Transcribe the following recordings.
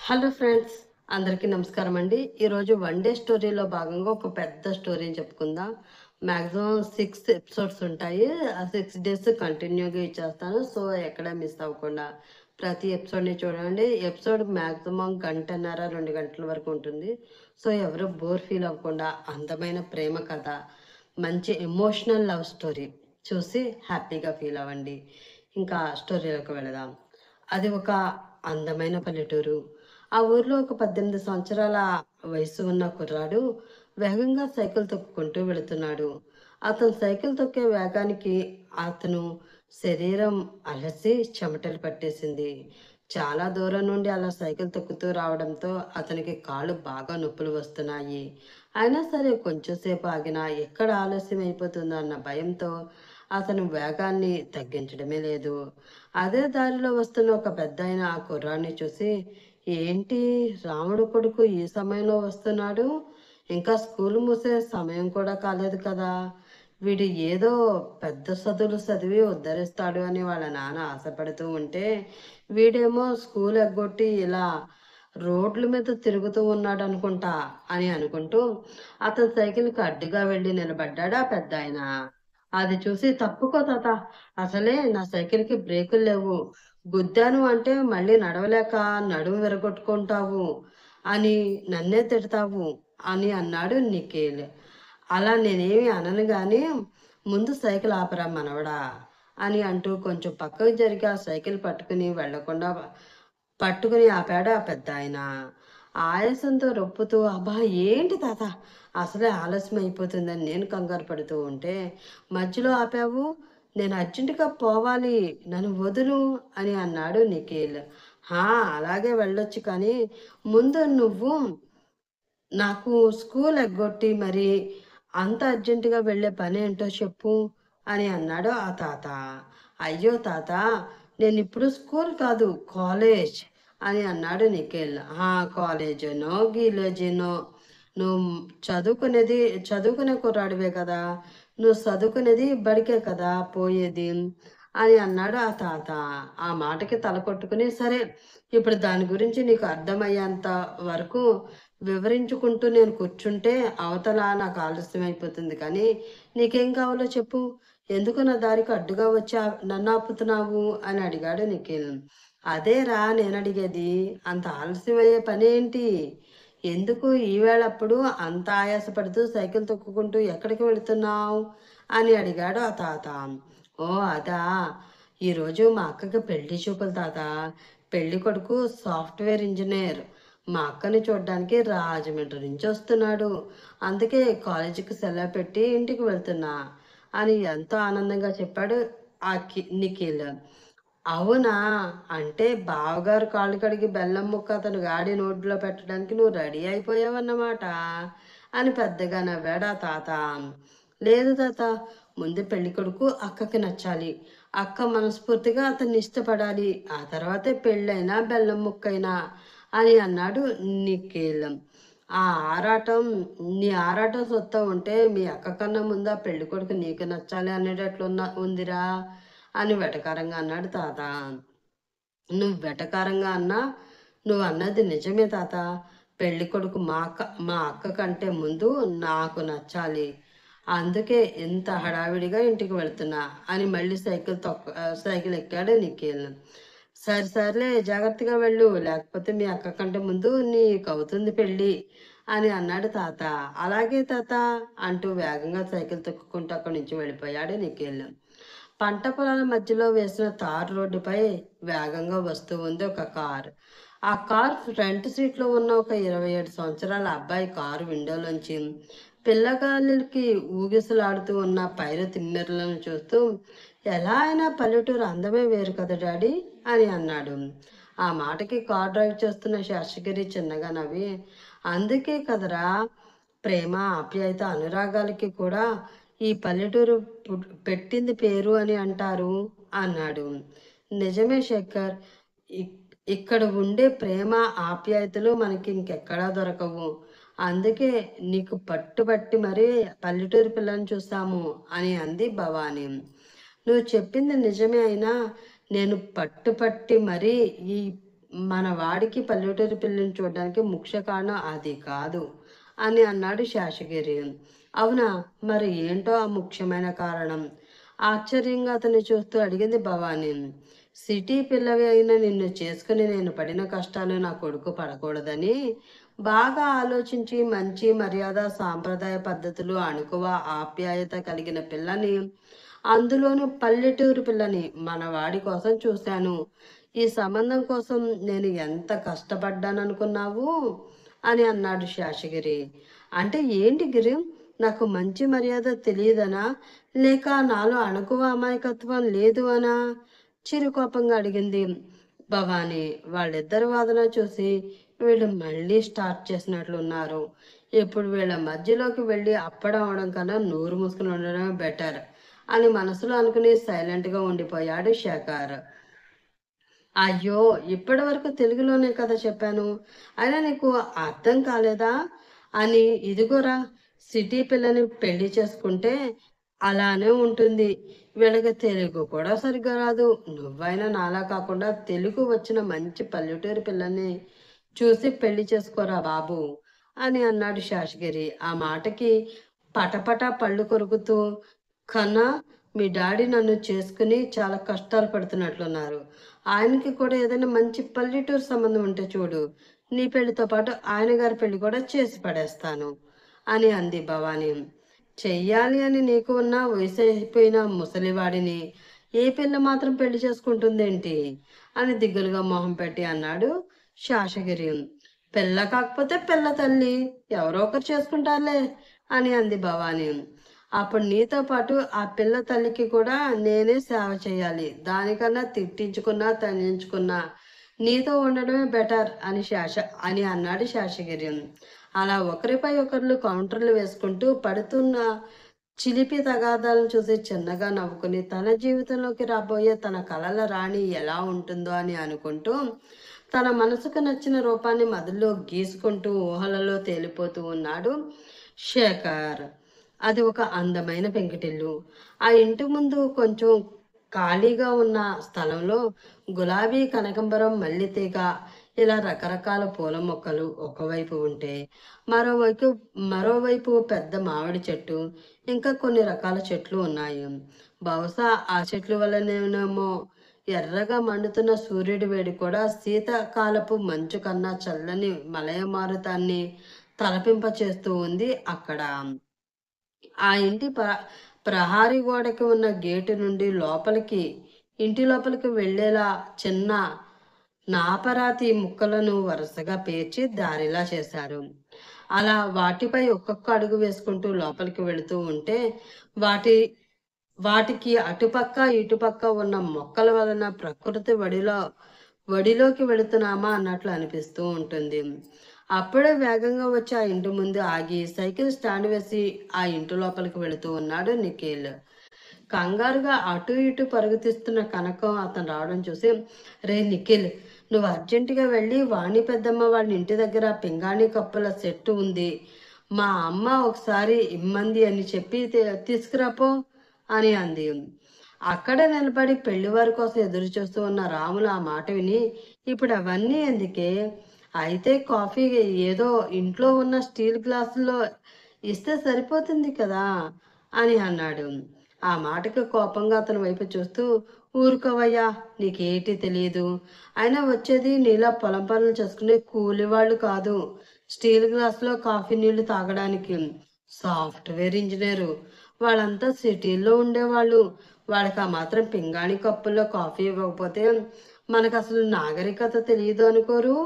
Hello friends, అందరికీ నమస్కారం అండి. ఈరోజు వన్ డే స్టోరీలో భాగంగా ఒక పెద్ద స్టోరీని చెప్పుకుందాం. మ్యాక్సిమం 6 ఎపిసోడ్స్ ఉంటాయి. ఆ 6 డేస్ కంటిన్యూగా ఇచ్చేస్తాను. సో ఎక్కడ మిస్ అవ్వకుండా ప్రతి ఎపిసోడ్ని చూడండి. ఎపిసోడ్ మ్యాక్సిమం గంటన్నర 2 గంటల వరకు ఉంటుంది. సో ఎవరు బోర్ ఫీల్ అవ్వకుండా అందమైన ప్రేమ కథ, మంచి ఎమోషనల్ లవ్ స్టోరీ చూసి హ్యాపీగా ఫీల్ అవ్వండి. ఇంకా స్టోరీలోకి వెళదాం. అది ఒక అందమైన పల్లెటూరు. ఆ ఊర్లో ఒక 18 సంవత్సరాల వయసు ఉన్న కుర్రాడు వేగంగా సైకిల్ తొక్కుకుంటూ వెళుతున్నాడు. అతను సైకిల్ తొక్కే వేగానికి అతను శరీరం అలసి చెమటలు పట్టేసింది. చాలా దూరం నుండి అలా సైకిల్ తొక్కుతూ రావడంతో అతనికి కాళ్ళు బాగా నొప్పులు వస్తున్నాయి. అయినా సరే కొంచెంసేపు ఆగినా ఎక్కడ ఆలస్యం అయిపోతుందో అన్న భయంతో అతను వేగాన్ని తగ్గించడమే లేదు. అదే దారిలో వస్తున్న ఒక పెద్దాయన ఆ కుర్రాడిని చూసి, ఏంటి, రాముడు కొడుకు ఈ సమయంలో వస్తున్నాడు? ఇంకా స్కూల్ మూసే సమయం కూడా కాలేదు కదా! వీడు ఏదో పెద్ద చదువులు చదివి ఉద్ధరిస్తాడు అని వాళ్ళ నాన్న ఆశపడుతూ ఉంటే, వీడేమో స్కూల్ ఎగ్గొట్టి ఇలా రోడ్ల మీద తిరుగుతూ ఉన్నాడనుకుంటా అని అనుకుంటూ అతని సైకిల్‌కి అడ్డుగా వెళ్లి నిలబడ్డాడు ఆ పెద్దాయన. అది చూసి, తప్పుకో తాత, అసలే నా సైకిల్‌కి బ్రేకులు లేవు. గుద్దాను అంటే మళ్ళీ నడవలేక నడుము విరగొట్టుకుంటావు అని నన్నే తిడతావు అని అన్నాడు నిఖిల్. అలా నేనేమి అనను గాని, ముందు సైకిల్ ఆపరా మనవడా అని అంటూ కొంచెం పక్కకు జరిగి ఆ సైకిల్ పట్టుకుని ఆపాడు ఆ పెద్దాయన. ఆయాసంతో రొప్పుతూ, అబ్బా ఏంటి తాత, అసలే ఆలస్యం అయిపోతుందని నేను కంగారు పడుతూ ఉంటే, మధ్యలో ఆపావు, నేను అర్జెంటుగా పోవాలి, నన్ను వదులు అని అన్నాడు నిఖిల్. హా, అలాగే వెళ్ళొచ్చు కానీ ముందు నువ్వు నాకు స్కూల్ ఎగ్గొట్టి మరి అంత అర్జెంటుగా వెళ్ళే పనేంటో చెప్పు అని అన్నాడు ఆ తాత. అయ్యో తాత, నేనిప్పుడు స్కూల్ కాదు, కాలేజ్ అని అన్నాడు నిఖిల్. కాలేజేనో గీలేజీనో, నువ్వు చదువుకునేది చదువుకునే కుర్రాడివే కదా, నువ్వు చదువుకునేది బడికే కదా పోయేది అని అన్నాడు ఆ తాత. ఆ మాటకి తల కొట్టుకుని, సరే, ఇప్పుడు దాని గురించి నీకు అర్థమయ్యేంత వరకు వివరించుకుంటూ నేను కూర్చుంటే అవతల నాకు ఆలస్యం అయిపోతుంది కానీ, నీకేం కావాలో చెప్పు, ఎందుకు నా దారికి అడ్డుగా వచ్చి నన్ను ఆపుతున్నావు అని అడిగాడు నిఖిల్. అదేరా నేను అడిగేది, అంత ఆలస్యమయ్యే పనేంటి, ఎందుకు ఈవేళప్పుడు అంత ఆయాసపడుతూ సైకిల్ తొక్కుకుంటూ ఎక్కడికి వెళుతున్నావు అని అడిగాడు ఆ తాత. ఓ అదా, ఈరోజు మా అక్కకి పెళ్లి చూపులు తాత. పెళ్లి కొడుకు సాఫ్ట్వేర్ ఇంజనీర్. మా అక్కని చూడ్డానికి రాజమండ్రి నుంచి వస్తున్నాడు. అందుకే కాలేజీకి సెలవు పెట్టి ఇంటికి వెళ్తున్నా అని ఎంతో ఆనందంగా చెప్పాడు నిఖిల్. అవునా, అంటే బావగారు కాళ్ళు కడిగి బెల్లం ముక్క అతను గాడి నోట్లో పెట్టడానికి నువ్వు రెడీ అయిపోయావన్నమాట అని పెద్దగా నవ్వాడు ఆ తాత. లేదు తాత, ముందు పెళ్లి కొడుకు అక్కకి నచ్చాలి, అక్క మనస్ఫూర్తిగా అతన్ని ఇష్టపడాలి, ఆ తర్వాతే పెళ్ళైనా బెల్లం ముక్కైనా అని అన్నాడు నిఖిల్. ఆ ఆరాటం నీ ఆరాటం సొత్తా ఉంటే మీ అక్క కన్నా ముందు ఆ పెళ్లి కొడుకు నీకు నచ్చాలి ఉందిరా అని వెటకారంగా అన్నాడు తాత. నువ్వు వెటకారంగా అన్నా, నువ్వు అన్నది నిజమే తాత. పెళ్లి కొడుకు మా అక్క కంటే ముందు నాకు నచ్చాలి. అందుకే ఇంత హడావిడిగా ఇంటికి వెళ్తున్నా అని మళ్ళీ సైకిల్ ఎక్కాడు నిఖిల్. సరే సర్లే, జాగ్రత్తగా వెళ్ళు, లేకపోతే మీ అక్క కంటే ముందు నీకవుతుంది పెళ్ళి అని అన్నాడు తాత. అలాగే తాత అంటూ వేగంగా సైకిల్ తొక్కుకుంటూ అక్కడి నుంచి వెళ్ళిపోయాడు నిఖిల్. పంట పొలాల మధ్యలో వేసిన తార్ రోడ్డుపై వేగంగా వస్తూ ఉంది ఒక కార్. ఆ కార్ ఫ్రంట్ సీట్లో ఉన్న ఒక 27 సంవత్సరాల అబ్బాయి కారు విండోలోంచి పిల్లగాలికి ఊగిసలాడుతూ ఉన్న పైరు తిమ్మెరలను చూస్తూ, ఎలా అయినా పల్లెటూరు అందమే వేరు కదా డాడీ అని అన్నాడు. ఆ మాటకి కార్ డ్రైవ్ చేస్తున్న శేషగిరి చిన్నగా నవ్వి, అందుకే కదరా, ప్రేమ, ఆప్యాయత, అనురాగాలకి కూడా ఈ పల్లెటూరు పెట్టింది పేరు అని అంటారు అన్నాడు. నిజమే శేఖర్, ఇక్కడ ఉండే ప్రేమ, ఆప్యాయతలు మనకి ఇంకెక్కడా దొరకవు. అందుకే నీకు పట్టుబట్టి మరీ పల్లెటూరు పిల్లని చూస్తాము అని అంది భవాని. నువ్వు చెప్పింది నిజమే అయినా నేను పట్టుపట్టి మరీ ఈ మన వాడికి పల్లెటూరి పిల్లని చూడడానికి ముఖ్య కారణం అది కాదు అని అన్నాడు శేషగిరి. అవునా? మరి ఏంటో ఆ ముఖ్యమైన కారణం? ఆశ్చర్యంగా అతన్ని చూస్తూ అడిగింది భవాని. సిటీ పిల్లవి అయిన నిన్ను చేసుకుని నేను పడిన కష్టాలు నా కొడుకు పడకూడదని బాగా ఆలోచించి మంచి మర్యాద సాంప్రదాయ పద్ధతులు అణుకువ ఆప్యాయత కలిగిన పిల్లని, అందులోనూ పల్లెటూరు పిల్లని మన వాడి కోసం చూశాను. ఈ సంబంధం కోసం నేను ఎంత కష్టపడ్డాననుకున్నావు అని అన్నాడు శేషగిరి. అంటే ఏంటి గిరి? నాకు మంచి మర్యాద తెలియదనా, లేక నాలో అణకువ అమాయకత్వం లేదు అనా? చిరుకోపంగా అడిగింది భవాని. వాళ్ళిద్దరి వాదన చూసి వీళ్ళు మళ్ళీ స్టార్ట్ చేసినట్లున్నారు. ఇప్పుడు వీళ్ళ మధ్యలోకి వెళ్ళి అప్పడం అవడం కన్నా నోరు మూసుకుని ఉండడమే బెటర్ అని మనసులో అనుకుని సైలెంట్గా ఉండిపోయాడు శేఖర్. అయ్యో! ఇప్పటి వరకు తెలుగులోనే కదా చెప్పాను. అయినా నీకు అర్థం కాలేదా? అని ఇదిగోరా సిటీ పిల్లని పెళ్లి చేసుకుంటే అలానే ఉంటుంది. వీళ్ళకి తెలుగు కూడా సరిగ్గా రాదు. నువ్వైనా నాలా కాకుండా తెలుగు వచ్చిన మంచి పల్లెటూరి పిల్లని చూసి పెళ్లి చేసుకోరా బాబు అని అన్నాడు శేషగిరి. ఆ మాటకి పటపట పళ్ళు కొరుకుతూ కన్నా మీ డాడీ నన్ను చేసుకుని చాలా కష్టాలు పడుతున్నట్లున్నారు. ఆయనకి కూడా ఏదైనా మంచి పల్లెటూరు సంబంధం ఉంటే చూడు. నీ పెళ్లితో పాటు ఆయన గారి పెళ్లి కూడా చేసి పడేస్తాను అని అంది భవాని. చెయ్యాలి అని నీకు ఉన్న వయసు అయిపోయిన ముసలివాడిని ఏ పిల్ల మాత్రం పెళ్లి చేసుకుంటుందేంటి అని దిగులుగా మొహం పెట్టి అన్నాడు శేషగిరి. పిల్ల కాకపోతే పిల్ల తల్లి ఎవరో ఒకరు చేసుకుంటారులే అని అంది భవాని. అప్పుడు నీతో పాటు ఆ పిల్ల తల్లికి కూడా నేనే సేవ చేయాలి. దానికన్నా తిట్టించుకున్నా తన్నించుకున్నా నీతో ఉండడమే బెటర్ అని అన్నాడు శేషగిరి. అలా ఒకరిపై ఒకరు కౌంటర్లు వేసుకుంటూ పడుతున్న చిలిపి తగాదాలను చూసి చిన్నగా నవ్వుకుని తన జీవితంలోకి రాబోయే తన కలల రాణి ఎలా ఉంటుందో అని అనుకుంటూ తన మనసుకు నచ్చిన రూపాన్ని మదిలో గీసుకుంటూ ఊహలలో తేలిపోతూ ఉన్నాడు శేఖర్. అది ఒక అందమైన పెంకుటిల్లు. ఆ ఇంటి ముందు కొంచెం ఖాళీగా ఉన్న స్థలంలో గులాబీ, కనకంబరం, మల్లెతీగ ఇలా రకరకాల పూల మొక్కలు ఒకవైపు ఉంటే మరోవైపు మరోవైపు పెద్ద మామిడి చెట్టు, ఇంకా కొన్ని రకాల చెట్లు ఉన్నాయి. బహుశా ఆ చెట్ల వల్లనేమో ఎర్రగా మండుతున్న సూర్యుడి వేడి కూడా శీతాకాలపు మంచు కన్నా చల్లని మలయమారుతాన్ని తలపింప చేస్తూ ఉంది అక్కడ. ఆ ఇంటి ప్రహారీ గోడకి ఉన్న గేటు నుండి ఇంటి లోపలికి వెళ్ళేలా చిన్న నాపరాతి ముక్కలను వరుసగా పేర్చి దారిలా చేశారు. అలా వాటిపై ఒక్కొక్క అడుగు వేసుకుంటూ లోపలికి వెళుతూ ఉంటే వాటి వాటికి అటుపక్క ఇటుపక్క ఉన్న మొక్కల వలన ప్రకృతి వడిలోకి వెళుతున్నామా అన్నట్లు అనిపిస్తూ ఉంటుంది. అప్పుడే వేగంగా వచ్చి ఆ ఇంటి ముందు ఆగి సైకిల్ స్టాండ్ వేసి ఆ ఇంటి లోపలికి వెళుతూ ఉన్నాడు నిఖిల్. కంగారుగా అటు ఇటు పరుగుతీస్తున్న కనకం అతను రావడం చూసి, రే నిఖిల్, నువ్వు అర్జెంటుగా వెళ్ళి వాణి పెద్దమ్మ వాళ్ళ ఇంటి దగ్గర పింగాణి కప్పుల సెట్టు ఉంది, మా అమ్మ ఒకసారి ఇమ్మంది అని చెప్పి తీసుకురాపో అని అంది. అక్కడే నిలబడి పెళ్లివారి కోసం ఎదురు చూస్తూ ఉన్న రాములు ఆ మాట విని, ఇప్పుడు అవన్నీ ఎందుకే? అయితే కాఫీ ఏదో ఇంట్లో ఉన్న స్టీల్ గ్లాసుల్లో ఇస్తే సరిపోతుంది కదా అని అన్నాడు. ఆ మాటకు కోపంగా అతని వైపు చూస్తూ, ఊరుకోవయ్యా, నీకేటి తెలియదు. అయినా వచ్చేది నీలా పొలం పనులు చేసుకునే కూలివాళ్ళు కాదు స్టీల్ గ్లాసులో కాఫీ నీళ్లు తాగడానికి. సాఫ్ట్వేర్ ఇంజనీరు వాళ్ళంతా సిటీల్లో ఉండేవాళ్ళు. వాళ్ళకి ఆ మాత్రం పింగాణి కప్పుల్లో కాఫీ ఇవ్వకపోతే మనకు అసలు నాగరికత తెలియదు అనుకోరు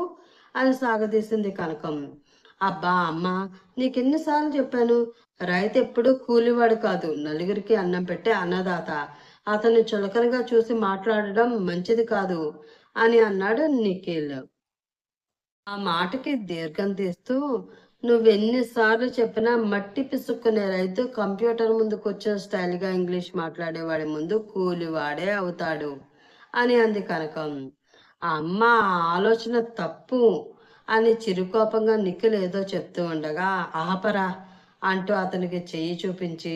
అని సాగదీసింది కనకం. అబ్బా అమ్మ, నీకెన్నిసార్లు చెప్పాను, రైతు ఎప్పుడు కూలివాడు కాదు, నలుగురికి అన్నం పెట్టే అన్నదాత. అతన్ని చులకనగా చూసి మాట్లాడడం మంచిది కాదు అని అన్నాడు నిఖిల్. ఆ మాటకి దీర్ఘం తీస్తూ, నువ్వెన్నిసార్లు చెప్పినా మట్టి పిసుక్కునే రైతు కంప్యూటర్ ముందు కూర్చొని స్టైల్గా ఇంగ్లీష్ మాట్లాడేవాడి ముందు కూలివాడే అవుతాడు అని అంది కనకం. ఆ అమ్మ ఆ ఆలోచన తప్పు అని చిరుకోపంగా నిఖిల్ ఏదో చెప్తూ ఉండగా, ఆపరా అంటూ అతనికి చెయ్యి చూపించి,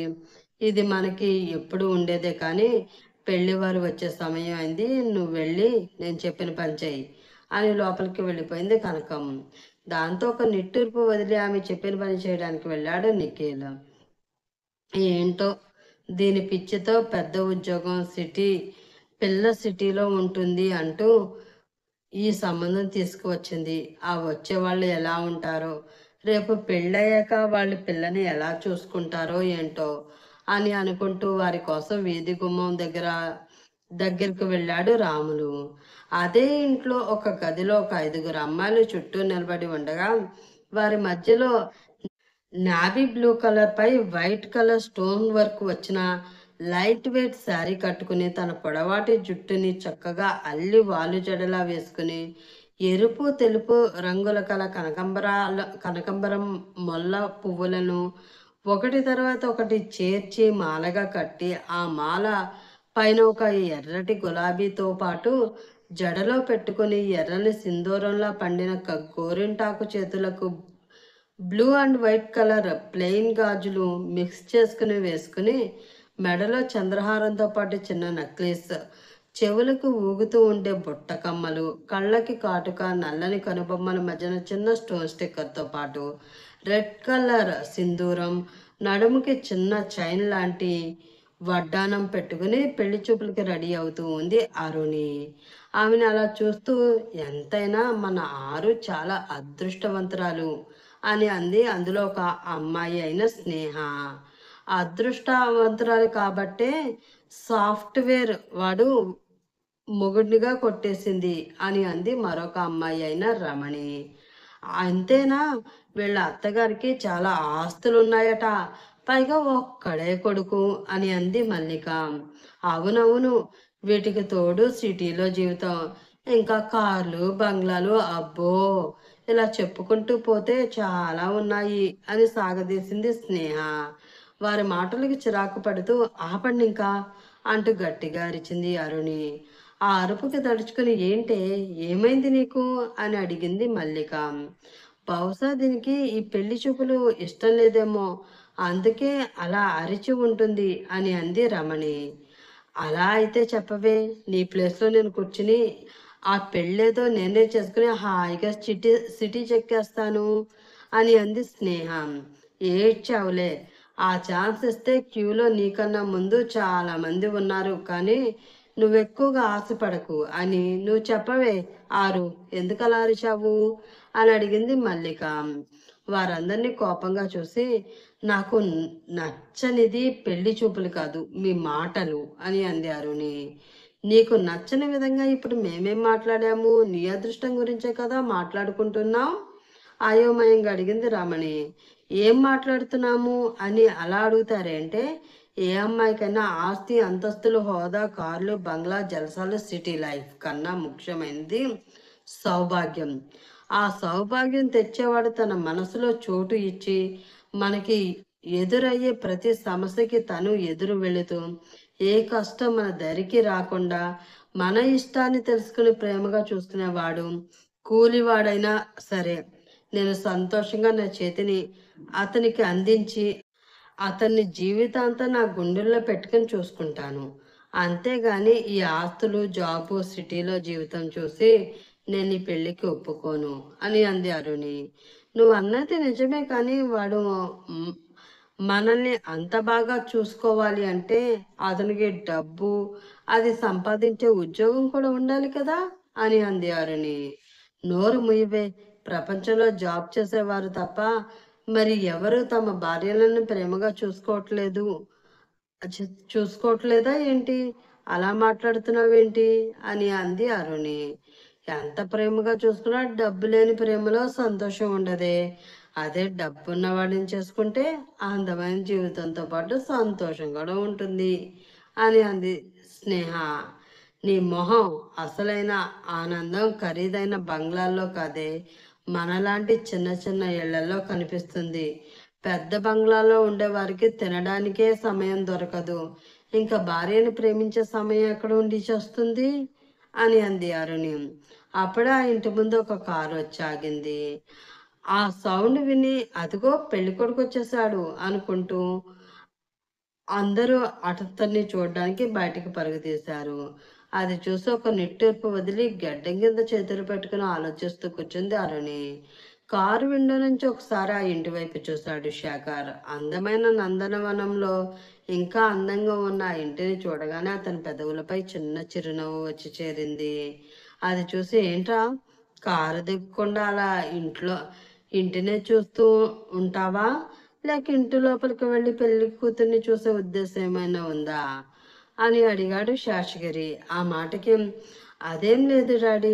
ఇది మనకి ఎప్పుడు ఉండేదే కానీ పెళ్లివారు వచ్చే సమయం అయింది, నువ్వు వెళ్ళి నేను చెప్పిన పని చెయ్యి అని లోపలికి వెళ్ళిపోయింది కనకం. దాంతో ఒక నిట్టూర్పు వదిలి ఆమె చెప్పిన పని చేయడానికి వెళ్ళాడు నిఖిల్. ఏంటో దీని పిచ్చితో పెద్ద ఉద్యోగం పిల్ల సిటీలో ఉంటుంది అంటూ ఈ సంబంధం తీసుకువచ్చింది. ఆ వచ్చేవాళ్ళు ఎలా ఉంటారో, రేపు పెళ్ళయ్యాక వాళ్ళు పిల్లని ఎలా చూసుకుంటారో ఏంటో అని అనుకుంటూ వారి కోసం వీధి గుమ్మం దగ్గరికి వెళ్ళాడు రాములు. అదే ఇంట్లో ఒక గదిలో ఒక 5గురు అమ్మాయిలు చుట్టూ నిలబడి ఉండగా వారి మధ్యలో నావీ బ్లూ కలర్ పై వైట్ కలర్ స్టోన్ వర్క్ వచ్చిన లైట్ వెయిట్ శారీ కట్టుకుని తన పొడవాటి జుట్టుని చక్కగా అల్లి వాలు జడలా వేసుకుని ఎరుపు తెలుపు రంగుల కనకంబరం మొల్ల పువ్వులను ఒకటి తర్వాత ఒకటి చేర్చి మాలగా కట్టి ఆ మాల పైన ఒక ఎర్రటి గులాబీతో పాటు జడలో పెట్టుకుని ఎర్రని సింధూరంలా పండిన గోరింటాకు చేతులకు blue and white colour plain గాజులు మిక్స్ చేసుకుని వేసుకుని మెడలో చంద్రహారంతో పాటు చిన్న నెక్లెస్, చెవులకు ఊగుతూ ఉండే బుట్ట కమ్మలు, కళ్ళకి కాటుక, నల్లని కనుబొమ్మల మధ్యన చిన్న స్టోన్ స్టిక్కర్తో పాటు రెడ్ కలర్ సింధూరం, నడుముకి చిన్న చైన్ లాంటి వడ్డానం పెట్టుకుని పెళ్లి చూపులకి రెడీ అవుతూ ఉంది అరుణి. ఆమెను అలా చూస్తూ ఎంతైనా మన ఆరు చాలా అదృష్టవంతురాలు అని అంది అందులో ఒక అమ్మాయి అయిన స్నేహ. అదృష్టవంతురాలు కాబట్టే సాఫ్ట్వేర్ వాడు మొగుడిగా కొట్టేసింది అని అంది మరొక అమ్మాయి అయిన రమణి. అంతేనా, వీళ్ళ అత్తగారికి చాలా ఆస్తులున్నాయట, పైగా ఒక్కడే కొడుకు అని అంది మల్లిక. అవునవును, వీటికి తోడు సిటీలో జీవితం, ఇంకా కార్లు బంగ్లాలు, అబ్బో ఇలా చెప్పుకుంటూ పోతే చాలా ఉన్నాయి అని సాగదీసింది స్నేహ. వారి మాటలకి చిరాకు పడుతూ ఆపండి ఇంకా అంటూ గట్టిగా అరిచింది అరుణి. ఆ అరుపుకి తడుచుకుని ఏంటే, ఏమైంది నీకు అని అడిగింది మల్లిక. బహుశా దీనికి ఈ పెళ్లి చూపులు ఇష్టం లేదేమో, అందుకే అలా అరిచి ఉంటుంది అని అంది రమణి. అలా అయితే చెప్పవే, నీ ప్లేస్లో నేను కూర్చుని ఆ పెళ్ళేదో నేనే చేసుకుని హాయిగా సిటీ చెక్కేస్తాను అని అంది స్నేహ. ఏడ్చావులే, ఆ ఛాన్స్ ఇస్తే క్యూలో నీకన్నా ముందు చాలా మంది ఉన్నారు, కానీ నువ్వెక్కువగా ఆశపడకు అని నువ్వు చెప్పవే ఆరు, ఎందుకు అలా అరిచావు అని అడిగింది మల్లిక. వారందరినీ కోపంగా చూసి, నాకు నచ్చనిది పెళ్లి చూపులు కాదు, మీ మాటలు అని అంది అరుణి. నీకు నచ్చని విధంగా ఇప్పుడు మేమేం మాట్లాడాము, నీ అదృష్టం గురించే కదా మాట్లాడుకుంటున్నాం అయోమయంగా అడిగింది రమణి. ఏం మాట్లాడుతున్నాము అని అలా అడుగుతారేంటే, ఏ అమ్మాయికైనా ఆస్తి అంతస్తులు హోదా కార్లు బంగ్లా జలసాలు సిటీ లైఫ్ కన్నా ముఖ్యమైనది సౌభాగ్యం. ఆ సౌభాగ్యం తెచ్చేవాడు తన మనసులో చోటు ఇచ్చి మనకి ఎదురయ్యే ప్రతి సమస్యకి తను ఎదురు వెళుతూ ఏ కష్టం మన దరికి రాకుండా మన ఇష్టాన్ని తెలుసుకుని ప్రేమగా చూసుకునేవాడు కూలివాడైనా సరే నేను సంతోషంగా నా చేతిని అతనికి అందించి అతన్ని జీవితాంతం నా గుండెల్లో పెట్టుకుని చూసుకుంటాను. అంతేగాని ఈ ఆస్తులు జాబు సిటీలో జీవితం చూసి నేను ఈ పెళ్ళికి ఒప్పుకోను అని అంది అరుణి. నువ్వు అన్నది నిజమే, కానీ వాడు మనల్ని అంత బాగా చూసుకోవాలి అంటే అతనికి డబ్బు, అది సంపాదించే ఉద్యోగం కూడా ఉండాలి కదా అని అంది అరుణి. నోరు ముయ్యవే, ప్రపంచంలో జాబ్ చేసేవారు తప్ప మరి ఎవరు తమ భార్యలను ప్రేమగా చూసుకోవట్లేదా ఏంటి, అలా మాట్లాడుతున్నావేంటి అని అంది అరుణి. ఎంత ప్రేమగా చూసుకున్నా డబ్బు లేని ప్రేమలో సంతోషం ఉండదే, అదే డబ్బున్న వాడిని చేసుకుంటే అందమైన జీవితంతో పాటు సంతోషం కూడా ఉంటుంది అని అంది స్నేహ. నీ మొహం, అసలైన ఆనందం ఖరీదైన బంగ్లాల్లో కాదే, మనలాంటి చిన్న చిన్న ఇళ్లలో కనిపిస్తుంది. పెద్ద బంగ్లాలో ఉండేవారికి తినడానికే సమయం దొరకదు, ఇంకా భార్యను ప్రేమించే సమయం ఎక్కడ ఉండి చేస్తుంది అని అంది అరుణి. అప్పుడే ఆ ఇంటి ముందు ఒక కారు వచ్చి ఆగింది. ఆ సౌండ్ విని అదిగో పెళ్ళికొడుకు వచ్చేసాడు అనుకుంటూ అందరూ అతన్ని చూడడానికి బయటికి పరుగు తీశారు. అది చూసి ఒక నిట్టూర్పు వదిలి గడ్డం కింద చేతులు పెట్టుకుని ఆలోచిస్తూ కూర్చుంది అరుణి. కారు విండో నుంచి ఒకసారి ఆ ఇంటి వైపు చూశాడు శేఖర్. అందమైన నందనవనంలో ఇంకా అందంగా ఉన్న ఆ ఇంటిని చూడగానే అతని పెదవులపై చిన్న చిరునవ్వు వచ్చి చేరింది. అది చూసి ఏంట్రా, కారు దిగకుండా అలా ఇంటినే చూస్తూ ఉంటావా, లేక ఇంటి లోపలికి వెళ్ళి పెళ్లి కూతుర్ని చూసే ఉద్దేశం ఏమైనా ఉందా అని అడిగాడు శేషగిరి. ఆ మాటకి అదేం లేదు డాడీ,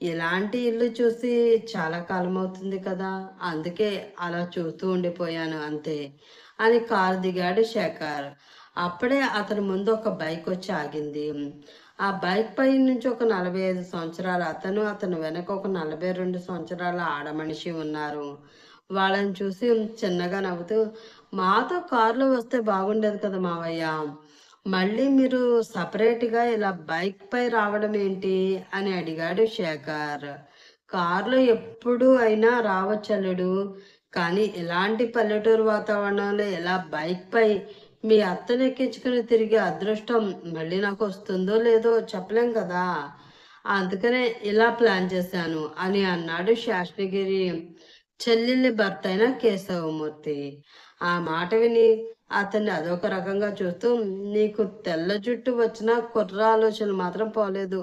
ఇలాంటి ఇల్లు చూసి చాలా కాలం అవుతుంది కదా, అందుకే అలా చూస్తూ ఉండిపోయాను అంతే అని కారు దిగాడు శేఖర్. అప్పుడే అతని ముందు ఒక బైక్ వచ్చి ఆగింది. ఆ బైక్ పై నుంచి ఒక 45 సంవత్సరాల అతను, అతను వెనక ఒక 42 సంవత్సరాల ఆడమనిషి ఉన్నారు. వాళ్ళని చూసి చిన్నగా నవ్వుతూ, మాతో కారులో వస్తే బాగుండేది కదా మావయ్య, మళ్ళీ మీరు సపరేట్గా ఇలా బైక్ పై రావడం ఏంటి అని అడిగాడు శేఖర్. కారులో ఎప్పుడు అయినా రావచ్చలుడు, కానీ ఇలాంటి పల్లెటూరు వాతావరణంలో ఇలా బైక్ పై మీ అత్తనెక్కించుకుని తిరిగే అదృష్టం మళ్ళీ నాకు వస్తుందో లేదో చెప్పలేం కదా, అందుకనే ఇలా ప్లాన్ చేశాను అని అన్నాడు శాస్త్రిగిరి చెల్లెలి భర్త అయిన కేశవమూర్తి. ఆ మాట విని అతన్ని అదొక రకంగా చూస్తూ, నీకు తెల్ల జుట్టు వచ్చిన కుర్ర ఆలోచనలు మాత్రం పోలేదు,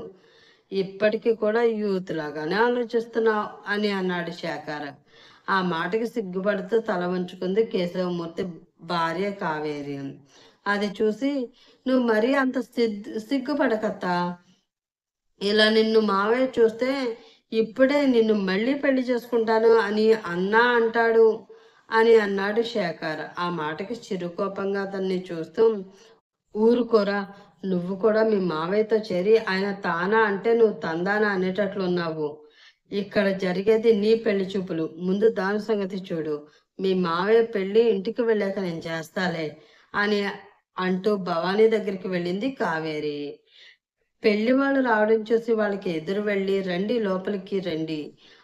ఇప్పటికీ కూడా యూత్ లాగానే ఆలోచిస్తున్నావు అని అన్నాడు శేఖర్. ఆ మాటకి సిగ్గుపడుతూ తల వంచుకుంది కేశవమూర్తి భార్య కావేరి. అది చూసి, నువ్వు మరీ అంత సిగ్గుపడకత్తా, ఇలా నిన్ను మావయ్య చూస్తే ఇప్పుడే నిన్ను మళ్ళీ పెళ్లి చేసుకుంటాను అని అన్నా అంటాడు అని అన్నాడు శేఖర్. ఆ మాటకి చిరుకోపంగా అతన్ని చూస్తూ, ఊరుకోరా, నువ్వు కూడా మీ మావయ్యతో చేరి ఆయన తానా అంటే నువ్వు తందానా అనేటట్లున్నావు. ఇక్కడ జరిగేది నీ పెళ్లి చూపులు, ముందు దాని సంగతి చూడు, మీ మావయ్య పెళ్లి ఇంటికి వెళ్ళాక నేను చేస్తాలే అని అంటూ భవానీ దగ్గరికి వెళ్ళింది కావేరి. పెళ్లి వాళ్ళు రావడం చూసి వాళ్ళకి ఎదురు వెళ్ళి, రండి లోపలికి రండి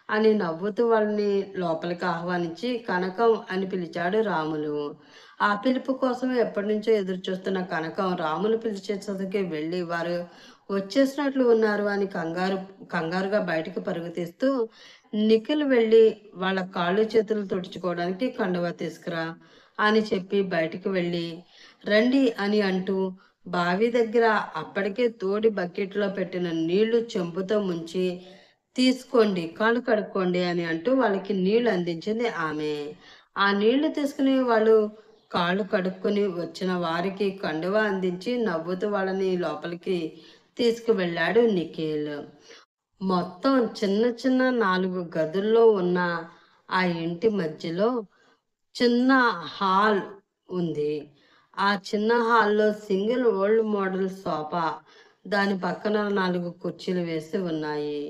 అని నవ్వుతూ వాళ్ళని లోపలికి ఆహ్వానించి కనకం అని పిలిచాడు రాములు. ఆ పిలుపు కోసం ఎప్పటి నుంచో ఎదురు చూస్తున్న కనకం రాములు పిలిచేసరికి వెళ్ళి వారు వచ్చేసినట్లు ఉన్నారు అని కంగారుగా బయటికి పరుగు తీస్తూ, నిఖిల్ వెళ్ళి వాళ్ళ కాళ్ళు చేతులు తుడుచుకోవడానికి కండువా తీసుకురా అని చెప్పి బయటికి వెళ్ళి, రండి అని అంటూ బావి దగ్గర అప్పటికే తోడి బకెట్లో పెట్టిన నీళ్లు చెంబుతో ముంచి, తీసుకోండి కాళ్ళు కడుక్కోండి అని అంటూ వాళ్ళకి నీళ్లు అందించింది ఆమె. ఆ నీళ్లు తీసుకుని వాళ్ళు కాళ్ళు కడుక్కొని వచ్చిన వారికి కండువా అందించి నవ్వుతూ వాళ్ళని లోపలికి తీసుకువెళ్ళాడు నిఖిల్. మొత్తం చిన్న చిన్న 4 గదుల్లో ఉన్న ఆ ఇంటి మధ్యలో చిన్న హాల్ ఉంది. ఆ చిన్న హాల్‌లో సింగిల్ ఓల్డ్ మోడల్ సోఫా, దాని పక్కన 4 కుర్చీలు వేసి ఉన్నాయి.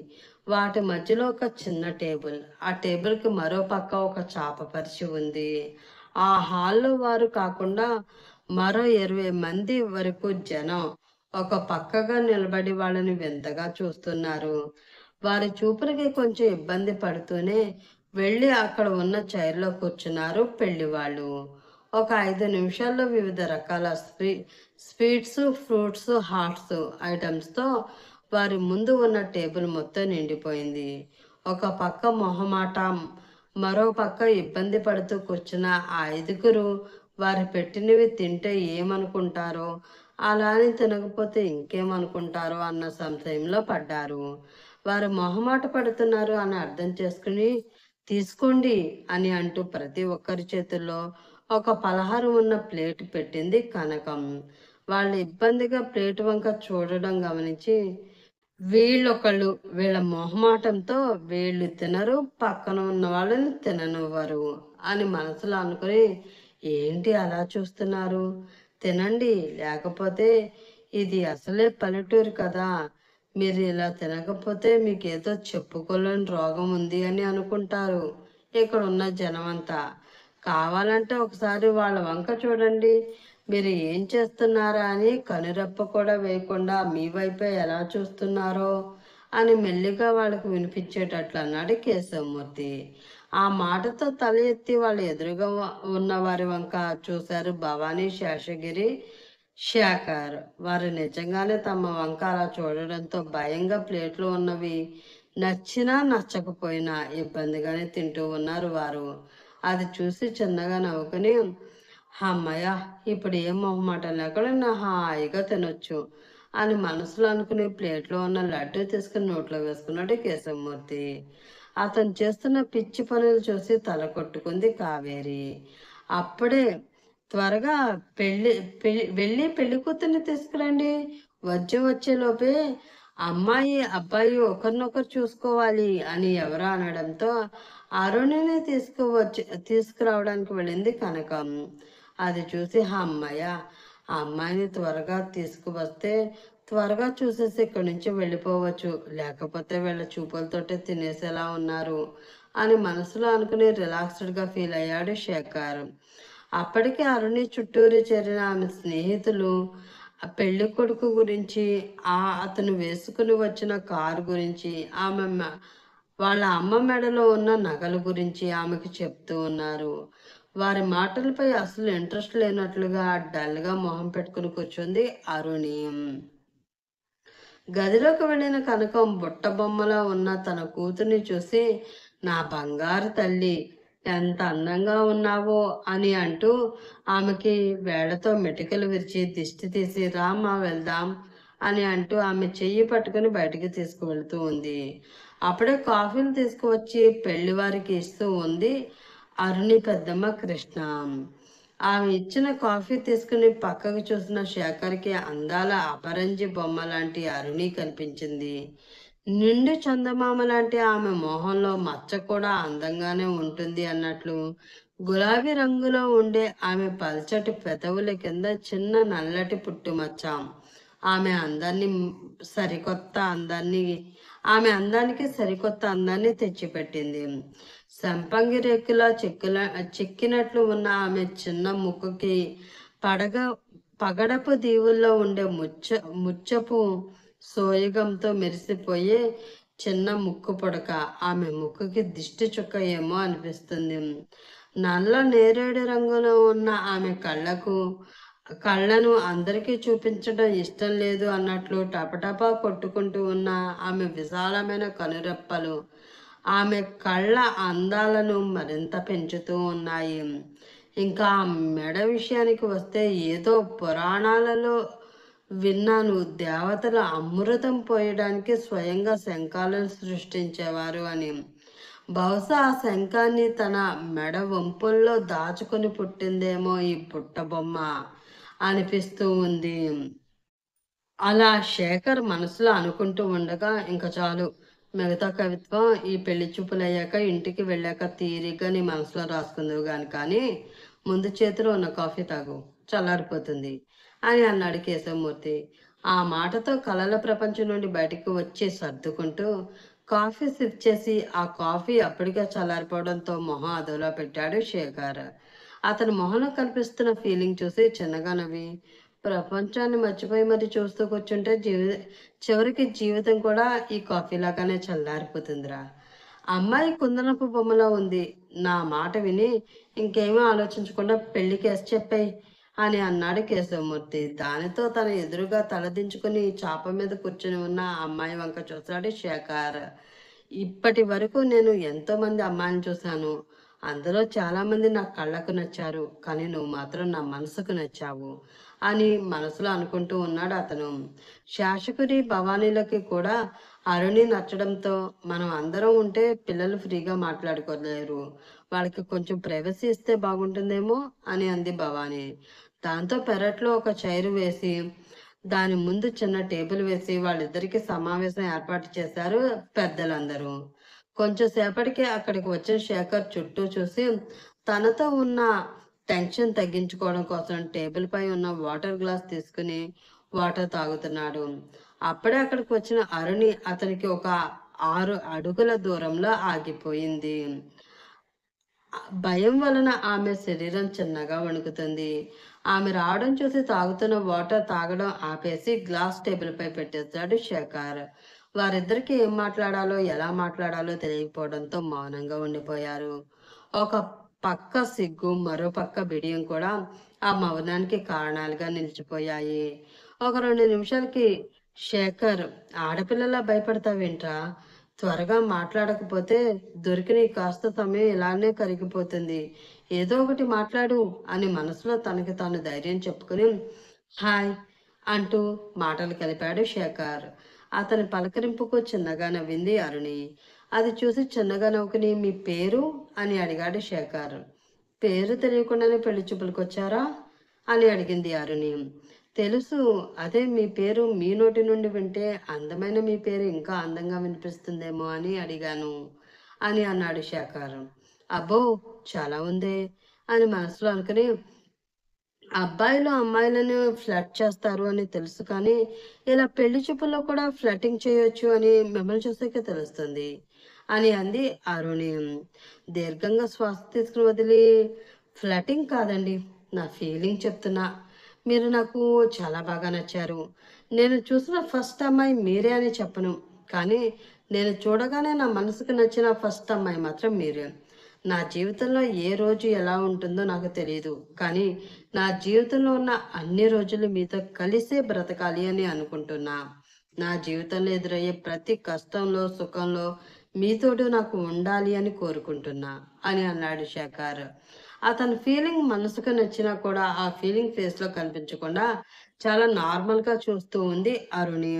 వాటి మధ్యలో ఒక చిన్న టేబుల్. ఆ టేబుల్‌కి మరో పక్క ఒక చాప పరిచి ఉంది. ఆ హాల్‌లో వారు కాకుండా మరో 20 మంది వరకు జనం ఒక పక్కగా నిలబడి వాళ్ళని వింతగా చూస్తున్నారు. వారి చూపులకి కొంచెం ఇబ్బంది పడుతూనే వెళ్ళి అక్కడ ఉన్న చైర్‌లో కూర్చున్నారు పెళ్లివాళ్ళు. ఒక 5 నిమిషాల్లో వివిధ రకాల స్వీట్స్, ఫ్రూట్స్, హాట్స్ ఐటమ్స్‌తో వారి ముందు ఉన్న టేబుల్ మొత్తం నిండిపోయింది. ఒక పక్క మొహమాటం, మరో పక్క ఇబ్బంది పడుతూ కూర్చున్న ఆ 5గురు వారు పెట్టినవి తింటే ఏమనుకుంటారో, అలా అని తినకపోతే ఇంకేమనుకుంటారో అన్న సంశయంలో పడ్డారు. వారు మొహమాట పడుతున్నారు అని అర్థం చేసుకుని, తీసుకోండి అని అంటూ ప్రతి ఒక్కరి చేతుల్లో ఒక పలహారం ఉన్న ప్లేట్ పెట్టింది కనకం. వాళ్ళు ఇబ్బందిగా ప్లేట్ వంక చూడడం గమనించి, వీళ్ళొకళ్ళు వీళ్ళ మొహమాటంతో వీళ్ళు తినరు, పక్కన ఉన్న వాళ్ళని తిననివ్వరు అని మనసులో అనుకుని, ఏంటి అలా చూస్తున్నారు, తినండి, లేకపోతే ఇది అసలే పల్లెటూరు కదా, మీరు ఇలా తినకపోతే మీకేదో చెప్పుకోలేని రోగం ఉంది అని అనుకుంటారు ఇక్కడ ఉన్న జనమంతా. కావాలంటే ఒకసారి వాళ్ళ వంక చూడండి, మీరు ఏం చేస్తున్నారా అని కనురెప్ప కూడా వేయకుండా మీ వైపే ఎలా చూస్తున్నారో అని మెల్లిగా వాళ్ళకు వినిపించేటట్లు అన్నాడు కేశవమూర్తి. ఆ మాటతో తల ఎత్తి వాళ్ళ ఎదురుగా ఉన్న వారి వంక చూశారు భవానీ, శేషగిరి. శేఖర్. వారు నిజంగానే తమ వంక అలా చూడడంతో భయంగా ప్లేట్లో ఉన్నవి నచ్చినా నచ్చకపోయినా ఇబ్బందిగానే తింటూ ఉన్నారు వారు. అది చూసి చిన్నగా నవ్వుకుని, హమ్మయ్య! ఇప్పుడు ఏం మొహమాటం లేకుండా హాయిగా తినొచ్చు అని మనసులో అనుకుని ప్లేట్లో ఉన్న లడ్డూ తీసుకుని నోట్లో వేసుకున్నాడు కేశవమూర్తి. అతను చేస్తున్న పిచ్చి పనులు చూసి తల కొట్టుకుంది కావేరి. అప్పుడే త్వరగా పెళ్లి వెళ్ళి పెళ్లి కూతుర్ని తీసుకురండి. వజ్జం వచ్చేలోపే అమ్మాయి, అబ్బాయి ఒకరినొకరు చూసుకోవాలి అని ఎవరో అనడంతో అరుణిని తీసుకురావడానికి వెళ్ళింది కనకం. అది చూసి హమ్మయ్య! ఆ అమ్మాయిని త్వరగా తీసుకువస్తే త్వరగా చూసేసి ఇక్కడి నుంచి వెళ్ళిపోవచ్చు. లేకపోతే వీళ్ళ చూపులతోటే తినేసేలా ఉన్నారు అని మనసులో అనుకుని రిలాక్స్డ్‌గా ఫీల్ అయ్యాడు శేఖర్. అప్పటికే అరుణి చుట్టూరు చేరిన ఆమె స్నేహితులు ఆ పెళ్లి కొడుకు గురించి, అతను వేసుకుని వచ్చిన కారు గురించి, వాళ్ళ అమ్మ మెడలో ఉన్న నగల గురించి ఆమెకు చెప్తూ ఉన్నారు. వారి మాటలపై అసలు ఇంట్రెస్ట్ లేనట్లుగా డల్‌గా మొహం పెట్టుకుని కూర్చుంది అరుణి. గదిలోకి వెళ్ళిన కనకం బుట్ట బొమ్మలా ఉన్న తన కూతుర్ని చూసి, నా బంగారు తల్లి ఎంత అందంగా ఉన్నావో అని అంటూ ఆమెకి వేళ్లతో మెటికలు విరిచి దిష్టి తీసి రామ్మా వెళ్దాం అని అంటూ ఆమె చెయ్యి పట్టుకుని బయటికి తీసుకువెళ్తూ ఉంది. అప్పుడే కాఫీలు తీసుకువచ్చి పెళ్లివారికి ఇస్తూ ఉంది అరుణి పెద్దమ్మ కృష్ణ. ఆమె ఇచ్చిన కాఫీ తీసుకుని పక్కకు చూసిన శేఖర్కి అందాల అపరంజి బొమ్మ లాంటి అరుణి కనిపించింది. నిండు చందమామ లాంటి ఆమె మొహంలో మచ్చ కూడా అందంగానే ఉంటుంది అన్నట్లు గులాబీ రంగులో ఉండే ఆమె పల్చటి పెదవుల కింద చిన్న నల్లటి పుట్టుమచ్చ ఆమె అందాన్ని సరికొత్త అందాన్ని అందానికి సరికొత్త అందాన్ని తెచ్చిపెట్టింది. సంపంగి రేకులా చెక్కినట్లు ఉన్న ఆమె చిన్న ముక్కుకి పడగ పగడపు దీవుల్లో ఉండే ముచ్చపు సోయగంతో మెరిసిపోయే చిన్న ముక్కు పొడక ఆమె ముక్కుకి దిష్టి చుక్క ఏమో అనిపిస్తుంది. నల్ల నేరేడు రంగులో ఉన్న ఆమె కళ్ళను అందరికీ చూపించడం ఇష్టం లేదు అన్నట్లు టపటపా కొట్టుకుంటూ ఉన్న ఆమె విశాలమైన కనురెప్పలు ఆమె కళ్ళ అందాలను మరింత పెంచుతూ ఉన్నాయి. ఇంకా ఆ మెడ విషయానికి వస్తే ఏదో పురాణాలలో విన్నాను, దేవతలు అమృతం పోయడానికి స్వయంగా శంఖాలను సృష్టించేవారు అని. బహుశా ఆ శంఖాన్ని తన మెడ వంపుల్లో దాచుకొని పుట్టిందేమో ఈ బుట్టబొమ్మ అనిపిస్తూ ఉంది. అలా శేఖర్ మనసులో అనుకుంటూ ఉండగా ఇంక చాలు, మిగతా కవిత్వం ఈ పెళ్లి చూపులయ్యాక ఇంటికి వెళ్ళాక తీరిగ్గా నీ మనసులో రాసుకుందువు కానీ ముందు చేతిలో ఉన్న కాఫీ తాగు, చల్లారిపోతుంది అని అన్నాడు కేశవమూర్తి. ఆ మాటతో కలల ప్రపంచం నుండి బయటికి వచ్చి సర్దుకుంటూ కాఫీ సిప్ చేసి ఆ కాఫీ అప్పటికే చల్లారిపోవడంతో మొహం అదోలా పెట్టాడు శేఖర్. అతని మొహంలో కనిపిస్తున్న ఫీలింగ్ చూసి చిన్నగా నవ్వి, ప్రపంచాన్ని మర్చిపోయి మరి చూస్తూ కూర్చుంటే చివరికి జీవితం కూడా ఈ కాఫీ లాగానే చల్లారిపోతుందిరా. అమ్మాయి కుందనపు బొమ్మలా ఉంది. నా మాట విని ఇంకేమీ ఆలోచించకుండా పెళ్లి కేసు చెప్పాయి అని అన్నాడు కేశవమూర్తి. దానితో తన ఎదురుగా తలదించుకుని చాప మీద కూర్చుని ఉన్న ఆ అమ్మాయి వంక చూశాడు శేఖర్. ఇప్పటి వరకు నేను ఎంతో మంది అమ్మాయిని చూశాను. అందులో చాలామంది నా కళ్ళకు నచ్చారు. కానీ నువ్వు మాత్రం నా మనసుకు నచ్చావు అని మనసులో అనుకుంటూ ఉన్నాడు అతను. శాసకుడి భవానీలకి కూడా అరుణి నచ్చడంతో మనం అందరం ఉంటే పిల్లలు ఫ్రీగా మాట్లాడుకోలేరు. వాళ్ళకి కొంచెం ప్రైవసీ ఇస్తే బాగుంటుందేమో అని అంది భవానీ. దాంతో పెరట్లో ఒక చైరు వేసి దాని ముందు చిన్న టేబుల్ వేసి వాళ్ళిద్దరికి సమావేశం ఏర్పాటు చేశారు పెద్దలందరూ. కొంచెం సేపటికి అక్కడికి వచ్చిన శేఖర్ చుట్టూ చూసి తనతో ఉన్న టెన్షన్ తగ్గించుకోవడం కోసం టేబుల్ పై ఉన్న వాటర్ గ్లాస్ తీసుకుని వాటర్ తాగుతున్నాడు. అప్పుడే అక్కడికి వచ్చిన అరుణి అతనికి ఒక 6 అడుగుల దూరంలో ఆగిపోయింది. భయం వలన ఆమె శరీరం చిన్నగా వణుకుతుంది. ఆమె రావడం చూసి తాగుతున్న వాటర్ తాగడం ఆపేసి గ్లాస్ టేబుల్ పై పెట్టేశాడు శేఖర్. వారిద్దరికి ఏం మాట్లాడాలో ఎలా మాట్లాడాలో తెలియకపోవడంతో మౌనంగా ఉండిపోయారు. ఒక పక్క సిగ్గు, మరో పక్క బిడియం కూడా ఆ మౌనానికి కారణాలుగా నిలిచిపోయాయి. ఒక 2 నిమిషాలకి శేఖర్, ఆడపిల్లలా భయపడతావేంట్రా? త్వరగా మాట్లాడకపోతే దొరికిన ఈ కాస్త సమయం ఇలానే కరిగిపోతుంది. ఏదో ఒకటి మాట్లాడు అని మనసులో తనకి తాను ధైర్యం చెప్పుకుని హాయ్ అంటూ మాటలు కలిపాడు శేఖర్. అతని పలకరింపుకు చిన్నగా నవ్వింది అరుణి. అది చూసి చిన్నగా నవ్వుకుని మీ పేరు అని అడిగాడు శేఖర్. పేరు తెలియకుండానే పెళ్లి చూపులకొచ్చారా అని అడిగింది అరుణి. తెలుసు, అదే మీ పేరు మీ నోటి నుండి వింటే అందమైన మీ పేరు ఇంకా అందంగా వినిపిస్తుందేమో అని అడిగాను అని అన్నాడు శేఖర్. అబ్బో, చాలా ఉందే అని మనసులో అనుకుని అబ్బాయిలు అమ్మాయిలను ఫ్లర్ట్ చేస్తారు అని తెలుసు కానీ ఇలా పెళ్లి చూపుల్లో కూడా ఫ్లర్టింగ్ చేయొచ్చు అని మిమ్మల్ని చూసాకే తెలుస్తుంది అని అంది అరుణి. దీర్ఘంగా శ్వాస తీసుకుని వదిలి ఫ్లర్టింగ్ కాదండి, నా ఫీలింగ్ చెప్తున్నా. మీరు నాకు చాలా బాగా నచ్చారు. నేను చూసిన ఫస్ట్ అమ్మాయి మీరే అని చెప్పను, కానీ నేను చూడగానే నా మనసుకు నచ్చిన ఫస్ట్ అమ్మాయి మాత్రం మీరే. నా జీవితంలో ఏ రోజు ఎలా ఉంటుందో నాకు తెలియదు, కానీ నా జీవితంలో ఉన్న అన్ని రోజులు మీతో కలిసే బ్రతకాలి అని అనుకుంటున్నా. నా జీవితంలో ఎదురయ్యే ప్రతి కష్టంలో సుఖంలో మీతోడు నాకు ఉండాలి అని కోరుకుంటున్నా అని అన్నాడు శేఖర్. అతని ఫీలింగ్ మనసుకు నచ్చినా కూడా ఆ ఫీలింగ్ ఫేస్లో కనిపించకుండా చాలా నార్మల్గా చూస్తూ ఉంది అరుణి.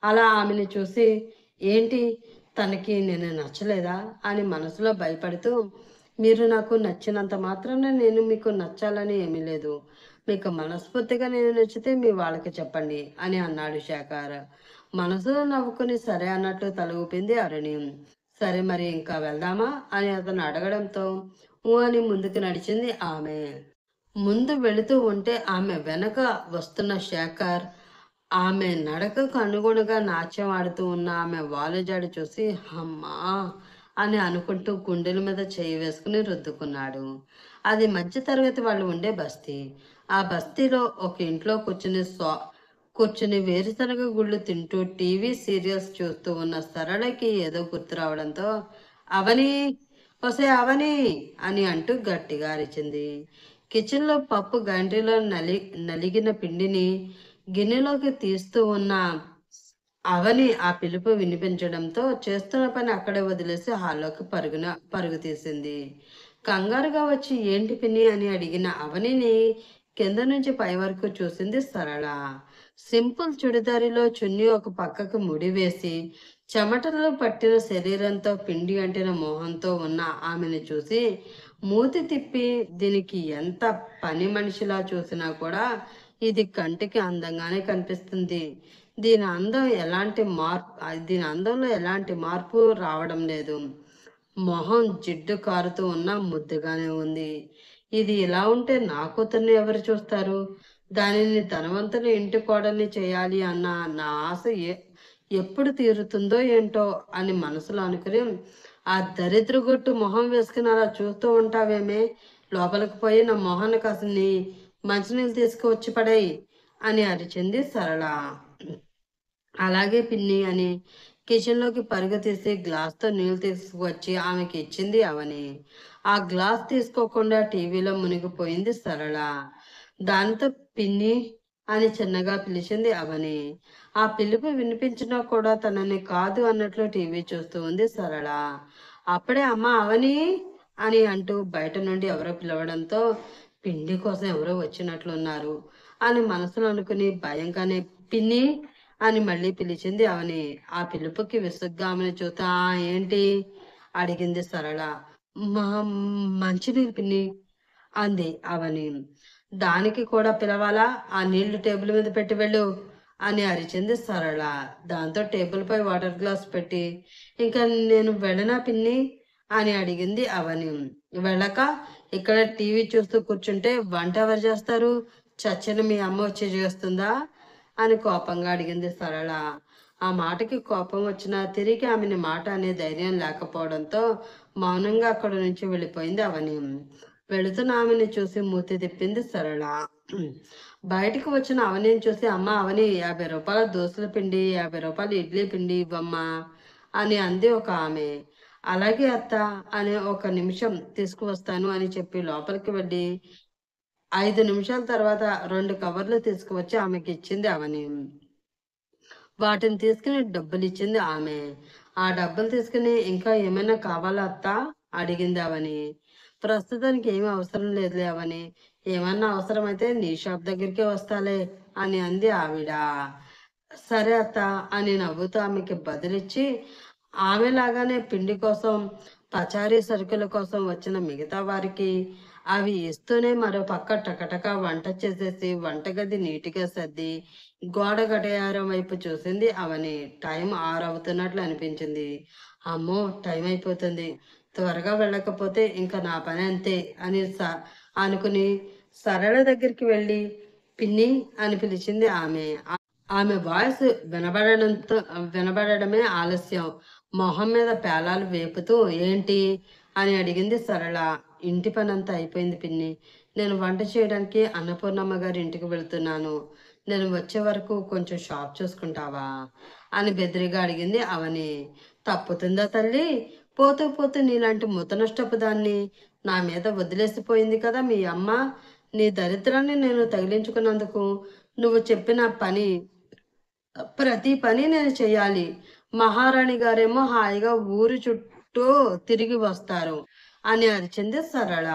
అలా ఆమెని చూసి ఏంటి, తనకి నేను నచ్చలేదా అని మనసులో భయపడుతూ మీరు నాకు నచ్చినంత మాత్రాన నేను మీకు నచ్చాలని ఏమీ లేదు. మీకు మనస్ఫూర్తిగా నేను నచ్చితే మీ వాళ్ళకి చెప్పండి అని అన్నాడు శేఖర్. మనసులో నవ్వుకుని సరే అన్నట్లు తల ఊపింది అరుణి. సరే మరి ఇంకా వెళ్దామా అని అతను అడగడంతో ఊ అని ముందుకు నడిచింది ఆమె. ముందు వెళుతూ ఉంటే ఆమె వెనక వస్తున్న శేఖర్ ఆమె నడకకు అనుగుణంగా నాట్యం ఆడుతూ ఉన్న ఆమె వాలుజాడు చూసి అమ్మా అని అనుకుంటూ గుండెల మీద చేయి వేసుకుని రుద్దుకున్నాడు. అది మధ్య తరగతి వాళ్ళు ఉండే బస్తీ. ఆ బస్తీలో ఒక ఇంట్లో కూర్చుని వేరుశనగ గుళ్ళు తింటూ టీవీ సీరియల్స్ చూస్తూ ఉన్న సరళకి ఏదో గుర్తు రావడంతో అవని, ఒసే అవని అని అంటూ గట్టిగా అరిచింది. కిచెన్లో పప్పు గంటిలో నలిగిన పిండిని గిన్నెలోకి తీస్తూ ఉన్న అవని ఆ పిలుపు వినిపించడంతో చేస్తున్న పని అక్కడే వదిలేసి హాల్లోకి పరుగు తీసింది. కంగారుగా వచ్చి ఏంటి పిన్ని అని అడిగిన అవనిని కింద నుంచి పై వరకు చూసింది సరళ. సింపుల్ చుడిదారిలో చున్నీ ఒక పక్కకు ముడివేసి చెమటలో పట్టిన శరీరంతో పిండి అంటిన మొహంతో ఉన్న ఆమెను చూసి మూతి తిప్పి దీనికి ఎంత పని మనిషిలా చూసినా కూడా ఇది కంటికి అందంగానే కనిపిస్తుంది. దీని అందం ఎలాంటి మార్పు దీని అందంలో ఎలాంటి మార్పు రావడం లేదు. మొహం జిడ్డు కారుతూ ఉన్నా ముద్దుగానే ఉంది. ఇది ఇలా ఉంటే నా కూతుర్ని ఎవరు చూస్తారు? దానిని ధనవంతుని ఇంటి కోడల్ని చేయాలి అన్న నా ఆశ ఎప్పుడు తీరుతుందో ఏంటో అని మనసులో అనుకుని ఆ దరిద్రగొట్టు మొహం వేసుకుని అలా చూస్తూ ఉంటావేమే, లోపలికి పోయి నా మొహాన్ని కాసిని మంచినీళ్ళు తీసుకువచ్చి పడేయి అని అరిచింది సరళ. అలాగే పిన్ని అని కిచెన్లోకి పరుగు తీసి గ్లాస్తో నీళ్లు తీసుకువచ్చి ఆమెకి ఇచ్చింది అవని. ఆ గ్లాస్ తీసుకోకుండా టీవీలో మునిగిపోయింది సరళ. దానితో పిన్ని అని చిన్నగా పిలిచింది అవని. ఆ పిలుపు వినిపించినా కూడా తనని కాదు అన్నట్లు టీవీ చూస్తూ ఉంది సరళ. అప్పుడే అమ్మ అవని అని అంటూ బయట నుండి ఎవరో పిలవడంతో పిండి కోసం ఎవరో వచ్చినట్లున్నారు అని మనసులో అనుకుని భయంగానే పిన్ని అని మళ్ళీ పిలిచింది అవని. ఆ పిలుపుకి విసుగ్గా ఆమెను చూస్తా ఏంటి అడిగింది సరళ. మా మంచినీళ్ళు పిన్ని అంది అవని. దానికి కూడా పిలవాలా, ఆ నీళ్లు టేబుల్ మీద పెట్టి వెళ్ళు అని అరిచింది సరళ. దాంతో టేబుల్ పై వాటర్ గ్లాస్ పెట్టి ఇంకా నేను వెళ్ళనా పిన్ని అని అడిగింది అవని. వెళ్ళక ఇక్కడ టీవీ చూస్తూ కూర్చుంటే వంట ఎవరు చేస్తారు? చచ్చిన మీ అమ్మ వచ్చి చేస్తుందా అని కోపంగా అడిగింది సరళ. ఆ మాటకి కోపం వచ్చినా తిరిగి ఆమెని మాట అనే ధైర్యం లేకపోవడంతో మౌనంగా అక్కడి నుంచి వెళ్ళిపోయింది అవని. వెళుతున్న ఆమెని చూసి మూతి తిప్పింది సరళ. బయటకు వచ్చిన అవనిని చూసి అమ్మ అవని 50 రూపాయల దోశల పిండి 50 రూపాయల ఇడ్లీ పిండి ఇవ్వమ్మా అని అంది ఒక ఆమె. అలాగే అత్త అని ఒక నిమిషం తీసుకువస్తాను అని చెప్పి లోపలికి వెళ్ళి 5 నిమిషాల తర్వాత 2 కవర్లు తీసుకువచ్చి ఆమెకి ఇచ్చింది అవని. వాటిని తీసుకుని డబ్బులిచ్చింది ఆమె. ఆ డబ్బులు తీసుకుని "ఇంకా ఏమైనా కావాలా అత్తా?" అడిగింది అవని. "ప్రస్తుతానికి ఏమీ అవసరం లేదులే అవని. ఏమన్నా అవసరమైతే నీ షాప్ దగ్గరికే వస్తాలే" అని అంది ఆవిడ. "సరే అత్తా" అని నవ్వుతూ ఆమెకి బదులిచ్చి, ఆమెలాగానే పిండి కోసం, పచారీ సరుకుల కోసం వచ్చిన మిగతా వారికి అవి ఇస్తూనే మరో పక్క టకటక వంట చేసేసి వంటగది నీట్‌గా సర్ది గోడ గడియారం వైపు చూసింది అవని. టైం 6 అవుతున్నట్లు అనిపించింది. అమ్మో! టైం అయిపోతుంది. త్వరగా వెళ్ళకపోతే ఇంక నా పని అంతే అనుకుని సరళ దగ్గరికి వెళ్ళి పిన్ని అని పిలిచింది ఆమె. ఆమె వాయిస్ వినబడడమే ఆలస్యం. మొహం మీద పేలాలు వేపుతూ ఏంటి అని అడిగింది సరళ. ఇంటి పనంతా అయిపోయింది పిన్ని. నేను వంట చేయడానికి అన్నపూర్ణమ్మ గారి ఇంటికి వెళ్తున్నాను. నేను వచ్చే వరకు కొంచెం షాప్ చూసుకుంటావా అని బెదిరిగా అడిగింది అవని. తప్పుతుందా తల్లి? పోతూ పోతూ నీలాంటి ముతనష్టపు దాన్ని నా మీద వదిలేసిపోయింది కదా మీ అమ్మ. నీ దరిద్రాన్ని నేను తగిలించుకున్నందుకు నువ్వు చెప్పిన ప్రతి పని నేను చెయ్యాలి. మహారాణి గారేమో హాయిగా ఊరు చుట్టూ తిరిగి వస్తారు అని అరిచింది సరళ.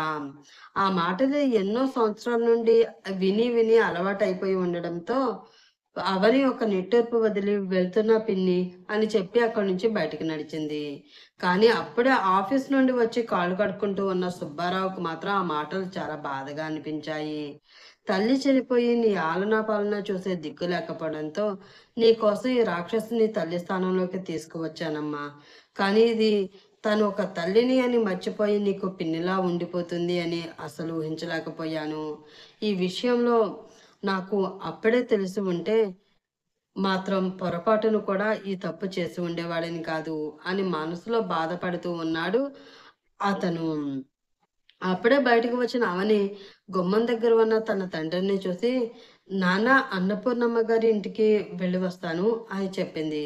ఆ మాటలు ఎన్నో సంవత్సరాల నుండి విని విని అలవాటైపోయి ఉండడంతో అవని ఒక నిట్టూర్పు వదిలి వెళ్తున్నా పిన్ని అని చెప్పి అక్కడి నుంచి బయటికి నడిచింది. కానీ అప్పుడే ఆఫీస్ నుండి వచ్చి కాళ్ళు కడుక్కుంటూ ఉన్న సుబ్బారావుకు మాత్రం ఆ మాటలు చాలా బాధగా అనిపించాయి. తల్లి చనిపోయి నీ ఆలనా పాలనా చూసే దిక్కు లేకపోవడంతో నీకోసం ఈ రాక్షసిని తల్లి స్థానంలోకి తీసుకువచ్చానమ్మా. కానీ ఇది తను ఒక తల్లిని అని మర్చిపోయి నీకు పిన్నిలా ఉండిపోతుంది అని అసలు ఊహించలేకపోయాను. ఈ విషయంలో నాకు అప్పుడే తెలిసి ఉంటే మాత్రం పొరపాటును కూడా ఈ తప్పు చేసి ఉండేవాడిని కాదు అని మనసులో బాధపడుతూ ఉన్నాడు అతను. అప్పుడే బయటకు వచ్చిన అవని గుమ్మం దగ్గర ఉన్న తన తండ్రిని చూసి, "నాన్న అన్నపూర్ణమ్మ గారి ఇంటికి వెళ్ళి వస్తాను" అని చెప్పింది.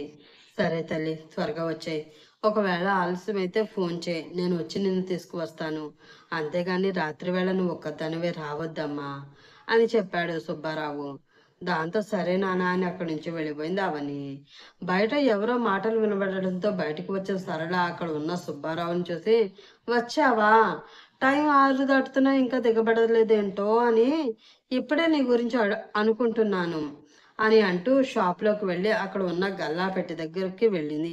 "సరే తల్లి త్వరగా వచ్చేయి. ఒకవేళ ఆలస్యమైతే ఫోన్ చేయి. నేను వచ్చి నిన్ను తీసుకువస్తాను. అంతేగాని రాత్రి వేళ నువ్వు ఒక్కదానివే రావద్దమ్మా" అని చెప్పాడు సుబ్బారావు. దాంతో సరే నాన్న అని అక్కడి నుంచి వెళ్ళిపోయింది అవని. బయట ఎవరో మాటలు వినబడడంతో బయటకు వచ్చిన సరళ అక్కడ ఉన్న సుబ్బారావుని చూసి, "వచ్చావా? టైం 6 దాటుతున్నా ఇంకా దిగబడలేదేంటో అని ఇప్పుడే నీ గురించి అనుకుంటున్నాను" అని అంటూ షాప్‌లోకి వెళ్ళి అక్కడ ఉన్న గల్లా పెట్టె దగ్గరికి వెళ్ళింది.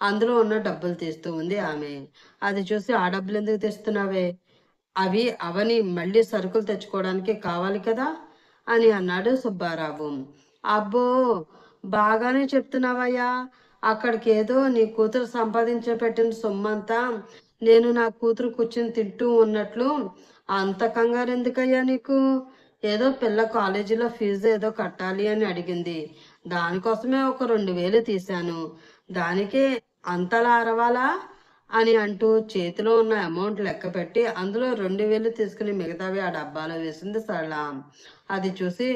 అందులో ఉన్న డబ్బులు తీస్తూ ఉంది ఆమె. అది చూసి "ఆ డబ్బులెందుకు తీస్తున్నావే? అవి అవని మళ్ళీ సరుకులు తెచ్చుకోవడానికి కావాలి కదా" అని అన్నాడు సుబ్బారావు. "అబ్బో! బాగానే చెప్తున్నావయ్యా. అక్కడికేదో నీ కూతురు సంపాదించి పెట్టిన సొమ్మంతా నేను నా కూతురు కూర్చొని తింటూ ఉన్నట్లు అంత కంగారెందుకయ్యా నీకు? ఏదో పిల్ల కాలేజీలో ఫీజు ఏదో కట్టాలి అని అడిగింది. దానికోసమే ఒక 2000 తీశాను. దానికే అంతలా అరవాలా?" అని అంటూ చేతిలో ఉన్న అమౌంట్ లెక్కపెట్టి అందులో 2000 తీసుకుని మిగతావి ఆ డబ్బాలో వేసింది సరళ. అది చూసి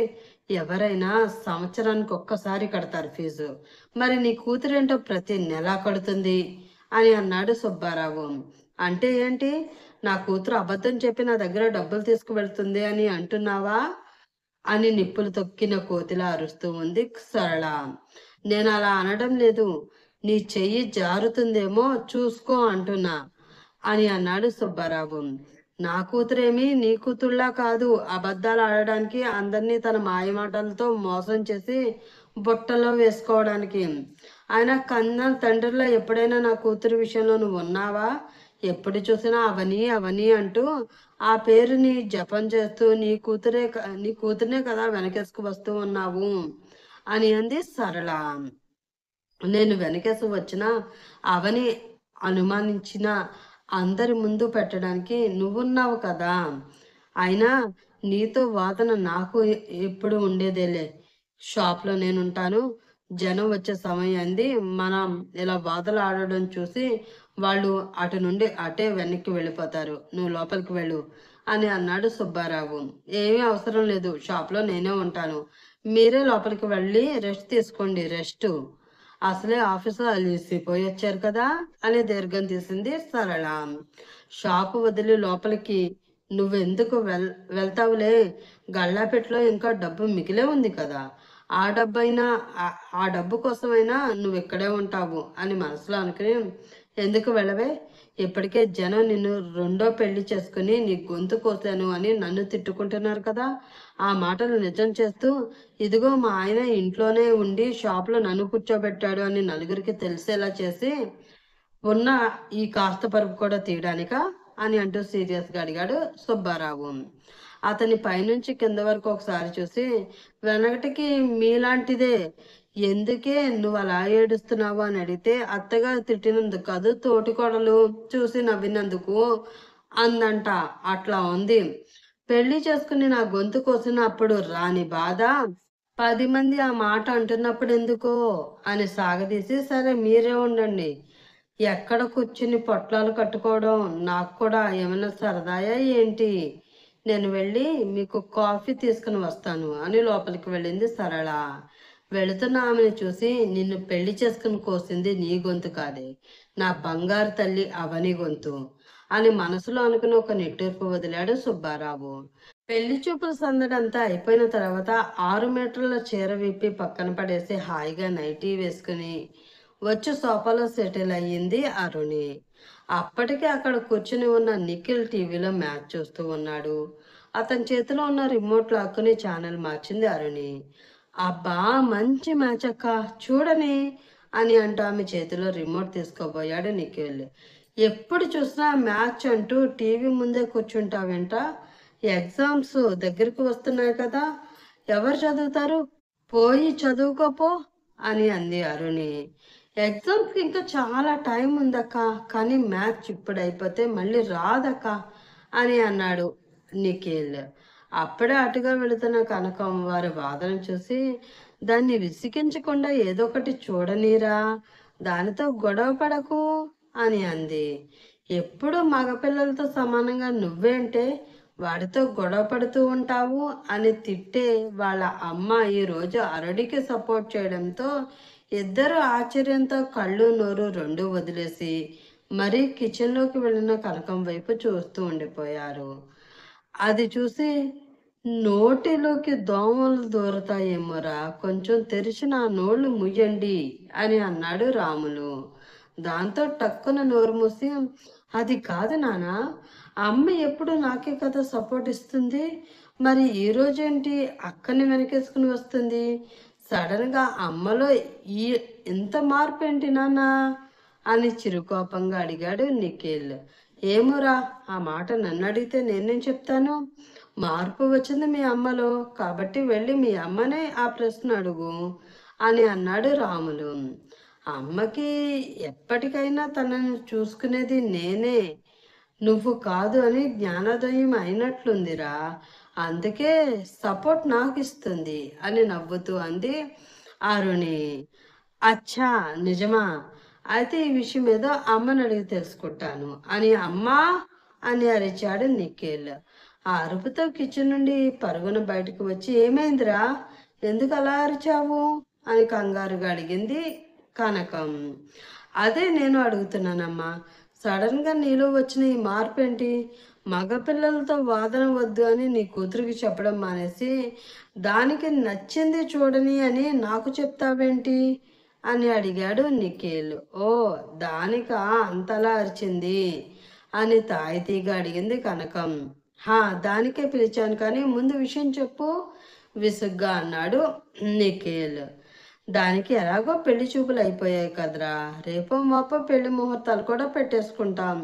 ఎవరైనా సంవత్సరానికి ఒక్కసారి కడతారు ఫీజు. మరి నీ కూతురేంటో ప్రతి నెలా కడుతుంది అని అన్నాడు సుబ్బారావు. అంటే ఏంటి? నా కూతురు అబద్ధం చెప్పి నా దగ్గర డబ్బులు తీసుకువెళ్తుంది అని అంటున్నావా? అని నిప్పులు తొక్కిన కోతిలా అరుస్తూ ఉంది సరళ. నేను అలా అనడం లేదు. నీ చెయ్యి జారుతుందేమో చూసుకో అంటున్నా అని అన్నాడు సుబ్బారావు. నా కూతురేమి నీ కూతుళ్ళా కాదు. అబద్ధాలు ఆడడానికి అందరినీ తన మాయమాటలతో మోసం చేసి బుట్టలో వేసుకోవడానికి. ఆయన కన్న తండ్రిలా ఎప్పుడైనా నా కూతురు విషయంలో నువ్వు ఉన్నావా? ఎప్పుడు చూసినా అవని అవని అంటూ ఆ పేరుని జపం చేస్తూ నీ కూతుర్నే కదా వెనకేసుకు వస్తూ ఉన్నావు అని అంది సరళ. నేను వెనకేసి వచ్చిన అవని అనుమానించిన అందరి ముందు పెట్టడానికి నువ్వున్నావు కదా. అయినా నీతో వాదన నాకు ఎప్పుడు ఉండేదేలే. షాప్లో నేనుంటాను. జనం వచ్చే సమయం అంది. మనం ఇలా వాదలు ఆడడం చూసి వాళ్ళు అటు నుండి అటే వెనక్కి వెళ్ళిపోతారు. నువ్వు లోపలికి వెళ్ళు అని అన్నాడు సుబ్బారావు. ఏమీ అవసరం లేదు. షాప్లో నేనే ఉంటాను. మీరే లోపలికి వెళ్ళి రెస్ట్ తీసుకోండి రెస్టు అసలే ఆఫీసులో అలిసిపోయి వచ్చారు కదా అని దీర్ఘం తీసింది సరళ. షాపు వదిలి లోపలికి నువ్వెందుకు వెళ్తావులే, గల్లాపెట్లో ఇంకా డబ్బు మిగిలే ఉంది కదా, ఆ డబ్బైనా ఆ డబ్బు కోసమైనా నువ్వు ఇక్కడే ఉంటావు అని మనసులో అనుకుని, ఎందుకు వెళ్ళవే, ఇప్పటికే జనం నిన్ను రెండో పెళ్లి చేసుకుని నీ గొంతు కోసాను అని నన్ను తిట్టుకుంటున్నారు కదా. ఆ మాటలు నిజం చేస్తూ, ఇదిగో మా ఆయన ఇంట్లోనే ఉండి షాప్లో నన్ను కూర్చోబెట్టాడు అని నలుగురికి తెలిసేలా చేసి ఉన్న ఈ కాస్త పరుపు కూడా తీయడానికా అని అంటూ సీరియస్గా అడిగాడు సుబ్బారావు. అతని పైనుంచి కింద వరకు ఒకసారి చూసి, వెనకటికి మీలాంటిదే, ఎందుకే నువ్వు అలా ఏడుస్తున్నావు అని అడిగితే, అత్తగారు తిట్టినందుకు కాదు, తోటికోడలు చూసి నవ్వినందుకు అందంట. అట్లా ఉంది. పెళ్లి చేసుకుని నా గొంతు కోసినప్పుడు రాని బాధ 10 మంది ఆ మాట అంటున్నప్పుడు ఎందుకో అని సాగదీసి, సరే మీరే ఉండండి, ఎక్కడ కూర్చుని పొట్లాలు కట్టుకోవడం నాకు కూడా ఏమైనా సరదాయా ఏంటి, నేను వెళ్ళి మీకు కాఫీ తీసుకుని వస్తాను అని లోపలికి వెళ్ళింది సరళ. వెళుతున్న ఆమెను చూసి, నిన్ను పెళ్లి చేసుకుని కోసింది నీ గొంతు కాదే, నా బంగారు తల్లి అవని గొంతు అని మనసులో అనుకుని ఒక నిట్టూర్పు వదిలాడు సుబ్బారావు. పెళ్లి చూపుల సందడంతా అయిపోయిన తర్వాత 6 మీటర్ల చీర విప్పి పక్కన పడేసి హాయిగా నైటీ వేసుకుని వచ్చి సోఫాలో సెటిల్ అయ్యింది అరుణి. అప్పటికే అక్కడ కూర్చుని ఉన్న నిఖిల్ టీవీలో మ్యాచ్ చూస్తూ ఉన్నాడు. అతని చేతిలో ఉన్న రిమోట్ లాక్కుని ఛానల్ మార్చింది అరుణి. అబ్బా, మంచి మ్యాచ్ అక్క, చూడని అని అంటూ ఆమె చేతిలో రిమోట్ తీసుకోబోయాడు నిఖిల్. ఎప్పుడు చూసినా మ్యాచ్ అంటూ టీవీ ముందే కూర్చుంటావేంట, ఎగ్జామ్స్ దగ్గరికి వస్తున్నాయి కదా, ఎవరు చదువుతారు, పోయి చదువుకోపో అని అంది అరుణి. ఎగ్జామ్స్కి ఇంకా చాలా టైం ఉందక్క, కానీ మ్యాచ్ ఇప్పుడు అయిపోతే మళ్ళీ రాదక్క అని అన్నాడు నిఖిల్. అప్పుడే అటుగా వెళుతున్న కనకం వారి వాదన చూసి, దాన్ని విసిగించకుండా ఏదో ఒకటి చూడనీరా, దానితో గొడవ పడకు అని అంది. ఎప్పుడు మగపిల్లలతో సమానంగా నువ్వేంటే వాడితో గొడవ పడుతూ ఉంటావు అని తిట్టే వాళ్ళ అమ్మ ఈరోజు అరుడికి సపోర్ట్ చేయడంతో ఇద్దరు ఆశ్చర్యంతో కళ్ళు నోరు రెండు వదిలేసి మరీ కిచెన్లోకి వెళ్ళిన కనకం వైపు చూస్తూ ఉండిపోయారు. అది చూసి, నోటిలోకి దోమలు దూరతాయేమోరా, కొంచెం తెరిచిన ఆ నోళ్ళు ముయ్యండి అని అన్నాడు రాములు. దాంతో టక్కున నోరు మూసి, అది కాదు నాన్న, అమ్మ ఎప్పుడు నాకే కదా సపోర్ట్ ఇస్తుంది, మరి ఈరోజేంటి అక్కని వెనకేసుకుని వస్తుంది, సడన్గా అమ్మలో ఈ ఇంత మార్పు ఏంటి నాన్న అని చిరుకోపంగా అడిగాడు నిఖిల్. ఏమోరా, ఆ మాట నన్ను అడిగితే నేనేం చెప్తాను, మార్పు వచ్చింది మీ అమ్మలో, కాబట్టి వెళ్ళి మీ అమ్మనే ఆ ప్రశ్న అడుగు అని అన్నాడు రాములు. అమ్మకి ఎప్పటికైనా తనని చూసుకునేది నేనే, నువ్వు కాదు అని జ్ఞానోదయం అయినట్లుందిరా, అందుకే సపోర్ట్ నాకు ఇస్తుంది అని నవ్వుతూ అంది అరుణి. అచ్చా, నిజమా, అయితే ఈ విషయం ఏదో అమ్మని అడిగి తెలుసుకుంటాను అని అమ్మా అని అరిచాడు నిఖిల్. ఆ అరుపుతో కిచెన్ నుండి పరుగున బయటకు వచ్చి, ఏమైందిరా, ఎందుకు అలా అరిచావు అని కంగారుగా అడిగింది కనకం. అదే నేను అడుగుతున్నానమ్మా, సడన్గా నీలో వచ్చిన ఈ మార్పు ఏంటి, మగపిల్లలతో వాదన వద్దు అని నీ కూతురికి చెప్పడం మానేసి దానికి నచ్చింది చూడని అని నాకు చెప్తావేంటి అని అడిగాడు నిఖిల్. ఓ, దానికా అంతలా అరిచింది అని తాయితీగా అడిగింది కనకం. హా, దానికే పిలిచాను, కానీ ముందు విషయం చెప్పు విసుగ్గా అన్నాడు నిఖిల్. దానికి ఎలాగో పెళ్లి చూపులు అయిపోయాయి కదరా, రేపో మాపో పెళ్లి ముహూర్తాలు కూడా పెట్టేసుకుంటాం,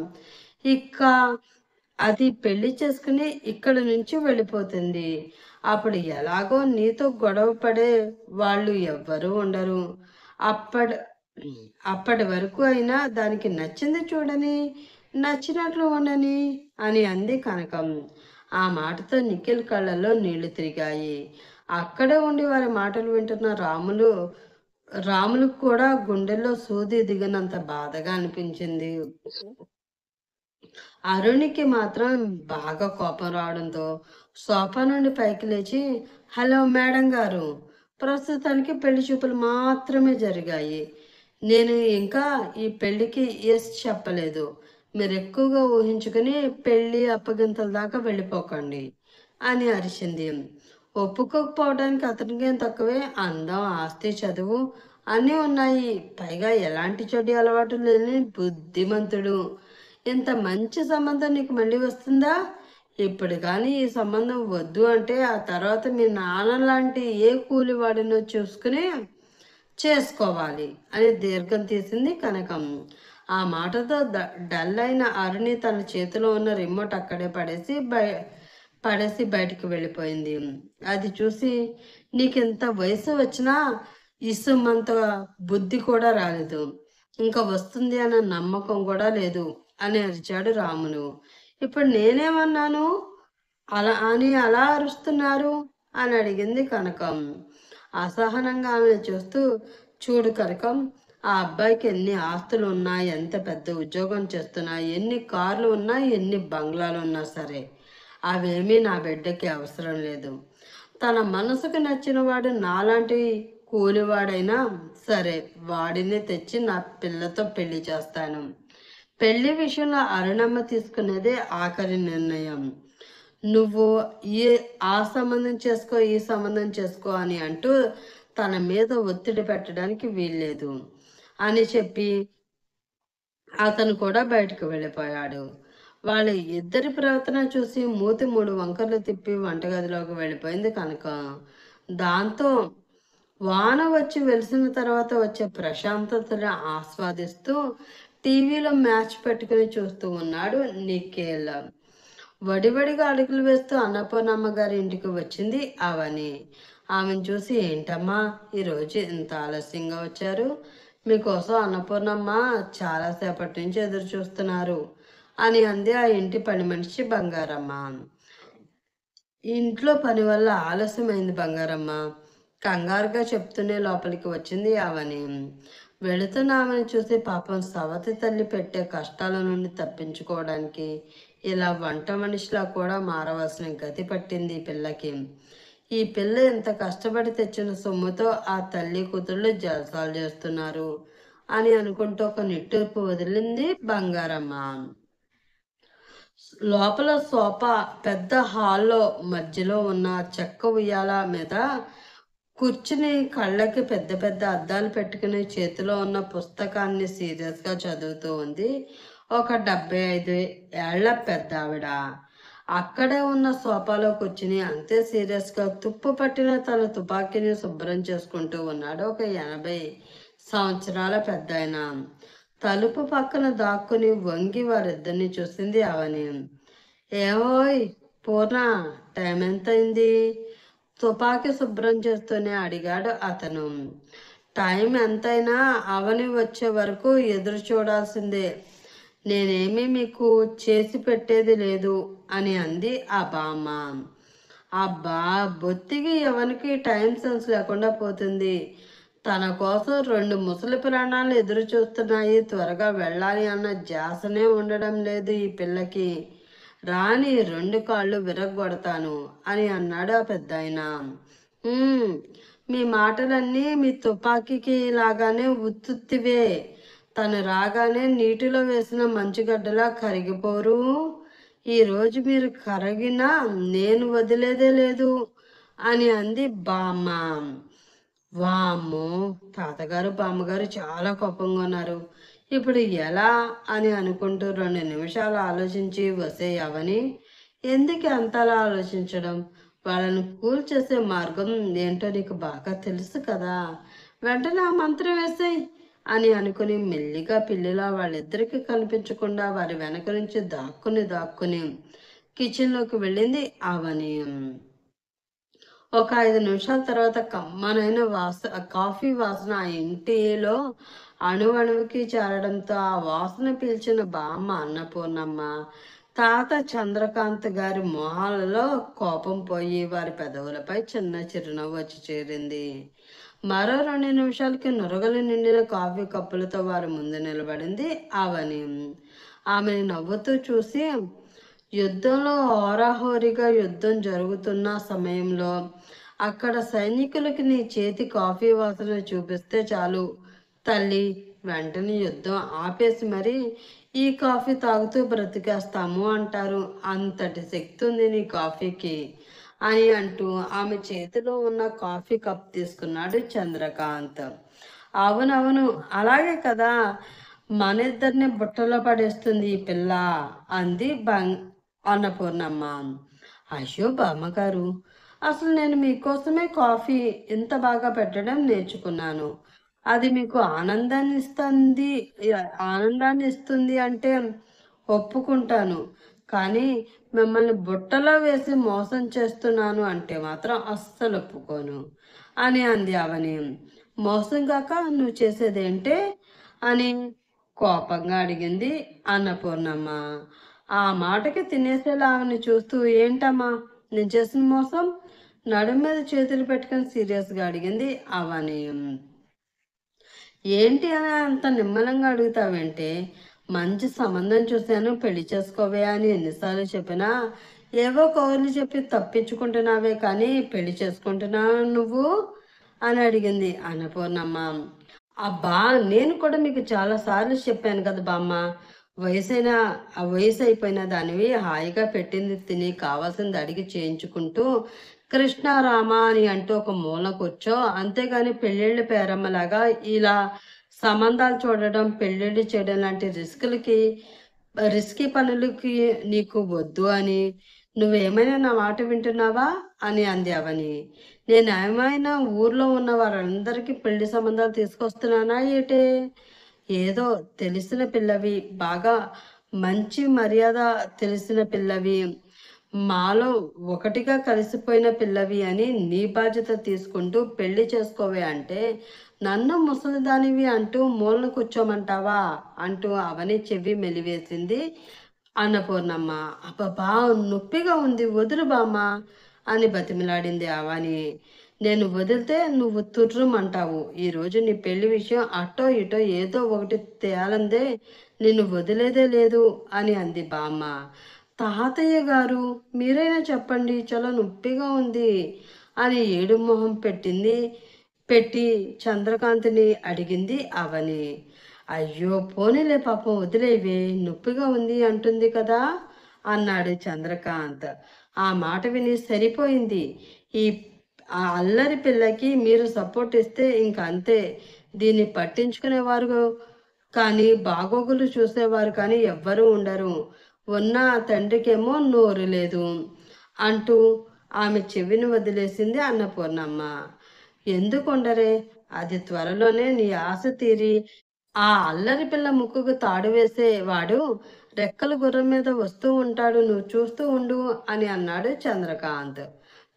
ఇక అది పెళ్లి చేసుకుని ఇక్కడి నుంచి వెళ్ళిపోతుంది, అప్పుడు ఎలాగో నీతో గొడవ పడే వాళ్ళు ఎవ్వరూ ఉండరు, అప్పటి అప్పటి వరకు అయినా దానికి నచ్చింది చూడని, నచ్చినట్లు ఉండని అని అంది కనకం. ఆ మాటతో నిఖిల్ కళ్ళల్లో నీళ్లు తిరిగాయి. అక్కడే ఉండి వారి మాటలు వింటున్న రాములకు కూడా గుండెల్లో సూది దిగినంత బాధగా అనిపించింది. అరుణికి మాత్రం బాగా కోపం రావడంతో సోఫా నుండి పైకి లేచి, హలో మేడం గారు, ప్రస్తుతానికి పెళ్లి చూపులు మాత్రమే జరిగాయి, నేను ఇంకా ఈ పెళ్ళికి యెస్ చెప్పలేదు. మీరెక్కువగా ఊహించుకుని పెళ్లి అప్పగింతల దాకా వెళ్ళిపోకండి అని అరిచింది. ఒప్పుకోకపోవడానికి అతనికేం తక్కువే. అందం, ఆస్తి, చదువు అన్నీ ఉన్నాయి. పైగా ఎలాంటి చెడు అలవాటు లేని బుద్ధిమంతుడు. ఇంత మంచి సంబంధం నీకు మళ్ళీ వస్తుందా? ఇప్పుడు కానీ ఈ సంబంధం వద్దు అంటే ఆ తర్వాత మీ నాన్న లాంటి ఏ కూలివాడినో చూసుకుని చేసుకోవాలి అని దీర్ఘం తీసింది కనకం. ఆ మాటతో డల్ అయిన అరుణి తన చేతిలో ఉన్న రిమోట్ అక్కడే పడేసి బయటికి వెళ్ళిపోయింది. అది చూసి నీకింత వయసు వచ్చినా ఇసుమంత బుద్ధి కూడా రాలేదు, ఇంకా వస్తుంది అన్న నమ్మకం కూడా లేదు అని అరిచాడు రాములు. ఇప్పుడు నేనేమన్నాను అలా అరుస్తున్నారు అని అడిగింది కనకం అసహనంగా ఆమెను చూస్తూ. చూడు కనకం, ఆ అబ్బాయికి ఎన్ని ఆస్తులు ఉన్నా, ఎంత పెద్ద ఉద్యోగం చేస్తున్నా, ఎన్ని కార్లు ఉన్నా, ఎన్ని బంగ్లాలు ఉన్నా సరే అవేమీ నా బిడ్డకి అవసరం లేదు. తన మనసుకు నచ్చిన వాడు నాలాంటి కూలివాడైనా సరే వాడిని తెచ్చి నా పిల్లతో పెళ్లి చేస్తాను. పెళ్లి విషయంలో అరుణమ్మ తీసుకునేదే ఆఖరి నిర్ణయం. నువ్వు ఈ ఆ సంబంధం చేసుకో, ఈ సంబంధం చేసుకో అని అంటూ తన మీద ఒత్తిడి పెట్టడానికి వీల్లేదు అని చెప్పి అతను కూడా బయటకు వెళ్ళిపోయాడు. వాళ్ళ ఇద్దరి ప్రవర్తన చూసి మూతి మూడు వంకర్లు తిప్పి వంటగదిలోకి వెళ్ళిపోయింది కనుక. దాంతో వాన వచ్చి వెలిసిన తర్వాత వచ్చే ప్రశాంతతను ఆస్వాదిస్తూ టీవీలో మ్యాచ్ పెట్టుకుని చూస్తూ ఉన్నాడు నిఖిల్. వడివడిగా అడుగులు వేస్తూ అన్నపూర్ణమ్మ గారి ఇంటికి వచ్చింది అవని. ఆమెను చూసి, ఏంటమ్మా ఈరోజు ఇంత ఆలస్యంగా వచ్చారు? మీకోసం అన్నపూర్ణమ్మ చాలాసేపటి నుంచి ఎదురు చూస్తున్నారు అని అంది ఆ ఇంటి పని మనిషి బంగారమ్మ. ఇంట్లో పని వల్ల ఆలస్యమైంది బంగారమ్మ, కంగారుగా చెప్తూనే లోపలికి వచ్చింది అవని. వెళుతున్న ఆమెను చూసి పాపం సవతి తల్లి పెట్టే కష్టాల నుండి తప్పించుకోవడానికి ఇలా వంట మనిషిలా కూడా మారవలసిన గతి పట్టింది ఈ పిల్లకి. ఈ పిల్ల ఎంత కష్టపడి తెచ్చిన సొమ్ముతో ఆ తల్లి కూతుళ్ళు జలసాలు చేస్తున్నారు అని అనుకుంటూ ఒక నిట్టూర్పు వదిలింది బంగారమ్మ. లోపల సోఫా పెద్ద హాల్లో మధ్యలో ఉన్న చెక్క ఉయ్యాల మీద కూర్చుని కళ్ళకి పెద్ద పెద్ద అద్దాలు పెట్టుకుని చేతిలో ఉన్న పుస్తకాన్ని సీరియస్గా చదువుతూ ఉంది ఒక 75 ఏళ్ల పెద్ద ఆవిడ. అక్కడే ఉన్న సోఫాలో కూర్చుని అంతే సీరియస్గా తుప్పు పట్టిన తన తుపాకీని శుభ్రం చేసుకుంటూ ఉన్నాడు ఒక 80 సంవత్సరాల పెద్ద ఆయన. తలుపు పక్కన దాక్కుని వంగి వారిద్దరిని చూసింది అవని. ఏమోయ్ పూర్ణ, టైం ఎంతైంది? తుపాకీ శుభ్రం చేస్తూనే అడిగాడు అతను. టైం ఎంతైనా అవని వచ్చే వరకు ఎదురు చూడాల్సిందే, నేనేమీ మీకు చేసి పెట్టేది లేదు అని అంది ఆ బామ్మ. అబ్బా, బొత్తికి ఎవరికి టైం సెన్స్ లేకుండా పోతుంది. తన కోసం 2 ముసలి ప్రాణాలు ఎదురు చూస్తున్నాయి, త్వరగా వెళ్ళాలి అన్న ధ్యాసనే ఉండడం లేదు ఈ పిల్లకి. రాని 2 కాళ్ళు విరగ్గొడతాను అని అన్నాడు ఆ పెద్దాయన. మీ మాటలన్నీ మీ తుపాకీకి లాగానే ఉత్తుత్తివే. తను రాగానే నీటిలో వేసిన మంచుగడ్డలా కరిగిపోరు. ఈరోజు మీరు కరిగినా నేను వదిలేదే లేదు అని అంది బామ్మ. వామ్మో, తాతగారు బామ్మగారు చాలా కోపంగా ఉన్నారు. ఇప్పుడు ఎలా అని అనుకుంటూ 2 నిమిషాలు ఆలోచించి, వసే అవని, ఎందుకు అంతలా ఆలోచించడం? వాళ్ళని కూల్ చేసే మార్గం ఏంటో నీకు బాగా తెలుసు కదా, వెంటనే ఆ మంత్రం వేసేయి అని అనుకుని మెల్లిగా పిల్లిలా వాళ్ళిద్దరికీ కనిపించకుండా వారి వెనక నుంచి దాక్కుని కిచెన్లోకి వెళ్ళింది అవని. ఒక 5 నిమిషాల తర్వాత కమ్మనైన కాఫీ వాసన ఆ ఇంటిలో అణువణువుకి చేరడంతో ఆ వాసన పీల్చిన బామ్మ అన్నపూర్ణమ్మ, తాత చంద్రకాంత్ గారి మొహాలలో కోపం పోయి వారి పెదవులపై చిన్న చిరునవ్వు వచ్చి చేరింది. మరో 2 నిమిషాలకి నురగలు నిండిన కాఫీ కప్పులతో వారి ముందు నిలబడింది అవని. ఆమెను నవ్వుతూ చూసి, యుద్ధంలో హోరాహోరీగా యుద్ధం జరుగుతున్న సమయంలో అక్కడ సైనికులకి నీ చేతి కాఫీ వాసన చూపిస్తే చాలు, తల్లి వెంటనే యుద్ధం ఆపేసి మరి ఈ కాఫీ తాగుతూ బ్రతికేస్తాము అంటారు. అంతటి శక్తి ఉంది నీ కాఫీకి అని అంటూ ఆమె చేతిలో ఉన్న కాఫీ కప్ తీసుకున్నాడు చంద్రకాంత్. అవునవును, అలాగే కదా, మనిద్దరిని బుట్టలో పడేస్తుంది ఈ పిల్ల అంది అన్నపూర్ణమ్మ. అయ్యో బామ్మగారు, అసలు నేను మీకోసమే కాఫీ ఇంత బాగా పెట్టడం నేర్చుకున్నాను. అది మీకు ఆనందాన్ని ఇస్తుంది అంటే ఒప్పుకుంటాను. కానీ మిమ్మల్ని బుట్టలో వేసి మోసం చేస్తున్నాను అంటే మాత్రం అస్సలు ఒప్పుకోను అని అంది అవని. మోసం కాక నువ్వు చేసేదేంటే అని కోపంగా అడిగింది అన్నపూర్ణమ్మ. ఆ మాటకి తినేసేలా ఆమెను చూస్తూ, ఏంటమ్మా నేను చేసిన మోసం? నడుం మీద చేతులు పెట్టుకొని సీరియస్గా అడిగింది అవని. ఏంటి అని అంత నిమ్మలంగా అడుగుతావేంటే? మంచి సంబంధం చూశాను, పెళ్లి చేసుకోవే అని ఎన్నిసార్లు చెప్పినా ఏవో కౌరులు చెప్పి తప్పించుకుంటున్నావే కానీ పెళ్లి చేసుకుంటున్నావు నువ్వు అని అడిగింది అన్నపూర్ణమ్మ. అబ్బా, నేను కూడా మీకు చాలా సార్లు చెప్పాను కదా బామ్మ, వయసైన వయసు అయిపోయిన దానివి హాయిగా పెట్టింది తిని కావాల్సింది అడిగి చేయించుకుంటూ కృష్ణారామ అని అంటూ ఒక మూల కూర్చో, అంతేగాని పెళ్ళిళ్ళ పేరమ్మలాగా ఇలా సంబంధాలు చూడడం పెళ్ళిళ్ళు చేయడం లాంటి రిస్కీ పనులకి నీకు వద్దు అని. నువ్వేమైనా నా మాట వింటున్నావా అని అంది అవని. నేనేమైనా ఊర్లో ఉన్న వారందరికీ పెళ్లి సంబంధాలు తీసుకొస్తున్నానా ఏటే? ఏదో తెలిసిన పిల్లవి, బాగా మంచి మర్యాద తెలిసిన పిల్లవి, మాలో ఒకటిగా కలిసిపోయిన పిల్లవి అని నీ బాధ్యత తీసుకుంటూ పెళ్లి చేసుకోవే అంటే నన్ను ముసలిదానివి అంటూ మూలను కూర్చోమంటావా అంటూ అవని చెవి మెలివేసింది అన్నపూర్ణమ్మ. అబ్బబ్బా, నొప్పిగా ఉంది, వదులు బామ్మ అని బతిమిలాడింది అవని. నేను వదిలితే నువ్వు తుర్రుమంటావు. ఈరోజు నీ పెళ్లి విషయం అటో ఇటో ఏదో ఒకటి తేలందే నిన్ను వదిలేదే లేదు అని అంది బామ్మ. తాతయ్య గారు, మీరైనా చెప్పండి, చాలా నొప్పిగా ఉంది అని ఏడు మొహం పెట్టి చంద్రకాంత్ని అడిగింది అవని. అయ్యో పోనీలే పాపం, వదిలేవే, నొప్పిగా ఉంది అంటుంది కదా అన్నాడు చంద్రకాంత్. ఆ మాట విని సరిపోయింది, ఈ ఆ అల్లరి పిల్లకి మీరు సపోర్ట్ ఇస్తే ఇంక అంతే, దీన్ని పట్టించుకునేవారు కానీ బాగోగులు చూసేవారు కానీ ఎవ్వరూ ఉండరు. ఉన్న ఆ తండ్రికేమో నోరు లేదు అంటూ ఆమె చెవిని వదిలేసింది అన్నపూర్ణమ్మ. ఎందుకుండరే, అది త్వరలోనే నీ ఆశ తీరి ఆ అల్లరి పిల్ల ముక్కుకు తాడు వేసేవాడు రెక్కల గుర్రం మీద వస్తూ ఉంటాడు, నువ్వు చూస్తూ ఉండు అని అన్నాడు చంద్రకాంత్.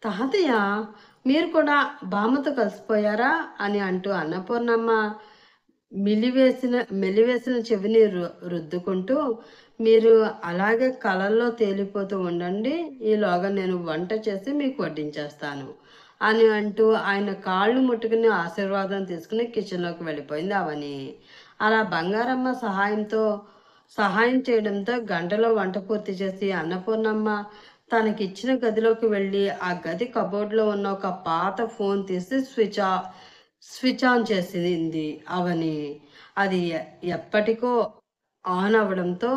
తాతయ్య, మీరు కూడా బామ్మతో కలిసిపోయారా అని అంటూ అన్నపూర్ణమ్మ మెలివేసిన చెవిని రుద్దుకుంటూ, మీరు అలాగే కలల్లో తేలిపోతూ ఉండండి, ఈలోగా నేను వంట చేసి మీకు వడ్డించేస్తాను అని అంటూ ఆయన కాళ్ళు ముట్టుకుని ఆశీర్వాదం తీసుకుని కిచెన్లోకి వెళ్ళిపోయింది అవని. అలా బంగారమ్మ సహాయం చేయడంతో గంటలో వంట పూర్తి చేసి అన్నపూర్ణమ్మ తనకిచ్చిన గదిలోకి వెళ్ళి ఆ గది కబోర్డ్లో ఉన్న ఒక పాత ఫోన్ తీసి స్విచ్ ఆన్ చేసింది అవని. అది ఎప్పటికో ఆన్ అవ్వడంతో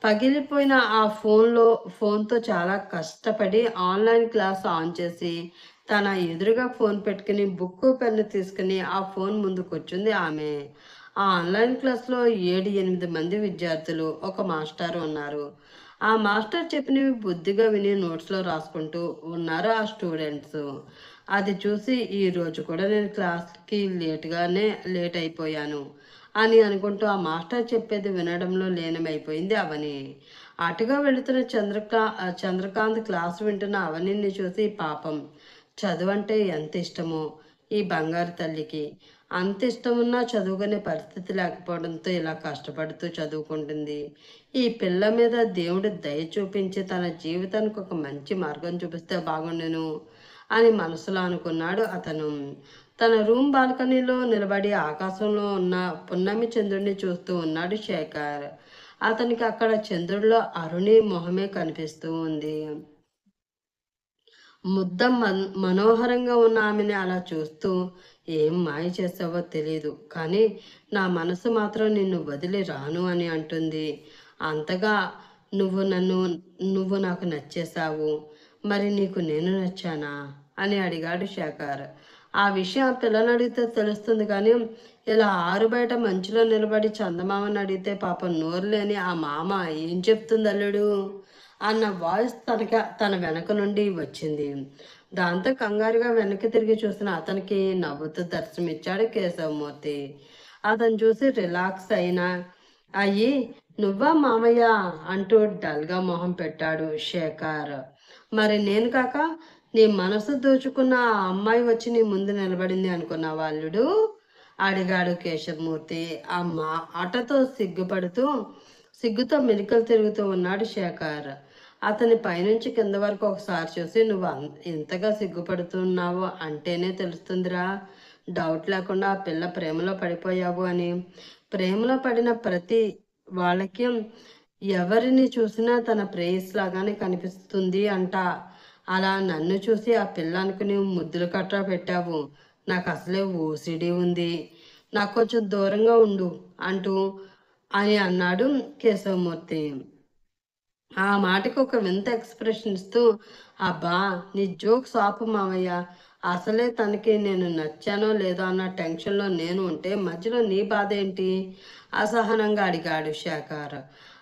పగిలిపోయిన ఆ ఫోన్తో చాలా కష్టపడి ఆన్లైన్ క్లాస్ ఆన్ చేసి తన ఎదురుగా ఫోన్ పెట్టుకుని బుక్కు పెన్ను తీసుకుని ఆ ఫోన్ ముందు కూర్చుంది ఆమె. ఆ ఆన్లైన్ క్లాస్లో 7-8 మంది విద్యార్థులు, ఒక మాస్టర్ ఉన్నారు. ఆ మాస్టర్ చెప్పినవి బుద్ధిగా విని నోట్స్లో రాసుకుంటూ ఉన్నారు ఆ స్టూడెంట్స్. అది చూసి ఈరోజు కూడా నేను క్లాస్కి లేట్ అయిపోయాను అని అనుకుంటూ ఆ మాస్టర్ చెప్పేది వినడంలో లీనమైపోయింది అవని. అటుగా వెళుతున్న చంద్రకాంత్ క్లాస్ వింటున్న అవనిని చూసి పాపం, చదువంటే ఎంత ఇష్టమో ఈ బంగారు తల్లికి, అంత ఇష్టమున్నా చదువుకునే పరిస్థితి లేకపోవడంతో ఇలా కష్టపడుతూ చదువుకుంటుంది. ఈ పిల్ల మీద దేవుడు దయ చూపించి తన జీవితానికి ఒక మంచి మార్గం చూపిస్తే బాగుండును అని మనసులో అనుకున్నాడు అతను. తన రూమ్ బాల్కనీలో నిలబడి ఆకాశంలో ఉన్న పున్నమి చంద్రుడిని చూస్తూ ఉన్నాడు శేఖర్. అతనికి అక్కడ చంద్రుడిలో అరుణి మొహమే కనిపిస్తూ ఉంది. మనోహరంగా ఉన్న ఆమెని అలా చూస్తూ, ఏం మాయ చేసావో తెలీదు. కానీ నా మనసు మాత్రం నిన్ను వదిలి రాను అని అంటుంది. అంతగా నువ్వు నన్ను నువ్వు నాకు నచ్చేశావు. మరి నీకు నేను నచ్చానా? అని అడిగాడు శేఖర్. ఆ విషయం ఆ పిల్లని అడిగితే తెలుస్తుంది కానీ, ఇలా ఆరుబయట మంచులో నిలబడి చందమామని అడిగితే పాపం నోరు లేని ఆ మామ ఏం చెప్తుంది అల్లుడు? అన్న వాయిస్ తన వెనక నుండి వచ్చింది. దాంతో కంగారుగా వెనక్కి తిరిగి చూసిన అతనికి నవ్వుతూ దర్శనమిచ్చాడు కేశవమూర్తి. అతను చూసి రిలాక్స్ అయ్యి నువ్వా మామయ్య అంటూ డల్గా మొహం పెట్టాడు శేఖర్. మరి నేను కాక నీ మనసు దోచుకున్న ఆ అమ్మాయి వచ్చి నీ ముందు నిలబడింది అనుకున్నావా అల్లుడు? అడిగాడు కేశవమూర్తి. ఆ మాటతో సిగ్గుతో మెలికలు తిరుగుతూ ఉన్నాడు శేఖర్. అతని పైనుంచి కింద వరకు ఒకసారి చూసి నువ్వు ఇంతగా సిగ్గుపడుతున్నావు అంటేనే తెలుస్తుందిరా. డౌట్ లేకుండా ఆ పిల్ల ప్రేమలో పడిపోయావు అని. ప్రేమలో పడిన ప్రతి వాళ్ళకి ఎవరిని చూసినా తన ప్రేయస్ లాగానే కనిపిస్తుంది అంట. అలా నన్ను చూసి ఆ పిల్ల అనుకుని ముద్దులు కట్రా పెట్టావు. నాకు అసలే ఓసిడి ఉంది. నాకు కొంచెం దూరంగా ఉండు అంటూ అని అన్నాడు కేశవమూర్తి. ఆ మాటకి ఒక వింత ఎక్స్ప్రెషన్ ఇస్తూ, అబ్బా నీ జోక్స్ ఆపు మావయ్య. అసలే తనకి నేను నచ్చానో లేదో అన్న టెన్షన్లో నేను ఉంటే మధ్యలో నీ బాధ ఏంటి? అసహనంగా అడిగాడు శేఖర్.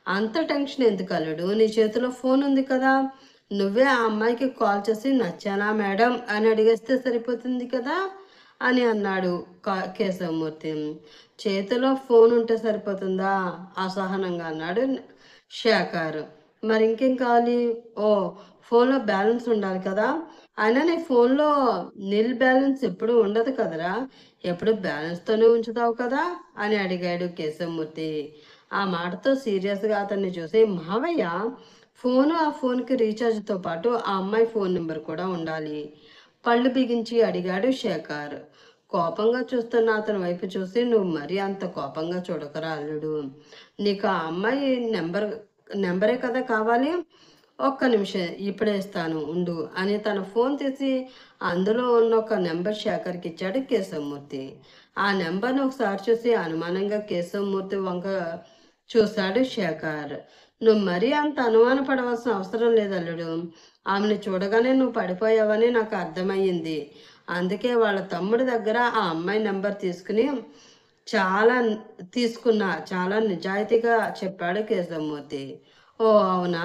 అంత టెన్షన్ ఎందుకు అల్లుడు? నీ చేతిలో ఫోన్ ఉంది కదా. నువ్వే ఆ అమ్మాయికి కాల్ చేసి నచ్చానా మేడం అని అడిగేస్తే సరిపోతుంది కదా అని అన్నాడు కేశవమూర్తి. చేతిలో ఫోన్ ఉంటే సరిపోతుందా? అసహనంగా అన్నాడు శేఖర్. మరి ఇంకేం కావాలి? ఓ ఫోన్లో బ్యాలెన్స్ ఉండాలి కదా. అయినా నీ ఫోన్లో నిల్ బ్యాలెన్స్ ఎప్పుడు ఉండదు కదరా. ఎప్పుడు బ్యాలెన్స్తోనే ఉంచుతావు కదా అని అడిగాడు కేశవమూర్తి. ఆ మాటతో సీరియస్గా అతన్ని చూసి మావయ్య ఆ ఫోన్కి రీఛార్జ్తో పాటు ఆ అమ్మాయి ఫోన్ నెంబర్ కూడా ఉండాలి. పళ్ళు బిగించి అడిగాడు శేఖర్. కోపంగా చూస్తున్న అతని వైపు చూసి నువ్వు మరీ అంత కోపంగా చూడకరా అల్లుడు. నీకు ఆ అమ్మాయి నెంబరే కదా కావాలి. ఒక్క నిమిషం ఇప్పుడే ఇస్తాను ఉండు అని తన ఫోన్ తీసి అందులో ఉన్న ఒక నెంబర్ శేఖర్కి ఇచ్చాడు కేశవమూర్తి. ఆ నెంబర్ను ఒకసారి చూసి అనుమానంగా కేశవమూర్తి వంక చూశాడు శేఖర్. నువ్వు మరీ అంత అనుమానపడవలసిన అవసరం లేదు అల్లుడు. ఆమెను చూడగానే నువ్వు పడిపోయావని నాకు అర్థమయ్యింది. అందుకే వాళ్ళ తమ్ముడి దగ్గర ఆ అమ్మాయి నెంబర్ చాలా చాలా నిజాయితీగా చెప్పాడు కేశవమూర్తి. ఓ అవునా,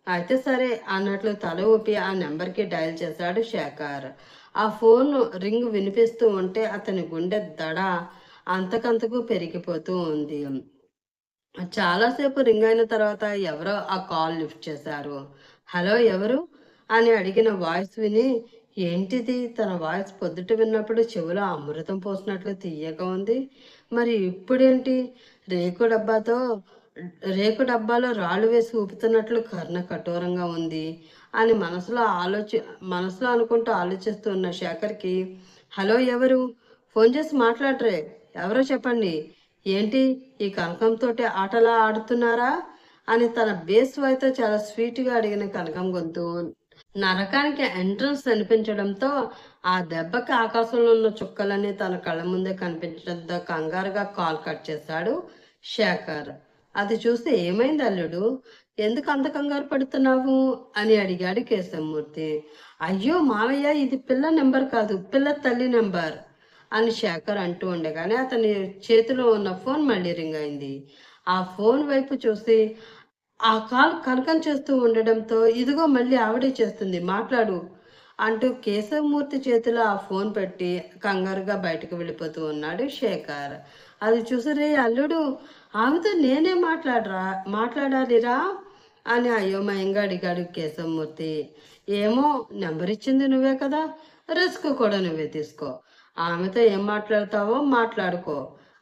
అయితే సరే అన్నట్లు తల ఊపి ఆ నెంబర్కి డయల్ చేశాడు శేఖర్. ఆ ఫోన్ రింగ్ వినిపిస్తూ ఉంటే అతని గుండె దడ అంతకంతకు పెరిగిపోతూ ఉంది. చాలాసేపు రింగ్ అయిన తర్వాత ఎవరో ఆ కాల్ లిఫ్ట్ చేశారు. హలో ఎవరు అని అడిగిన వాయిస్ విని ఏంటిది తన వాయిస్ పొద్దుట విన్నప్పుడు చెవిలో అమృతం పోసినట్లు తీయగా ఉంది. మరి ఇప్పుడేంటి రేకు డబ్బాతో రేకు డబ్బాలో రాళ్ళు వేసి ఊపుతున్నట్లు కర్ణ కఠోరంగా ఉంది అని మనసులో అనుకుంటూ ఆలోచిస్తూ ఉన్న శేఖర్కి హలో ఎవరు ఫోన్ చేసి మాట్లాడరే ఎవరో చెప్పండి ఏంటి ఈ కనకంతో ఆటలా ఆడుతున్నారా అని తన బేస్ వాయితో చాలా స్వీట్గా అడిగిన కనకం గొంతు నరకానికి ఎంట్రన్స్ అనిపించడంతో ఆ దెబ్బకి ఆకాశంలో ఉన్న చుక్కలన్నీ తన కళ్ళ ముందే కనిపించడంతో కంగారుగా కాల్ కట్ చేశాడు శేఖర్. అది చూస్తే ఏమైంది అల్లుడు, ఎందుకు అంత కంగారు పడుతున్నావు అని అడిగాడు కేశవమూర్తి. అయ్యో మావయ్య ఇది పిల్ల నెంబర్ కాదు పిల్ల తల్లి నెంబర్ అని శేఖర్ అంటూ ఉండగానే అతని చేతిలో ఉన్న ఫోన్ మళ్ళీ రింగ్ అయింది. ఆ ఫోన్ వైపు చూసి ఆ కాల్ కనకం చేస్తూ ఉండడంతో ఇదిగో మళ్ళీ ఆవిడే చేస్తుంది మాట్లాడు అంటూ కేశవమూర్తి చేతిలో ఆ ఫోన్ పెట్టి కంగారుగా బయటకు వెళ్ళిపోతూ ఉన్నాడు శేఖర్. అది చూసి రే అల్లుడు ఆమెతో నేనే మాట్లాడాలిరా అని అయోమయంగా అడిగాడు కేశవమూర్తి. ఏమో నెంబర్ ఇచ్చింది నువ్వే కదా, రిస్క్ కూడా నువ్వే తీసుకో. ఆమెతో ఏం మాట్లాడతావో మాట్లాడుకో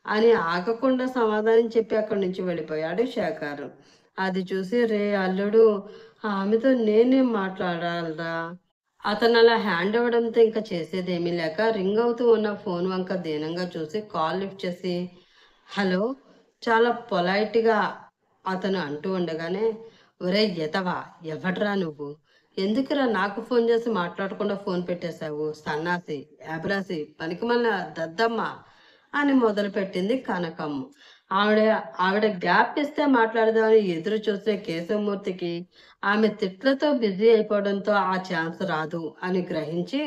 అని ఆగకుండా సమాధానం చెప్పి అక్కడి నుంచి వెళ్ళిపోయాడు శేఖర్. అది చూసి రే అల్లుడు ఆమెతో నేనేం మాట్లాడాలరా అతను అలా హ్యాండ్ అవ్వడంతో ఇంకా చేసేదేమీ లేక రింగ్ అవుతూ ఉన్న ఫోన్ వంక దీనంగా చూసి కాల్ లిఫ్ట్ చేసి హలో చాలా పొలైట్గా అతను అంటూ ఉండగానే ఒరే ఎతవా ఎవడ్రా నువ్వు ఎందుకురా నాకు ఫోన్ చేసి మాట్లాడకుండా ఫోన్ పెట్టేశావు? సన్నాసి, యాబరాసి, పనికిమాలిన దద్దమ్మ అని మొదలుపెట్టింది కనకమ్మ. ఆవిడ ఆవిడ గ్యాప్ ఇస్తే మాట్లాడదామని ఎదురు చూసే కేశవమూర్తికి ఆమె తిట్లతో బిజీ అయిపోవడంతో ఆ ఛాన్స్ రాదు అని గ్రహించి,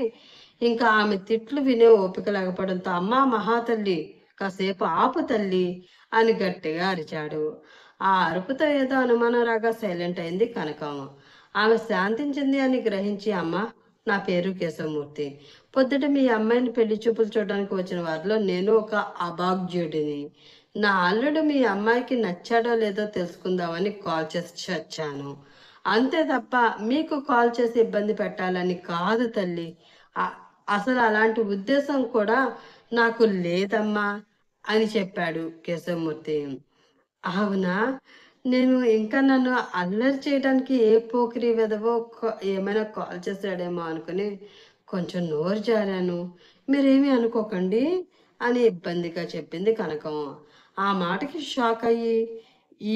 ఇంకా ఆమె తిట్లు వినే ఓపిక లేకపోవడంతో అమ్మా మహాతల్లి, కాసేపు ఆపు తల్లి అని గట్టిగా అరిచాడు. ఆ అరుపుతో ఏదో అనుమానం రాగా సైలెంట్ అయింది కనకమ్మ. ఆమె శాంతించింది అని గ్రహించి, అమ్మ, నా పేరు కేశవమూర్తి. పొద్దుట మీ అమ్మాయిని పెళ్లి చూపులు చూడడానికి వచ్చిన వారిలో నేను ఒక అభాగ్యుడిని. నా అల్లుడు మీ అమ్మాయికి నచ్చాడో లేదో తెలుసుకుందామని కాల్ చేసి వచ్చాను. అంతే తప్ప మీకు కాల్ చేసి ఇబ్బంది పెట్టాలని కాదు తల్లి. అ- అసలు అలాంటి ఉద్దేశం కూడా నాకు లేదమ్మా అని చెప్పాడు కేశవమూర్తి. అవునా? నేను ఇంకా నన్ను అల్లరి చేయడానికి ఏ పోకిరి వెధవో ఏమైనా కాల్ చేసాడేమో అనుకుని కొంచెం నోరు జారాను. మీరేమీ అనుకోకండి అని ఇబ్బందిగా చెప్పింది కనకం. ఆ మాటకి షాక్ అయ్యి,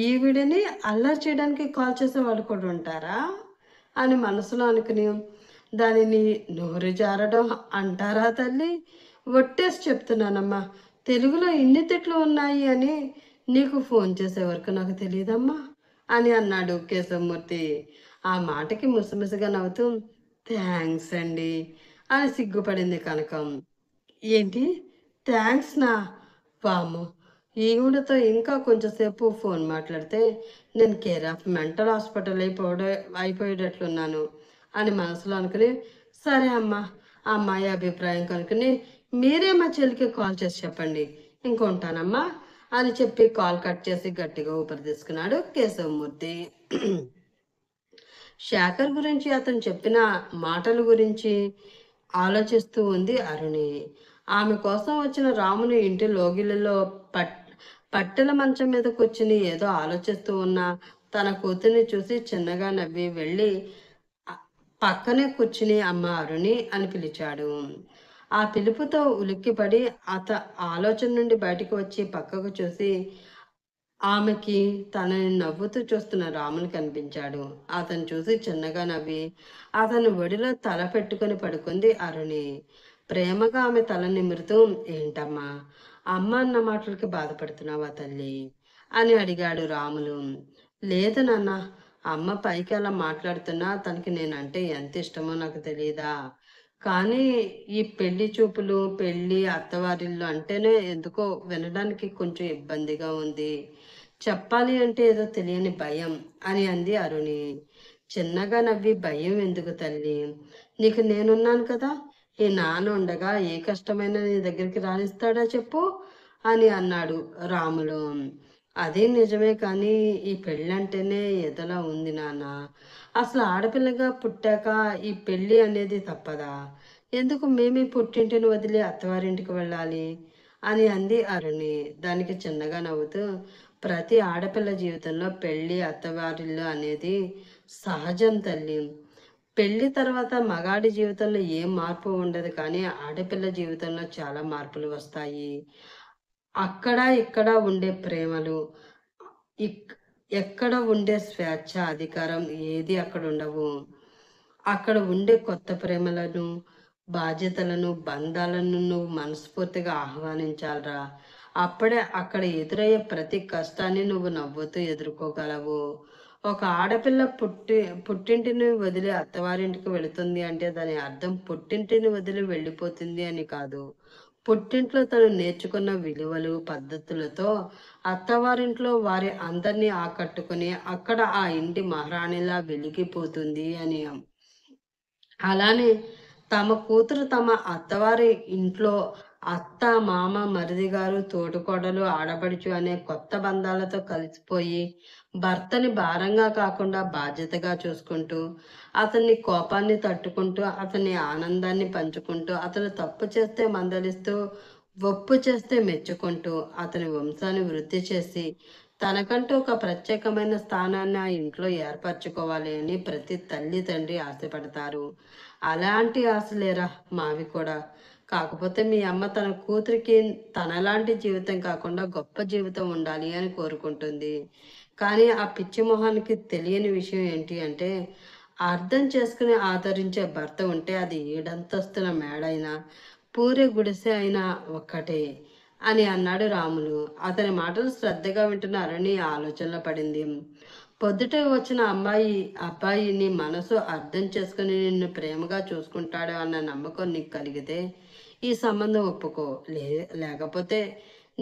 ఈవిడని అల్లరి చేయడానికి కాల్ చేసేవాళ్ళు కూడా ఉంటారా అని మనసులో అనుకుని, దానిని నోరు జారడం అంటారా తల్లి? ఒట్టేసి చెప్తున్నానమ్మా, తెలుగులో ఇన్ని తిట్లు ఉన్నాయి అని నీకు ఫోన్ చేసే వరకు నాకు తెలియదమ్మా అని అన్నాడు కేశవమూర్తి. ఆ మాటకి ముసిముసిగా నవ్వుతూ థ్యాంక్స్ అండి అని సిగ్గుపడింది కనకం. ఏంటి, థ్యాంక్స్ నా? వాము, ఈవిడతో ఇంకా కొంచెంసేపు ఫోన్ మాట్లాడితే నేను కేర్ ఆఫ్ మెంటల్ హాస్పిటల్ అయిపోయేటట్లున్నాను అని మనసులో అనుకుని, సరే అమ్మా, ఆ అమ్మాయి అభిప్రాయం కనుక్కుని మీరే మా చెల్లికి కాల్ చేసి చెప్పండి, ఇంకొంటానమ్మా అని చెప్పి కాల్ కట్ చేసి గట్టిగా ఊపిరి తీసుకున్నాడు కేశవమూర్తి. శేఖర్ గురించి అతను చెప్పిన మాటల గురించి ఆలోచిస్తూ ఉంది అరుణి. ఆమె కోసం వచ్చిన రాముని ఇంటి లోగిలిలో పట్టెల మంచం మీద కూర్చుని ఏదో ఆలోచిస్తూ ఉన్న తన కూతుర్ని చూసి చిన్నగా నవ్వి వెళ్ళి పక్కనే కూర్చుని అమ్మ అరుణి అని పిలిచాడు. ఆ పిలుపుతో ఉలిక్కిపడి ఆలోచన నుండి బయటకు వచ్చి పక్కకు చూసి ఆమెకి తనని నవ్వుతూ చూస్తున్న రాముని కనిపించాడు. అతను చూసి చిన్నగా నవ్వి అతని ఒడిలో తల పెట్టుకుని పడుకుంది అరుణి. ప్రేమగా ఆమె తల నిమురుతూ, ఏంటమ్మా, అమ్మ అన్న మాటలకి బాధపడుతున్నావా తల్లి అని అడిగాడు రాములు. లేదు నాన్న, అమ్మ పైకి అలా మాట్లాడుతున్నా తనకి నేనంటే ఎంత ఇష్టమో నాకు తెలియదా? కానీ ఈ పెళ్లి చూపులు, పెళ్లి, అత్తవారిల్లు అంటేనే ఎందుకో వినడానికి కొంచెం ఇబ్బందిగా ఉంది. చెప్పాలి అంటే ఏదో తెలియని భయం అని అంది అరుణి. చిన్నగా నవ్వి, భయం ఎందుకు తల్లి? నీకు నేనున్నాను కదా. ఈ నాన్న ఉండగా ఏ కష్టమైనా నీ దగ్గరికి రానిస్తాడా చెప్పు అని అన్నాడు రాములు. అదే నిజమే, కానీ ఈ పెళ్ళంటేనే ఎదలా ఉంది నాన్న. అసలు ఆడపిల్లగా పుట్టాక ఈ పెళ్ళి అనేది తప్పదా? ఎందుకు మేమే పుట్టింటిని వదిలి అత్తవారింటికి వెళ్ళాలి అని అంది అరుణి. దానికి చిన్నగా నవ్వుతూ, ప్రతి ఆడపిల్ల జీవితంలో పెళ్ళి, అత్తవారిల్లు అనేది సహజం తల్లి. పెళ్లి తర్వాత మగాడి జీవితంలో ఏం మార్పు ఉండదు, కానీ ఆడపిల్ల జీవితంలో చాలా మార్పులు వస్తాయి. అక్కడ ఇక్కడ ఉండే ప్రేమలు, ఇక్ ఎక్కడ ఉండే స్వేచ్ఛ, అధికారం ఏది అక్కడ ఉండవు. అక్కడ ఉండే కొత్త ప్రేమలను, బాధ్యతలను, బంధాలను నువ్వు మనస్ఫూర్తిగా ఆహ్వానించాలిరా. అప్పుడే అక్కడ ఎదురయ్యే ప్రతి కష్టాన్ని నువ్వు నవ్వుతూ ఎదుర్కోగలవు. ఒక ఆడపిల్ల పుట్టింటిని వదిలి అత్తవారింటికి వెళుతుంది అంటే దాని అర్థం పుట్టింటిని వదిలి వెళ్ళిపోతుంది అని కాదు. పుట్టింట్లో తను నేర్చుకున్న విలువలు, పద్ధతులతో అత్తవారింట్లో వారి అందరినీ ఆకట్టుకుని అక్కడ ఆ ఇంటి మహారాణిలా వెలిగిపోతుంది అని. అలానే తమ కూతురు తమ అత్తవారి ఇంట్లో అత్త, మామ, మరిది గారు, తోటికోడలు, ఆడపడుచు అనే కొత్త బంధాలతో కలిసిపోయి భర్తని భారంగా కాకుండా బాధ్యతగా చూసుకుంటూ, అతన్ని కోపాన్ని తట్టుకుంటూ, అతని ఆనందాన్ని పంచుకుంటూ, అతను తప్పు చేస్తే మందలిస్తూ, ఒప్పు చేస్తే మెచ్చుకుంటూ, అతని వంశాన్ని వృద్ధి చేసి తనకంటూ ఒక ప్రత్యేకమైన స్థానాన్ని ఆ ఇంట్లో ఏర్పరచుకోవాలి అని ప్రతి తల్లి తండ్రి ఆశపడతారు. అలాంటి ఆశలేరా మావి కూడా. కాకపోతే మీ అమ్మ తన కూతురికి తనలాంటి జీవితం కాకుండా గొప్ప జీవితం ఉండాలి అని కోరుకుంటుంది. కానీ ఆ పిచ్చి మొహానికి తెలియని విషయం ఏంటి అంటే, అర్థం చేసుకుని ఆదరించే భర్త ఉంటే అది ఏడంతస్తుల మేడైనా పూరి గుడిసె అయినా ఒక్కటే అని అన్నాడు రాములు. అతని మాటలు శ్రద్ధగా వింటున్న అరణి ఆలోచనలో పడింది. పొద్దుట వచ్చిన అబ్బాయి నీ మనసు అర్థం చేసుకుని నిన్ను ప్రేమగా చూసుకుంటాడు అన్న నమ్మకం నీకు కలిగితే ఈ సంబంధం ఒప్పుకో. లేకపోతే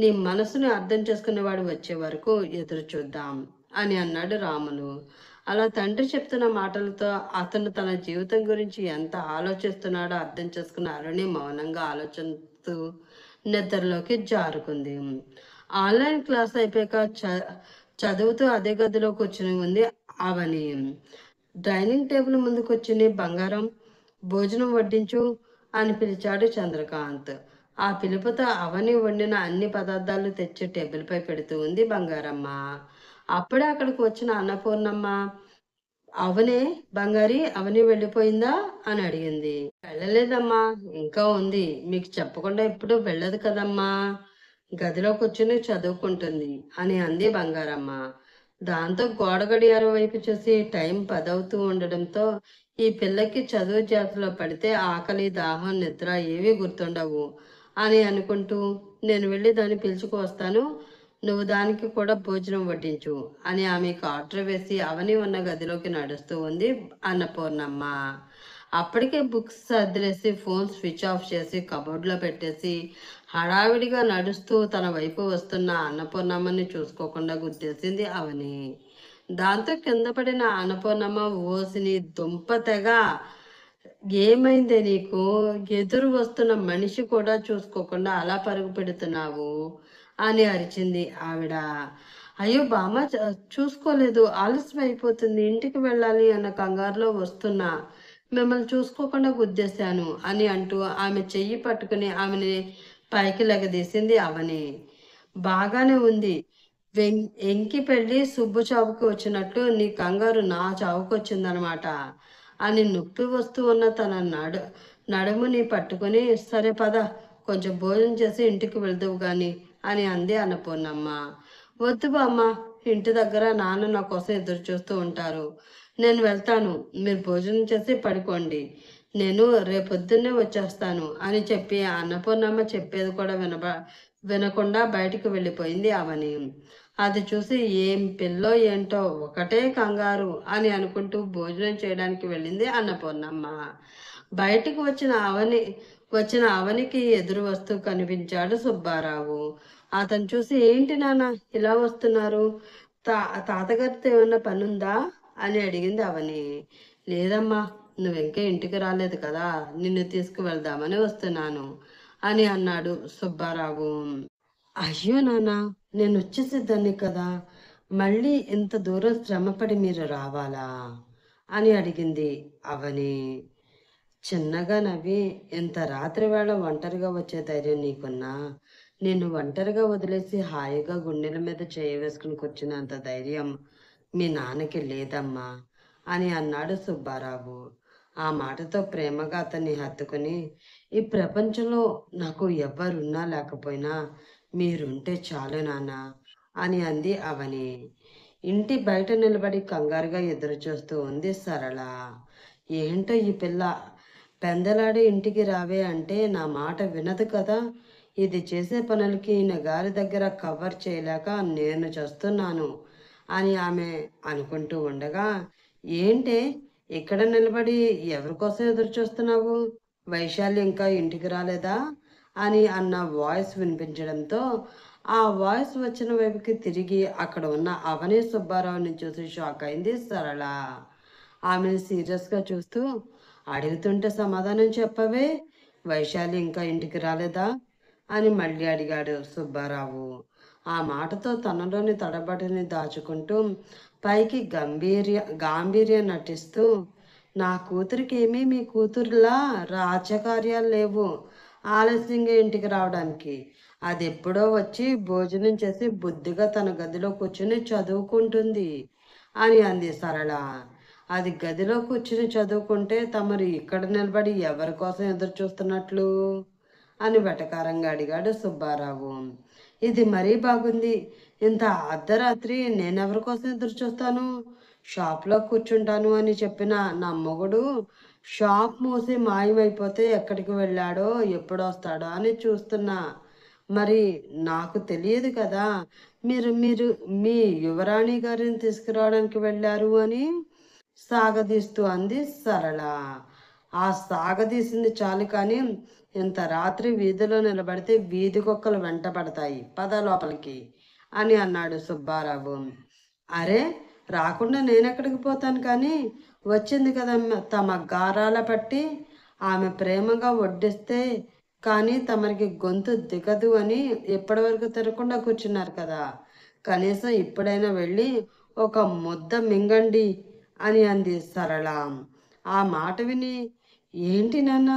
నీ మనసుని అర్థం చేసుకునేవాడు వచ్చే వరకు ఎదురు చూద్దాం అని అన్నాడు రాములు. అలా తండ్రి చెప్తున్న మాటలతో అతను తన జీవితం గురించి ఎంత ఆలోచిస్తున్నాడో అర్థం చేసుకున్న అరుణి మౌనంగా ఆలోచిస్తూ నిద్రలోకి జారుకుంది. ఆన్లైన్ క్లాస్ అయిపోయాక చదువుతూ అదే గదిలో కూర్చుని ఉంది అవని. డైనింగ్ టేబుల్ ముందు కూర్చుని బంగారం భోజనం వడ్డించు అని పిలిచాడు చంద్రకాంత్. ఆ పిలుపుతో అవని వండిన అన్ని పదార్థాలు తెచ్చి టేబుల్పై పెడుతూ ఉంది బంగారమ్మ. అప్పుడే అక్కడికి వచ్చిన అన్నపూర్ణమ్మ, అవనే బంగారి అవని వెళ్ళిపోయిందా అని అడిగింది. వెళ్ళలేదమ్మా, ఇంకా ఉంది. మీకు చెప్పకుండా ఎప్పుడు వెళ్ళదు కదమ్మా, గదిలో కూర్చుని చదువుకుంటుంది అని అంది బంగారమ్మ. దాంతో గోడ గడియారం వైపు చూసి టైం 10 అవుతూ ఉండడంతో ఈ పిల్లకి చదువు జాతలో పడితే ఆకలి దాహం నిద్ర ఏవీ గుర్తుండవు అని అనుకుంటూ నేను వెళ్ళి దాన్ని పిలుచుకు వస్తాను, నువ్వు దానికి కూడా భోజనం వడ్డించు అని ఆమెకు ఆర్డర్ వేసి అవని ఉన్న గదిలోకి నడుస్తూ ఉంది అన్నపూర్ణమ్మ. అప్పటికే బుక్స్ సర్దిలేసి ఫోన్ స్విచ్ ఆఫ్ చేసి కబోర్డ్లో పెట్టేసి హడావిడిగా నడుస్తూ తన వైపు వస్తున్న అన్నపూర్ణమ్మని చూసుకోకుండా గుర్తేసింది అవని. దాంతో కింద పడిన అన్నపూర్ణమ్మ ఓసిని దుంప తెగ, ఏమైందే నీకు, ఎదురు వస్తున్న మనిషి కూడా చూసుకోకుండా అలా పరుగు పెడుతున్నావు అని అరిచింది ఆవిడ. అయ్యో బామ్మ, చూసుకోలేదు, ఆలస్యం అయిపోతుంది, ఇంటికి వెళ్ళాలి అన్న కంగారులో వస్తున్నా, మిమ్మల్ని చూసుకోకుండా గుద్దేశాను అని అంటూ ఆమె చెయ్యి పట్టుకుని ఆమెని పైకి లెగదీసింది అవని. బాగానే ఉంది, ఎంకి పెళ్ళి సుబ్బు చావుకి వచ్చినట్లు నీ కంగారు నా చావుకు వచ్చిందనమాట అని నొప్పి వస్తూ ఉన్న తన నడుముని పట్టుకుని, సరే పద, కొంచెం భోజనం చేసి ఇంటికి వెళ్దువు గాని అని అంది అన్నపూర్ణమ్మ. వద్దు బామ్మ, ఇంటి దగ్గర నాన్న నా కోసం ఎదురు చూస్తూ ఉంటారు, నేను వెళ్తాను, మీరు భోజనం చేసి పడుకోండి, నేను రేపొద్దున్నే వచ్చేస్తాను అని చెప్పి అన్నపూర్ణమ్మ చెప్పేది కూడా వినకుండా బయటికి వెళ్ళిపోయింది అవని. అది చూసి ఏం పిల్లో ఏంటో ఒకటే కంగారు అని అనుకుంటూ భోజనం చేయడానికి వెళ్ళింది అన్నపూర్ణమ్మ. బయటికి వచ్చిన అవనికి ఎదురు వస్తూ కనిపించాడు సుబ్బారావు. అతను చూసి, ఏంటి నాన్న ఇలా వస్తున్నారు, తాతగారితో ఏమన్నా పనుందా అని అడిగింది అవని. లేదమ్మా, నువ్వింకా ఇంటికి రాలేదు కదా, నిన్ను తీసుకువెళ్దామని వస్తున్నాను అని అన్నాడు సుబ్బారావు. అయ్యో నాన్న, నేను వచ్చేసేదాన్ని కదా, మళ్ళీ ఇంత దూరం శ్రమపడి మీరు రావాలా అని అడిగింది అవని. చిన్నగా నవ్వి, ఇంత రాత్రి వేళ ఒంటరిగా వచ్చే ధైర్యం నీకున్నా, నేను ఒంటరిగా వదిలేసి హాయిగా గుండెల మీద చేయి వేసుకుని కూర్చున్నంత ధైర్యం మీ నాన్నకి లేదమ్మా అని అన్నాడు సుబ్బారావు. ఆ మాటతో ప్రేమగా అతన్ని హత్తుకుని, ఈ ప్రపంచంలో నాకు ఎవ్వరున్నా లేకపోయినా మీరుంటే చాలు నాన్న అని అంది అవని. ఇంటి బయట నిలబడి కంగారుగా ఎదురు చూస్తూ ఉంది సరళ. ఏంటో ఈ పిల్ల, పెందలాడి ఇంటికి రావే అంటే నా మాట వినదు కదా, ఇది చేసే పనులకి ఈయన గారి దగ్గర కవర్ చేయలేక నేను చేస్తున్నాను అని ఆమె అనుకుంటూ ఉండగా, ఏంటే ఇక్కడ నిలబడి ఎవరి కోసం ఎదురు చూస్తున్నావు, వైశాలి ఇంకా ఇంటికి రాలేదా అని అన్న వాయిస్ వినిపించడంతో ఆ వాయిస్ వచ్చిన వైపుకి తిరిగి అక్కడ ఉన్న అవని సుబ్బారావుని చూసి షాక్ అయింది సరళ. ఆమెను సీరియస్గా చూస్తూ, అడుగుతుంటే సమాధానం చెప్పవే, వైశాలి ఇంకా ఇంటికి రాలేదా అని మళ్ళీ అడిగాడు సుబ్బారావు. ఆ మాటతో తనలోని తడబడిని దాచుకుంటూ పైకి గాంభీర్యం నటిస్తూ, నా కూతురికి ఏమీ మీ కూతురులా రాజకార్యాలు లేవు, ఆలస్యంగా ఇంటికి రావడానికి, అది ఎప్పుడో వచ్చి భోజనం చేసి బుద్ధిగా తన గదిలో కూర్చుని చదువుకుంటుంది అని అంది సరళ. అది గదిలో కూర్చుని చదువుకుంటే తమరు ఇక్కడ నిలబడి ఎవరి కోసం ఎదురు చూస్తున్నట్లు అని వెటకారంగా అడిగాడు సుబ్బారావు. ఇది మరీ బాగుంది, ఇంత అర్ధరాత్రి నేనెవరి కోసం ఎదురు చూస్తాను, షాప్‌లో కూర్చుంటాను అని చెప్పిన నా మొగుడు షాప్ మూసి మాయమైపోతే ఎక్కడికి వెళ్ళాడో, ఎప్పుడొస్తాడో అని చూస్తున్నా. మరి నాకు తెలియదు కదా! మీరు మీరు మీ యువరాణి గారిని తీసుకురావడానికి వెళ్లారు అని సాగదీస్తూ అంది సరళ. ఆ సాగదీసింది చాలు కానీ, ఇంత రాత్రి వీధిలో నిలబడితే వీధి కుక్కలు వెంటపడతాయి. పద లోపలికి అని అన్నాడు సుబ్బారావు. అరే! రాకుండా నేనెక్కడికి పోతాను కానీ, వచ్చింది కదా తమ గారాల పట్టి, ఆమె ప్రేమగా వడ్డిస్తే కానీ తమరికి గొంతు దిగదు అని ఇప్పటివరకు తినకుండా కూర్చున్నారు కదా! కనీసం ఇప్పుడైనా వెళ్ళి ఒక ముద్ద మింగండి అని అంది సరళ. ఆ మాట విని, ఏంటి నాన్న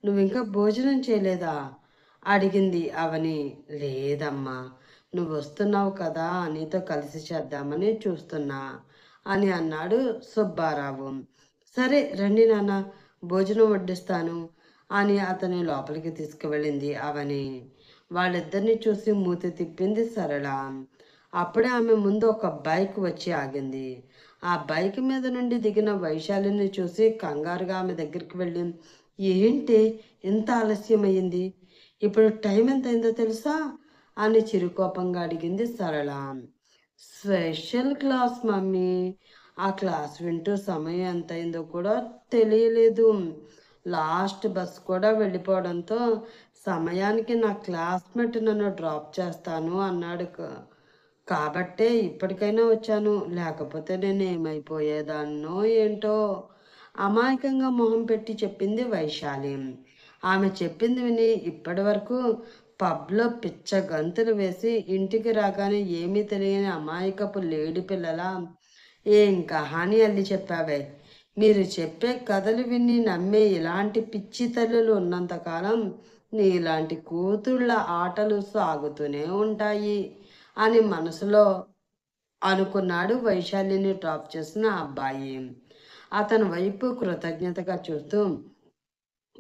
నువ్వింకా భోజనం చేయలేదా? అడిగింది అవని. లేదమ్మా, నువ్వొస్తున్నావు కదా నీతో కలిసి చేద్దామని చూస్తున్నా అని అన్నాడు సుబ్బారావు. సరే రండి నాన్న, భోజనం వడ్డిస్తాను అని అతని లోపలికి తీసుకువెళ్ళింది అవని. వాళ్ళిద్దరిని చూసి మూతి తిప్పింది సరళ. అప్పుడే ఆమె ముందు ఒక బైక్ వచ్చి ఆగింది. ఆ బైక్ మీద నుండి దిగిన వైశాలిని చూసి కంగారుగా ఆమె దగ్గరికి వెళ్ళి, ఏంటి ఇంత ఆలస్యమయ్యింది? ఇప్పుడు టైం ఎంతయిందో తెలుసా అని చిరుకోపంగా అడిగింది సరళ. Special class mummy. ఆ క్లాస్ వింటూ సమయం ఎంతయిందో కూడా తెలియలేదు. లాస్ట్ బస్ కూడా వెళ్ళిపోవడంతో సమయానికి నా క్లాస్మేట్ నన్ను డ్రాప్ చేస్తాను అన్నాడు. కాబట్టే ఇప్పటికైనా వచ్చాను. లేకపోతే నేను ఏమైపోయేదాన్నో ఏంటో అమాయకంగా మొహం పెట్టి చెప్పింది వైశాలి. ఆమె చెప్పింది విని ఇప్పటి వరకు పబ్‌లో పిచ్చ గంతులు వేసి ఇంటికి రాగానే ఏమీ తెలియని అమాయకపు లేడి పిల్లలా ఏం కహాని అల్లి చెప్పావే. మీరు చెప్పే కథలు విని నమ్మే ఇలాంటి పిచ్చి తల్లులు ఉన్నంతకాలం నీలాంటి కూతుళ్ళ ఆటలు సాగుతూనే ఉంటాయి అని మనసులో అనుకున్నాడు వైశాలిని డ్రాప్ చేసిన అబ్బాయి. అతని వైపు కృతజ్ఞతగా చూస్తూ,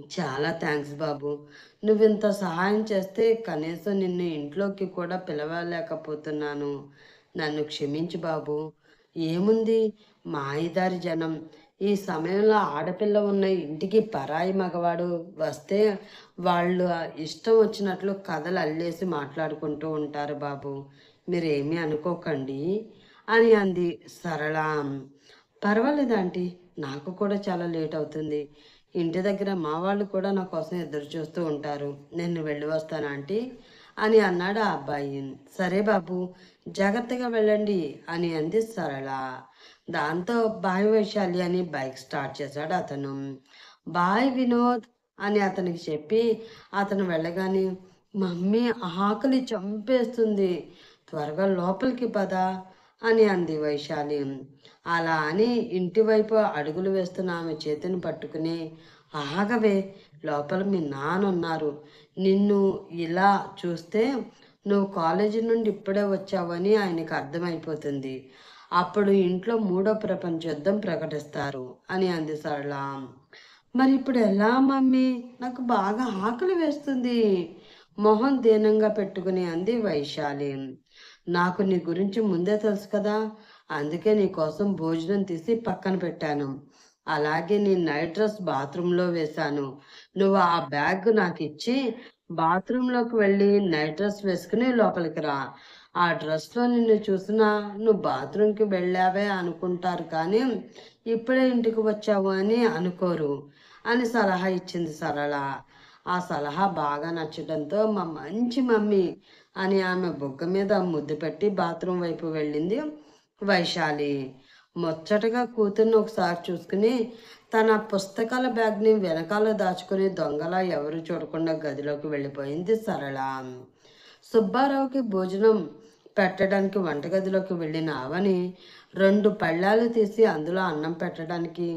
చాలా థ్యాంక్స్ బాబు. నువ్వింత సహాయం చేస్తే కనీసం నిన్ను ఇంట్లోకి కూడా పిలవలేకపోతున్నాను. నన్ను క్షమించు బాబు. ఏముంది, మాయదారి జనం. ఈ సమయంలో ఆడపిల్ల ఉన్న ఇంటికి పరాయి మగవాడు వస్తే వాళ్ళు ఇష్టం వచ్చినట్లు కథలు అల్లేసి మాట్లాడుకుంటూ ఉంటారు బాబు. మీరేమీ అనుకోకండి అని అంది సరళ. పర్వాలేదు ఆంటీ, నాకు కూడా చాలా లేట్ అవుతుంది. ఇంటి దగ్గర మా వాళ్ళు కూడా నా కోసం ఎదురు చూస్తూ ఉంటారు. నేను వెళ్ళి వస్తాను ఆంటీ అని అన్నాడు ఆ అబ్బాయి. సరే బాబు, జాగ్రత్తగా వెళ్ళండి అని అంది సరళ. దాంతో బాయ్ వైశాలి అని బైక్ స్టార్ట్ చేశాడు అతను. బాయ్ వినోద్ అని అతనికి చెప్పి అతను వెళ్ళగానే, మమ్మీ ఆకలి చంపేస్తుంది, త్వరగా లోపలికి పద అని అంది వైశాలి. అలా అని ఇంటివైపు అడుగులు వేస్తున్న ఆమె చేతిని పట్టుకుని, ఆగవే, లోపల మీ నాన్న ఉన్నారు. నిన్ను ఇలా చూస్తే నువ్వు కాలేజీ నుండి ఇప్పుడే వచ్చావని ఆయనకు అర్థమైపోతుంది. అప్పుడు ఇంట్లో మూడో ప్రపంచ యుద్ధం ప్రకటిస్తారు అని అంది సరళ. మరి ఇప్పుడు ఎలా మమ్మీ, నాకు బాగా ఆకలి వేస్తుంది మొహం దీనంగా పెట్టుకుని అంది వైశాలి. నాకు నీ గురించి ముందే తెలుసు కదా, అందుకే నీ కోసం భోజనం తీసి పక్కన పెట్టాను. అలాగే నీ నైట్ డ్రెస్ బాత్రూంలో వేశాను. నువ్వు ఆ బ్యాగ్ నాకు ఇచ్చి బాత్రూంలోకి వెళ్ళి నైట్ డ్రెస్ వేసుకుని లోపలికి రా. ఆ డ్రెస్లో నిన్ను చూసినా నువ్వు బాత్రూంకి వెళ్ళావే అనుకుంటారు కానీ ఇప్పుడే ఇంటికి వచ్చావు అని అనుకోరు అని సలహా ఇచ్చింది సరళ. ఆ సలహా బాగా నచ్చడంతో మా మంచి మమ్మీ అని ఆమె బుగ్గ మీద ముద్దు పెట్టి బాత్రూం వైపు వెళ్ళింది వైశాలి. ముచ్చటగా కూతుర్ని ఒకసారి చూసుకుని తన పుస్తకాల బ్యాగ్ని వెనకాల దాచుకుని దొంగలా ఎవరు చూడకుండా గదిలోకి వెళ్ళిపోయింది సరళ. సుబ్బారావుకి భోజనం పెట్టడానికి వంటగదిలోకి వెళ్ళిన అవని 2 పళ్ళాలు తీసి అందులో అన్నం పెట్టడానికి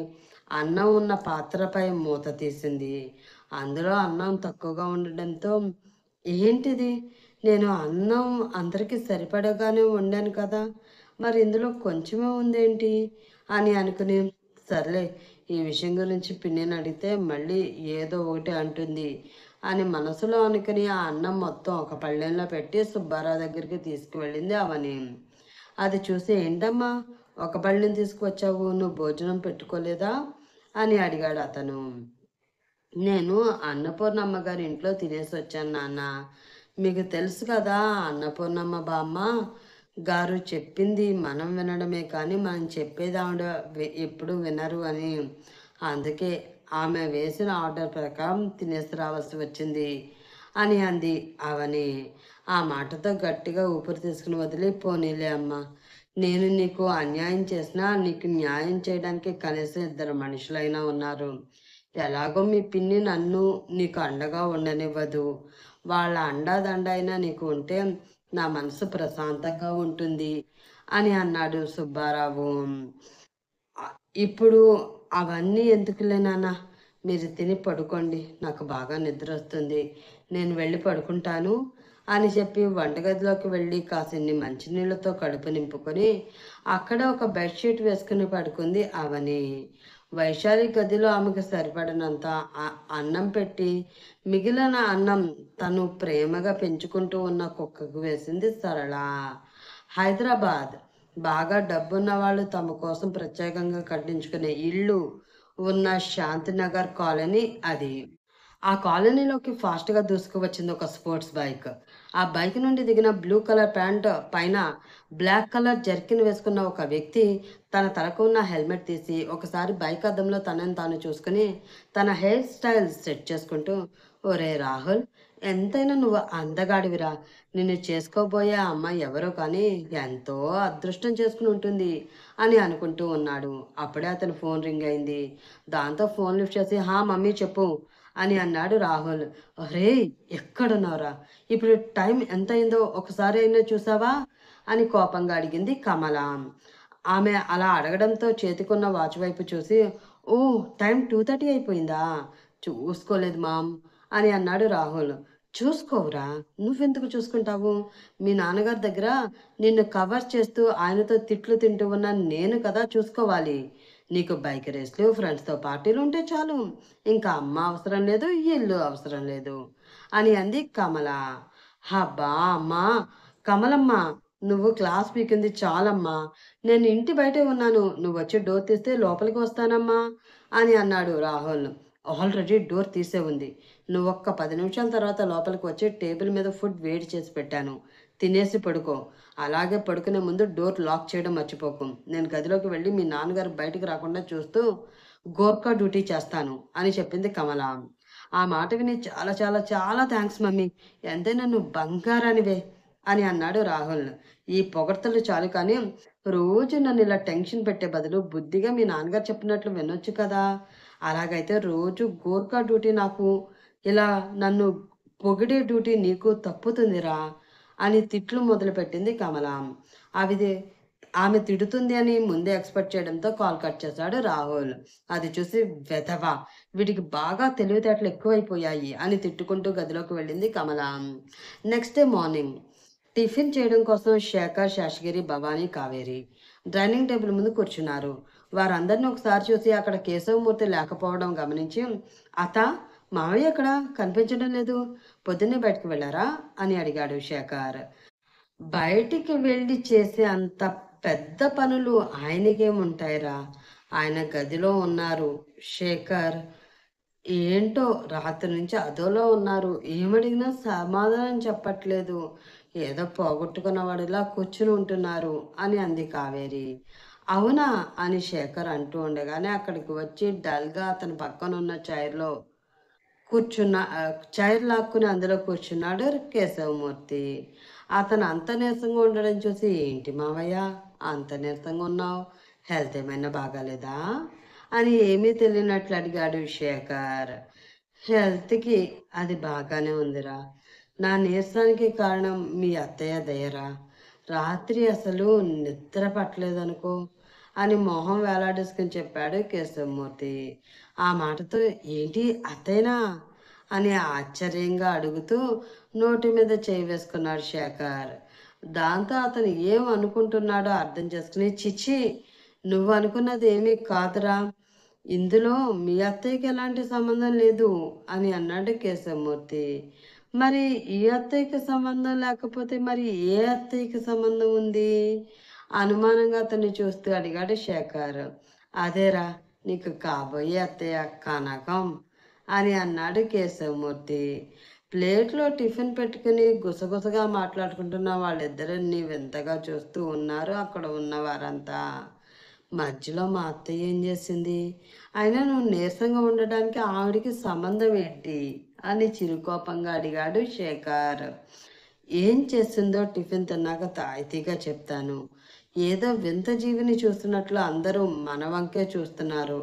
అన్నం ఉన్న పాత్రపై మూత తీసింది. అందులో అన్నం తక్కువగా ఉండడంతో, ఏంటిది, నేను అన్నం అందరికీ సరిపడగానే వండాను కదా, మరి ఇందులో కొంచెమే ఉందేంటి అని అనుకుని, సర్లే, ఈ విషయం గురించి పిన్నిని అడిగితే మళ్ళీ ఏదో ఒకటి అంటుంది అని మనసులో అనుకుని ఆ అన్నం మొత్తం ఒక పళ్ళెంలో పెట్టి సుబ్బారావు దగ్గరికి తీసుకువెళ్ళింది అవని. అది చూసి, ఏంటమ్మా ఒక బళ్ళని తీసుకువచ్చావు? నువ్వు భోజనం పెట్టుకోలేదా అని అడిగాడు అతను. నేను అన్నపూర్ణమ్మ గారి ఇంట్లో తినేసి వచ్చాను నాన్న. మీకు తెలుసు కదా, అన్నపూర్ణమ్మ బామ్మ గారు చెప్పింది మనం వినడమే కానీ మనం చెప్పేది ఆవిడ ఎప్పుడు వినరు అని. అందుకే ఆమె వేసిన ఆర్డర్ ప్రకారం తినేసి రావాల్సి వచ్చింది అని అంది అవని. ఆ మాటతో గట్టిగా ఊపిరి తీసుకుని వదిలి, పోనీలే అమ్మ, నేను నీకు అన్యాయం చేసినా నీకు న్యాయం చేయడానికి కనీసం ఇద్దరు మనుషులైనా ఉన్నారు. ఎలాగో మీ పిన్ని నన్ను నీకు అండగా ఉండనివ్వదు. వాళ్ళ అండాదండ అయినా నీకు ఉంటే నా మనసు ప్రశాంతంగా ఉంటుంది అని అన్నాడు సుబ్బారావు. ఇప్పుడు అవన్నీ ఎందుకులే నాన్న, మీరు తిని పడుకోండి, నాకు బాగా నిద్ర వస్తుంది, నేను వెళ్ళి పడుకుంటాను అని చెప్పి వంటగదిలోకి వెళ్ళి కాసిన్ని మంచినీళ్ళతో కడుపు నింపుకొని అక్కడ ఒక బెడ్షీట్ వేసుకుని పడుకుంది అవని. వైశాలి గదిలో ఆమెకు సరిపడినంత అన్నం పెట్టి మిగిలిన అన్నం తను ప్రేమగా పెంచుకుంటూ ఉన్న కుక్కకు వేసింది సరళ. హైదరాబాద్ బాగా డబ్బున్న వాళ్ళు తమ కోసం ప్రత్యేకంగా కట్టించుకునే ఇళ్ళు ఉన్న శాంతినగర్ కాలనీ అది. ఆ కాలనీలోకి ఫాస్ట్గా దూసుకువచ్చింది ఒక స్పోర్ట్స్ బైక్. ఆ బైక్ నుండి దిగిన బ్లూ కలర్ ప్యాంట్ పైన బ్లాక్ కలర్ జర్కిన్ వేసుకున్న ఒక వ్యక్తి తన తలకు ఉన్న హెల్మెట్ తీసి ఒకసారి బైక్ అద్దంలో తనని తాను చూసుకుని తన హెయిర్ స్టైల్ సెట్ చేసుకుంటూ, ఒరే రాహుల్, ఎంతైనా నువ్వు అందగాడివిరా, నిన్ను చేసుకోబోయే అమ్మాయి ఎవరో కానీ ఎంతో అదృష్టం చేసుకుని ఉంటుంది అని అనుకుంటూ ఉన్నాడు. అప్పుడే అతని ఫోన్ రింగ్ అయింది. దాంతో ఫోన్ లిఫ్ట్ చేసి, హా మమ్మీ చెప్పు అని అన్నాడు రాహుల్. అరే, ఎక్కడున్నావురా? ఇప్పుడు టైం ఎంత అయిందో ఒకసారి అయినా చూసావా అని కోపంగా అడిగింది కమల. ఆమె అలా అడగడంతో చేతికున్న వాచ్ వైపు చూసి, ఓ, టైం 2:30 అయిపోయిందా? చూసుకోలేదు మామ్ అని అన్నాడు రాహుల్. చూసుకోవురా, నువ్వెందుకు చూసుకుంటావు? మీ నాన్నగారి దగ్గర నిన్ను కవర్ చేస్తూ ఆయనతో తిట్లు తింటూ ఉన్న నేను కదా చూసుకోవాలి. నీకు బైక్ రేస్లు, ఫ్రెండ్స్తో పార్టీలు ఉంటే చాలు, ఇంకా అమ్మ అవసరం లేదు, ఇల్లు అవసరం లేదు అని అంది కమల. హబ్బా అమ్మా, కమలమ్మ, నువ్వు క్లాస్ పీకింది చాలమ్మా, నేను ఇంటి బయటే ఉన్నాను, నువ్వు వచ్చి డోర్ తీస్తే లోపలికి వస్తానమ్మా అని అన్నాడు రాహుల్. ఆల్రెడీ డోర్ తీసే ఉంది, నువ్వు ఒక్క 10 నిమిషాల తర్వాత లోపలికి వచ్చి టేబుల్ మీద ఫుడ్ వేడి చేసి పెట్టాను, తినేసి పడుకో. అలాగే పడుకునే ముందు డోర్ లాక్ చేయడం మర్చిపోకు. నేను గదిలోకి వెళ్ళి మీ నాన్నగారు బయటకు రాకుండా చూస్తూ గోర్ఖా డ్యూటీ చేస్తాను అని చెప్పింది కమల. ఆ మాట విని చాలా చాలా చాలా థ్యాంక్స్ మమ్మీ, ఎంతైనా నువ్వు బంగారానివే అని అన్నాడు రాహుల్. ఈ పొగడ్తలు చాలు కానీ రోజు నన్ను ఇలా టెన్షన్ పెట్టే బదులు బుద్ధిగా మీ నాన్నగారు చెప్పినట్లు వినొచ్చు కదా. అలాగైతే రోజు గోర్ఖా డ్యూటీ నాకు, ఇలా నన్ను పొగిడే డ్యూటీ నీకు తప్పుతుందిరా అని తిట్లు మొదలుపెట్టింది కమల. అవిదే ఆమె తిడుతుంది అని ముందే ఎక్స్పెక్ట్ చేయడంతో కాల్ కట్ చేశాడు రాహుల్. అది చూసి, వెధవా, వీడికి బాగా తెలివితేటలు ఎక్కువైపోయాయి అని తిట్టుకుంటూ గదిలోకి వెళ్ళింది కమల. నెక్స్ట్ డే మార్నింగ్ టిఫిన్ చేయడం కోసం శేఖర్, శేషగిరి, భవానీ, కావేరి డైనింగ్ టేబుల్ ముందు కూర్చున్నారు. వారందరినీ ఒకసారి చూసి అక్కడ కేశవమూర్తి లేకపోవడం గమనించి, అత, మావయ్య ఎక్కడ కనిపించడం లేదు, పొద్దున్నే బయటకు వెళ్ళారా అని అడిగాడు శేఖర్. బయటికి వెళ్ళి చేసే అంత పెద్ద పనులు ఆయనకేముంటాయిరా, ఆయన గదిలో ఉన్నారు శేఖర్. ఏంటో రాత్రి నుంచి అదోలో ఉన్నారు, ఏమడిగినా సమాధానం చెప్పట్లేదు, ఏదో పోగొట్టుకున్నవాడిలా కూర్చుని ఉంటున్నారు అని అంది కావేరి. అవునా అని శేఖర్ అంటూ ఉండగానే అక్కడికి వచ్చి డల్గా అతని పక్కన ఉన్న చైర్లో కూర్చున్న చైర్ లాక్కుని అందులో కూర్చున్నాడు కేశవమూర్తి. అతను అంత నీరసంగా ఉండడం చూసి, ఏంటి మావయ్య అంత నీరసంగా ఉన్నావు, హెల్త్ ఏమైనా బాగాలేదా అని ఏమీ తెలియనట్లు అడిగాడు శేఖర్. హెల్త్కి అది బాగానే ఉందిరా, నా నీరసానికి కారణం మీ అత్తయ్య దయరా, రాత్రి అసలు నిద్ర పట్టలేదనుకో అని మొహం వేలాడేసుకుని చెప్పాడు కేశవమూర్తి. ఆ మాటతో, ఏంటి అత్తయ్యనా అని ఆశ్చర్యంగా అడుగుతూ నోటి మీద చేయి వేసుకున్నాడు శేఖర్. దాంతో అతను ఏం అనుకుంటున్నాడో అర్థం చేసుకుని, చిచ్చి, నువ్వు అనుకున్నది ఏమీ కాదురా, ఇందులో మీ అత్తయ్యకి ఎలాంటి సంబంధం లేదు అని అన్నాడు కేశవమూర్తి. మరి ఈ అత్తయ్యకి సంబంధం లేకపోతే మరి ఏ అత్తయ్యకి సంబంధం ఉంది అనుమానంగా అతన్ని చూస్తూ అడిగాడు శేఖర్. అదేరా నీకు కాబోయే అత్తయ్య కనకం అని అన్నాడు కేశవమూర్తి. ప్లేట్లో టిఫిన్ పెట్టుకుని గుసగుసగా మాట్లాడుకుంటున్న వాళ్ళిద్దరిని వింతగా చూస్తూ ఉన్నారు అక్కడ ఉన్నవారంతా. మధ్యలో మా అత్తయ్య ఏం చేసింది? అయినా నువ్వు నీరసంగా ఉండడానికి ఆవిడికి సంబంధం ఏంటి అని చిరుకోపంగా అడిగాడు శేఖర్. ఏం చేసిందో టిఫిన్ తిన్నాక తాయితీగా చెప్తాను. ఏదో వింత జీవిని చూస్తున్నట్లు అందరూ మన వంకే చూస్తున్నారు.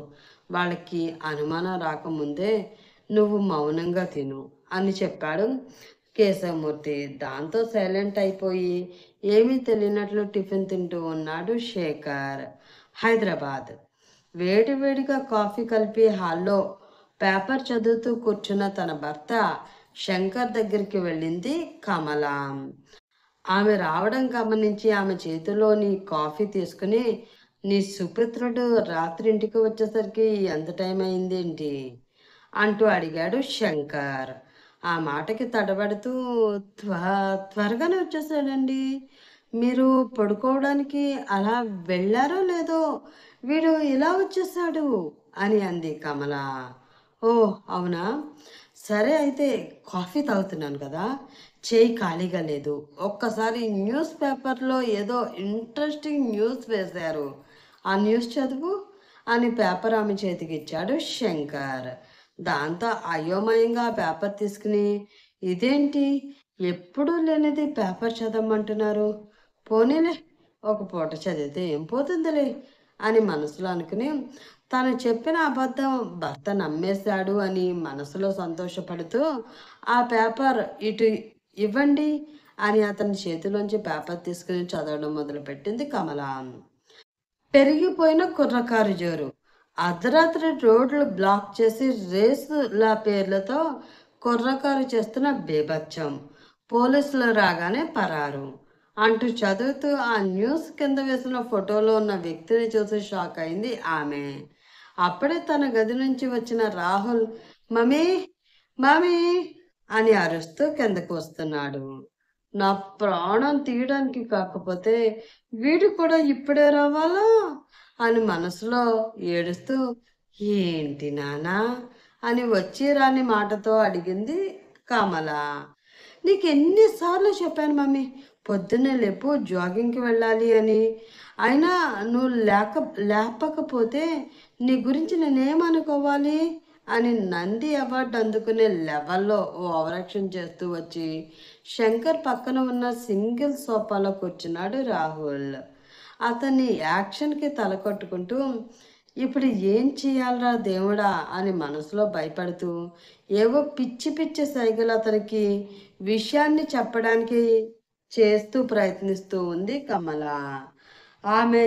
వాళ్ళకి అనుమానం రాకముందే నువ్వు మౌనంగా తిను అని చెప్పాడు కేశవమూర్తి. దాంతో సైలెంట్ అయిపోయి ఏమీ తెలియనట్లు టిఫిన్ తింటూ ఉన్నాడు శేఖర్. హైదరాబాద్. వేడివేడిగా కాఫీ కలిపి హాల్లో పేపర్ చదువుతూ కూర్చున్న తన భర్త శంకర్ దగ్గరికి వెళ్ళింది కమల. ఆమె రావడం గమనించి ఆమె చేతిలోని కాఫీ తీసుకుని, నీ సుపుత్రుడు రాత్రి ఇంటికి వచ్చేసరికి ఎంత టైం అయిందేంటి అంటూ అడిగాడు శంకర్. ఆ మాటకి తడబడుతూ త్వ త్వరగానే వచ్చేసాడండి. మీరు పడుకోవడానికి అలా వెళ్ళారో లేదో వీడు ఇలా వచ్చేసాడు అని అంది కమల. ఓ అవునా, సరే అయితే కాఫీ తాగుతున్నాను కదా, చేయి ఖాళీగా లేదు. ఒక్కసారి న్యూస్ పేపర్లో ఏదో ఇంట్రెస్టింగ్ న్యూస్ వేశారు, ఆ న్యూస్ చదువు అని పేపర్ ఆమె చేతికి ఇచ్చాడు శంకర్. దాంతో అయోమయంగా ఆ పేపర్ తీసుకుని, ఇదేంటి ఎప్పుడూ లేనిది పేపర్ చదవమంటున్నారు, పోనీలే ఒక పూట చదివితే ఏం పోతుందిలే అని మనసులో అనుకుని, తను చెప్పిన అబద్ధం భర్త నమ్మేశాడు అని మనసులో సంతోషపడుతూ, ఆ పేపర్ ఇటు ఇవ్వండి అని అతని చేతిలోంచి పేపర్ తీసుకుని చదవడం మొదలుపెట్టింది కమల. పెరిగిపోయిన కుర్రకారు జోరు. అర్ధరాత్రి రోడ్లు బ్లాక్ చేసి రేసుల పేర్లతో కుర్రకారు చేస్తున్న బేభత్సం. పోలీసులు రాగానే పరారు అంటూ చదువుతూ ఆ న్యూస్ కింద వేసిన ఫోటోలో ఉన్న వ్యక్తిని చూసి షాక్ అయింది ఆమె. అప్పుడే తన గది నుంచి వచ్చిన రాహుల్ మమ్మీ మమ్మీ అని అరుస్తూ కిందకు వస్తున్నాడు. నా ప్రాణం తీయడానికి కాకపోతే వీడు కూడా ఇప్పుడే రావాలా అని మనసులో ఏడుస్తూ, ఏంటి నానా అని వచ్చి రాని మాటతో అడిగింది కమల. నీకు ఎన్నిసార్లు చెప్పాను మమ్మీ, పొద్దున్నే లేపు జాగింగ్కి వెళ్ళాలి అని. అయినా నువ్వు లేపకపోతే నీ గురించి నేనేమనుకోవాలి అని నంది అవార్డు అందుకునే లెవెల్లో ఓవరాక్షన్ చేస్తూ వచ్చి శంకర్ పక్కన ఉన్న సింగిల్ సోఫాలో కూర్చున్నాడు రాహుల్. అతన్ని యాక్షన్కి తల కొట్టుకుంటూ, ఇప్పుడు ఏం చేయాలరా దేవుడా అని మనసులో భయపడుతూ ఏవో పిచ్చి పిచ్చి సైగలు అతనికి విషయాన్ని చెప్పడానికి చేస్తూ ప్రయత్నిస్తూ ఉంది కమల. ఆమె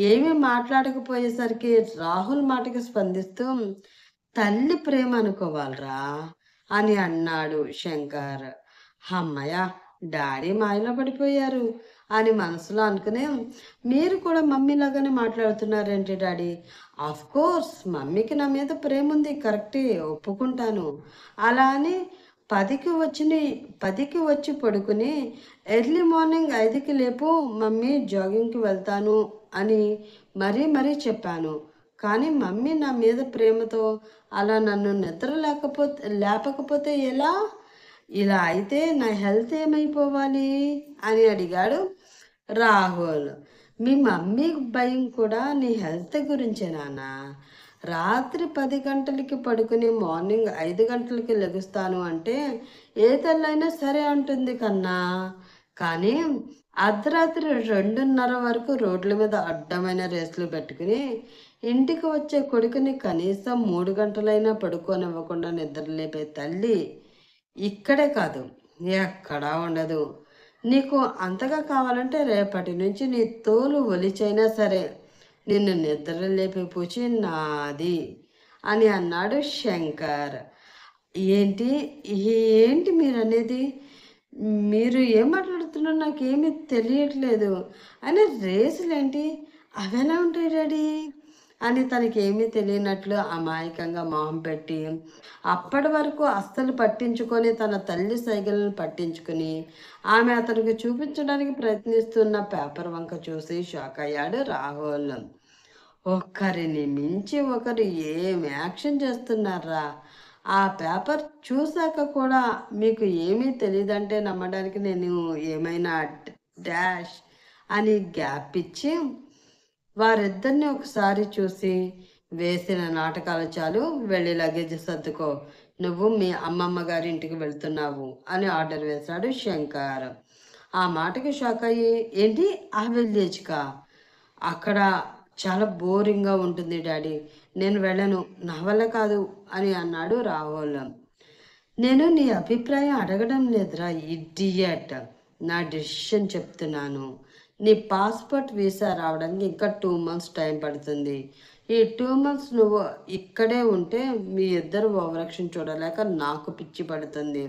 ఏమీ మాట్లాడకపోయేసరికి రాహుల్ మాటకి స్పందిస్తూ, తల్లి ప్రేమ అనుకోవాలరా అని అన్నాడు శంకర్. అమ్మయ్య, డాడీ మాయలో పడిపోయారు అని మనసులో అనుకునే, మీరు కూడా మమ్మీలాగానే మాట్లాడుతున్నారేంటి డాడీ? ఆఫ్ కోర్స్ మమ్మీకి నా మీద ప్రేమ ఉంది, కరెక్టే, ఒప్పుకుంటాను. అలా అని 10కి వచ్చి పడుకుని ఎర్లీ మార్నింగ్ 5కి లేపు మమ్మీ జాగింగ్కి వెళ్తాను అని మరీ చెప్పాను. కానీ మమ్మీ నా మీద ప్రేమతో అలా నన్ను లేపకపోతే ఎలా? ఇలా అయితే నా హెల్త్ ఏమైపోవాలి అని అడిగాడు రాహుల్. మీ మమ్మీ భయం కూడా నీ హెల్త్ గురించే నాన్న. రాత్రి 10 గంటలకి పడుకుని మార్నింగ్ 5 గంటలకి లెగుస్తాను అంటే ఏ తల్లైనా సరే అంటుంది కన్నా. కానీ అర్ధరాత్రి 2:30 వరకు రోడ్ల మీద అడ్డమైన రేసులు పెట్టుకుని ఇంటికి వచ్చే కొడుకుని కనీసం 3 గంటలైనా పడుకోనివ్వకుండా నిద్రలేపే తల్లి ఇక్కడే కాదు, ఎక్కడా ఉండదు. నీకు అంతగా కావాలంటే రేపటి నుంచి నీ తోలు ఒలిచైనా సరే నిన్ను నిద్ర లేపే పూచి నాది అని అన్నాడు శంకర్. ఏంటి ఏంటి మీరు అనేది? మీరు ఏం మాట్లాడుతున్నారో నాకేమీ తెలియట్లేదు. అయినా రేసులేంటి, అవి ఎలా ఉంటాయి డాడీ అని తనకేమీ తెలియనట్లు అమాయకంగా మొహం పెట్టి, అప్పటి వరకు అస్సలు పట్టించుకొని తన తల్లి సైగలను పట్టించుకుని, ఆమె అతనికి చూపించడానికి ప్రయత్నిస్తున్న పేపర్ వంక చూసి షాక్ అయ్యాడు రాహుల్. ఒకరిని మించి ఒకరు ఏం యాక్షన్ చేస్తున్నారా? ఆ పేపర్ చూసాక కూడా మీకు ఏమీ తెలీదంటే నమ్మడానికి నేను ఏమైనా డాష్ అని గ్యాప్ ఇచ్చి వారిద్దరిని ఒకసారి చూసి, వేసిన నాటకాలు చాలు, వెళ్ళి లగేజ్ సర్దుకో, నువ్వు మీ అమ్మమ్మ గారి ఇంటికి వెళ్తున్నావు అని ఆర్డర్ వేశాడు శంకర్. ఆ మాటకి షాక్ అయ్యి, ఏంటి ఆ విలేజ్కా? అక్కడ చాలా బోరింగ్గా ఉంటుంది డాడీ, నేను వెళ్ళను, నా వల్ల కాదు అని అన్నాడు రాహుల్. నేను నీ అభిప్రాయం అడగడం లేదురా ఇడియట్, నా డెసిషన్ చెప్తున్నాను. నీ పాస్పోర్ట్ వీసా రావడానికి ఇంకా 2 months టైం పడుతుంది. ఈ 2 months నువ్వు ఇక్కడే ఉంటే మీ ఇద్దరు ఓవరాక్షన్ చూడలేక నాకు పిచ్చి పడుతుంది.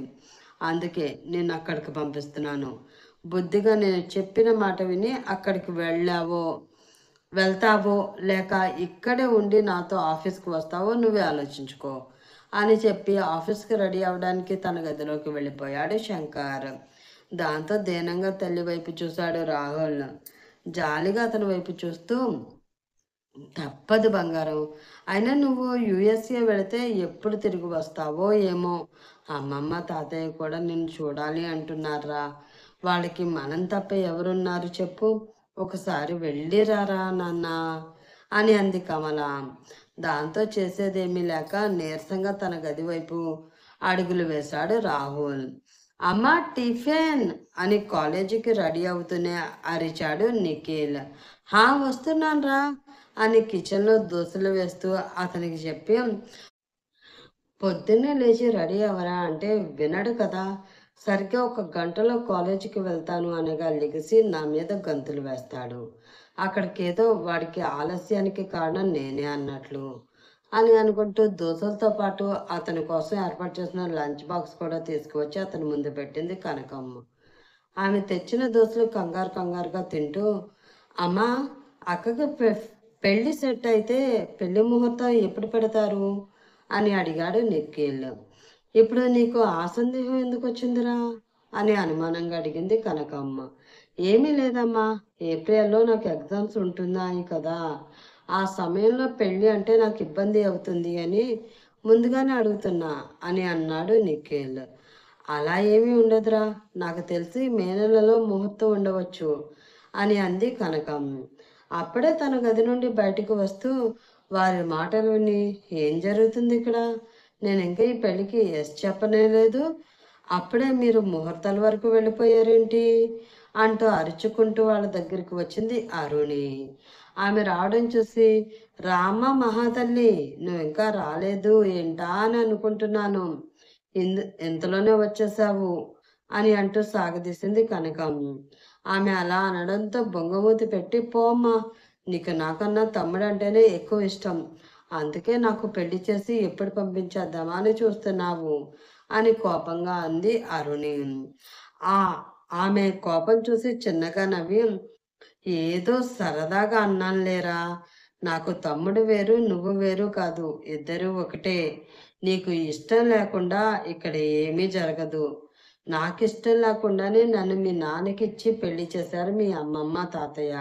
అందుకే నేను అక్కడికి పంపిస్తున్నాను. బుద్ధిగా నేను చెప్పిన మాట విని అక్కడికి వెళ్తావో లేక ఇక్కడే ఉండి నాతో ఆఫీస్కి వస్తావో నువ్వే ఆలోచించుకో అని చెప్పి ఆఫీస్కి రెడీ అవడానికి తన గదిలోకి వెళ్ళిపోయాడు శంకర్. దాంతో దీనంగా తల్లి వైపు చూశాడు రాహుల్. జాలిగా అతని వైపు చూస్తూ, తప్పదు బంగారం, అయినా నువ్వు యుఎస్ఏ వెళితే ఎప్పుడు తిరిగి వస్తావో ఏమో. అమ్మమ్మ తాతయ్య కూడా నిన్ను చూడాలి అంటున్నారా? వాళ్ళకి మనం తప్ప ఎవరున్నారు చెప్పు? ఒకసారి వెళ్ళి రారా నాన్న అని అంది కమల. దాంతో చేసేదేమీ లేక నీరసంగా తన గది వైపు అడుగులు వేశాడు రాహుల్. అమ్మ టిఫిన్ అని కాలేజీకి రెడీ అవుతూనే అరిచాడు నిఖిల్. వస్తున్నాను రా అని కిచెన్లో దోశలు వేస్తూ అతనికి చెప్పి, పొద్దున్నే లేచి రెడీ అవరా అంటే వినడు కదా. సరిగ్గా 1 గంటలో కాలేజీకి వెళ్తాను అనగా లెగిసి నా మీద గంతులు వేస్తాడు. అక్కడికేదో వాడికి ఆలస్యానికి కారణం నేనే అన్నట్లు అని అనుకుంటూ దోశలతో పాటు అతని కోసం ఏర్పాటు చేసిన లంచ్ బాక్స్ కూడా తీసుకువచ్చి అతని ముందు పెట్టింది కనకమ్మ. ఆమె తెచ్చిన దోశలు కంగారు కంగారుగా తింటూ, అమ్మా అక్కకి పెళ్లి సెట్ అయితే పెళ్లి ముహూర్తం ఎప్పుడు పెడతారు అని అడిగాడు నిఖిల్. ఇప్పుడు నీకు ఆ సందేహం ఎందుకు వచ్చిందిరా అని అనుమానంగా అడిగింది కనకమ్మ. ఏమీ లేదమ్మా, ఏప్రిల్లో నాకు ఎగ్జామ్స్ ఉంటున్నాయి కదా, ఆ సమయంలో పెళ్ళి అంటే నాకు ఇబ్బంది అవుతుంది అని ముందుగానే అడుగుతున్నా అని అన్నాడు నిఖిల్. అలా ఏమీ ఉండదురా, నాకు తెలిసి మే నెలలో ముహూర్తం ఉండవచ్చు అని అంది కనకం. అప్పుడే తన గది నుండి బయటకు వస్తూ వారి మాటలు విని, ఏం జరుగుతుంది ఇక్కడ? నేను ఇంకా ఈ పెళ్ళికి ఎస్ చెప్పనే లేదు, అప్పుడే మీరు ముహూర్తాల వరకు వెళ్ళిపోయారేంటి అంటూ అరుచుకుంటూ వాళ్ళ దగ్గరికి వచ్చింది అరుణి. ఆమె రావడం చూసి, రామ మహాతల్లి, నువ్వు ఇంకా రాలేదు ఏంటా అని అనుకుంటున్నాను, ఇంతలోనే వచ్చేసావు అని అంటూ సాగదీసింది కనకం. ఆమె అలా అనడంతో బొంగమూతి పెట్టి, పోమ్మా, నీకు నాకన్నా తమ్ముడు అంటేనే ఎక్కువ ఇష్టం, అందుకే నాకు పెళ్లి చేసి ఎప్పుడు పంపించేద్దామా అని చూస్తున్నావు అని కోపంగా అంది అరుణి. ఆ ఆమె కోపం చూసి చిన్నగా నవ్వి, ఏదో సరదాగా అన్నాను లేరా, నాకు తమ్ముడు వేరు నువ్వు వేరు కాదు, ఇద్దరు ఒకటే. నీకు ఇష్టం లేకుండా ఇక్కడ ఏమీ జరగదు. నాకు ఇష్టం లేకుండానే నన్ను మీ నాన్నకిచ్చి పెళ్లి చేశారు మీ అమ్మమ్మ తాతయ్య.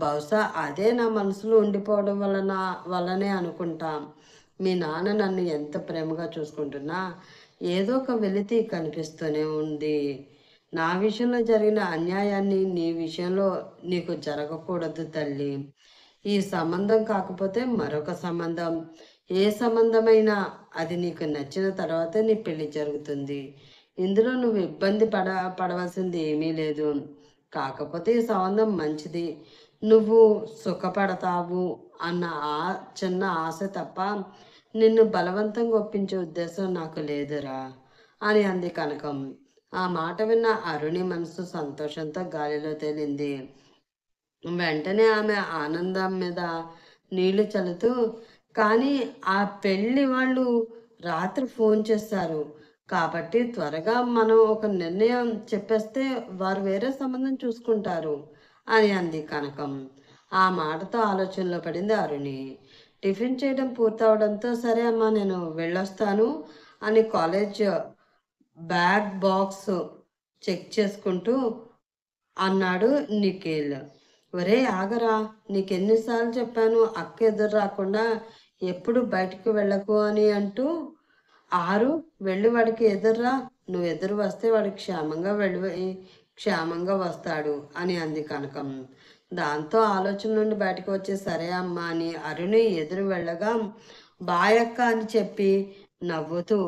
బహుశా అదే నా మనసులో ఉండిపోవడం వల్లనే అనుకుంటా. మీ నాన్న నన్ను ఎంత ప్రేమగా చూసుకుంటున్నా ఏదో ఒక వెలితి కనిపిస్తూనే ఉంది. నా విషయంలో జరిగిన అన్యాయాన్ని నీ విషయంలో నీకు జరగకూడదు తల్లి. ఈ సంబంధం కాకపోతే మరొక సంబంధం, ఏ సంబంధమైనా అది నీకు నచ్చిన తర్వాతే నీ పెళ్లి జరుగుతుంది. ఇందులో నువ్వు ఇబ్బంది పడవలసింది ఏమీ లేదు. కాకపోతే ఈ సంబంధం మంచిది, నువ్వు సుఖపడతావు అన్న చిన్న ఆశ తప్ప నిన్ను బలవంతంగా ఒప్పించే ఉద్దేశం నాకు లేదురా అని అంది కనకం. ఆ మాట విన్న అరుణి మనసు సంతోషంతో గాలిలో తేలింది. వెంటనే ఆమె ఆనందం మీద నీళ్లు చల్లుతూ, కానీ ఆ పెళ్ళి వాళ్ళు రాత్రి ఫోన్ చేస్తారు కాబట్టి త్వరగా మనం ఒక నిర్ణయం చెప్పేస్తే వారు వేరే సంబంధం చూసుకుంటారు అని అంది కనకం. ఆ మాటతో ఆలోచనలో పడింది అరుణి. టిఫిన్ చేయడం పూర్తవడంతో సరే అమ్మా నేను వెళ్ళొస్తాను అని కాలేజ్ బ్యాగ్ బాక్స్ చెక్ చేసుకుంటూ అన్నాడు నిఖిల్. ఒరేయ్ ఆగరా! నీకెన్నిసార్లు చెప్పాను అక్క ఎదురు రాకుండా ఎప్పుడు బయటికి వెళ్ళకు అని అంటూ. ఆరు వెళ్ళి వాడికి ఎదురురా, నువ్వు ఎదురు వస్తే వాడు క్షేమంగా వెళ్ళి క్షేమంగా వస్తాడు అని అంది కనకం. దాంతో ఆలోచన నుండి బయటకు వచ్చి సరే అమ్మా అని అరుణి ఎదురు వెళ్ళగా బాయక్క అని చెప్పి నవ్వుతూ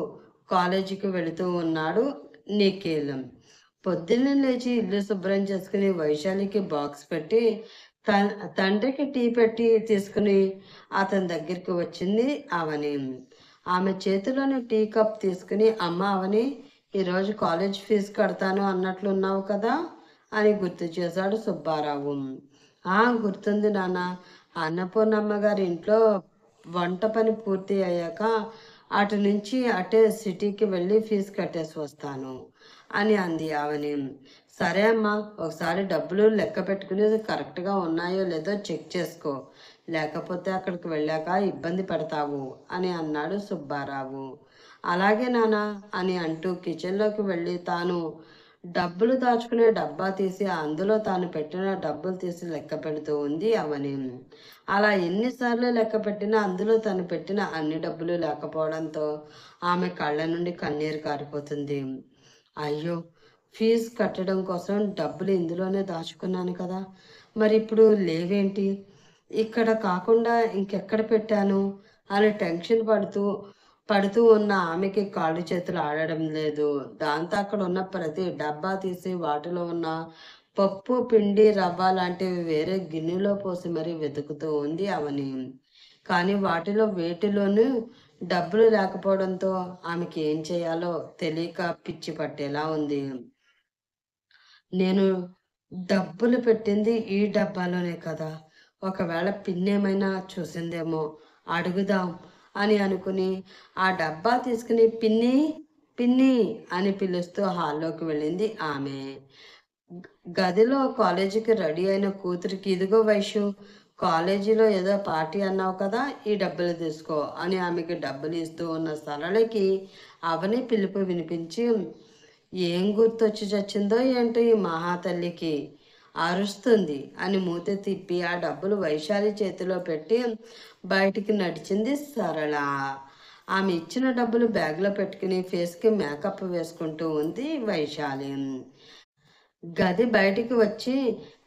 కాలేజీకి వెళుతూ ఉన్నాడు నిఖిల్. పొద్దున్నే లేచి ఇల్లు శుభ్రం చేసుకుని వైశాలికి బాక్స్ పెట్టి తండ్రికి టీ పెట్టి తీసుకుని అతని దగ్గరికి వచ్చింది అవని. ఆమె చేతిలోని టీ కప్ తీసుకుని అమ్మ అవని, ఈరోజు కాలేజ్ ఫీజు కడతాను అన్నట్లున్నావు కదా అని గుర్తు చేశాడు సుబ్బారావు. గుర్తుంది నాన్న. అన్నపూర్ణమ్మ గారి ఇంట్లో వంట పని పూర్తి అయ్యాక అటు నుంచి అటే సిటీకి వెళ్ళి ఫీజు కట్టేసి వస్తాను అని అంది అవని. సరే అమ్మా, ఒకసారి డబ్బులు లెక్క పెట్టుకుని కరెక్ట్గా ఉన్నాయో లేదో చెక్ చేసుకో, లేకపోతే అక్కడికి వెళ్ళాక ఇబ్బంది పడతావు అని అన్నాడు సుబ్బారావు. అలాగే నాన్న అని అంటూ కిచెన్లోకి వెళ్ళి తాను డబ్బులు దాచుకునే డబ్బా తీసి అందులో తాను పెట్టిన డబ్బులు తీసి లెక్క పెడుతూ ఉంది అవని. అలా ఎన్నిసార్లు లెక్క పెట్టినా అందులో తను పెట్టిన అన్ని డబ్బులు లేకపోవడంతో ఆమె కళ్ళ నుండి కన్నీరు కారిపోతుంది. అయ్యో, ఫీజు కట్టడం కోసం డబ్బులు ఇందులోనే దాచుకున్నాను కదా, మరి ఇప్పుడు లేవేంటి, ఇక్కడ కాకుండా ఇంకెక్కడ పెట్టాను అని టెన్షన్ పడుతూ ఉన్న ఆమెకి కాళ్ళు చేతులు ఆడడం లేదు. దాంతో అక్కడ ఉన్న ప్రతి డబ్బా తీసి వాటిలో ఉన్న పప్పు పిండి రవ్వ లాంటివి వేరే గిన్నెలో పోసి మరీ వెతుకుతూ ఉంది అవని. కానీ వేటిలోనూ డబ్బులు లేకపోవడంతో ఆమెకి ఏం చేయాలో తెలియక పిచ్చి పట్టేలా ఉంది. నేను డబ్బులు పెట్టింది ఈ డబ్బాలోనే కదా, ఒకవేళ పిన్నేమైనా చూసిందేమో, అడుగుదాం అని అనుకుని ఆ డబ్బా తీసుకుని పిన్ని పిన్ని అని పిలుస్తూ హాల్లోకి వెళ్ళింది ఆమె. గదిలో కాలేజీకి రెడీ అయిన కూతురికి, ఇదిగో వైషు, కాలేజీలో ఏదో పార్టీ అన్నావు కదా, ఈ డబ్బులు తీసుకో అని ఆమెకి డబ్బులు ఇస్తూ ఉన్న సరళకి అవని పిలుపు వినిపించి ఏం గుర్తొచ్చి చచ్చిందో ఏంటో ఈ మహాతల్లికి, అరుస్తుంది అని మూతి తిప్పి ఆ డబ్బులు వైశాలి చేతిలో పెట్టి బయటికి నడిచింది సరళ. ఆమె ఇచ్చిన డబ్బులు బ్యాగ్లో పెట్టుకుని ఫేస్కి మేకప్ వేసుకుంటూ ఉంది వైశాలి. గది బయటికి వచ్చి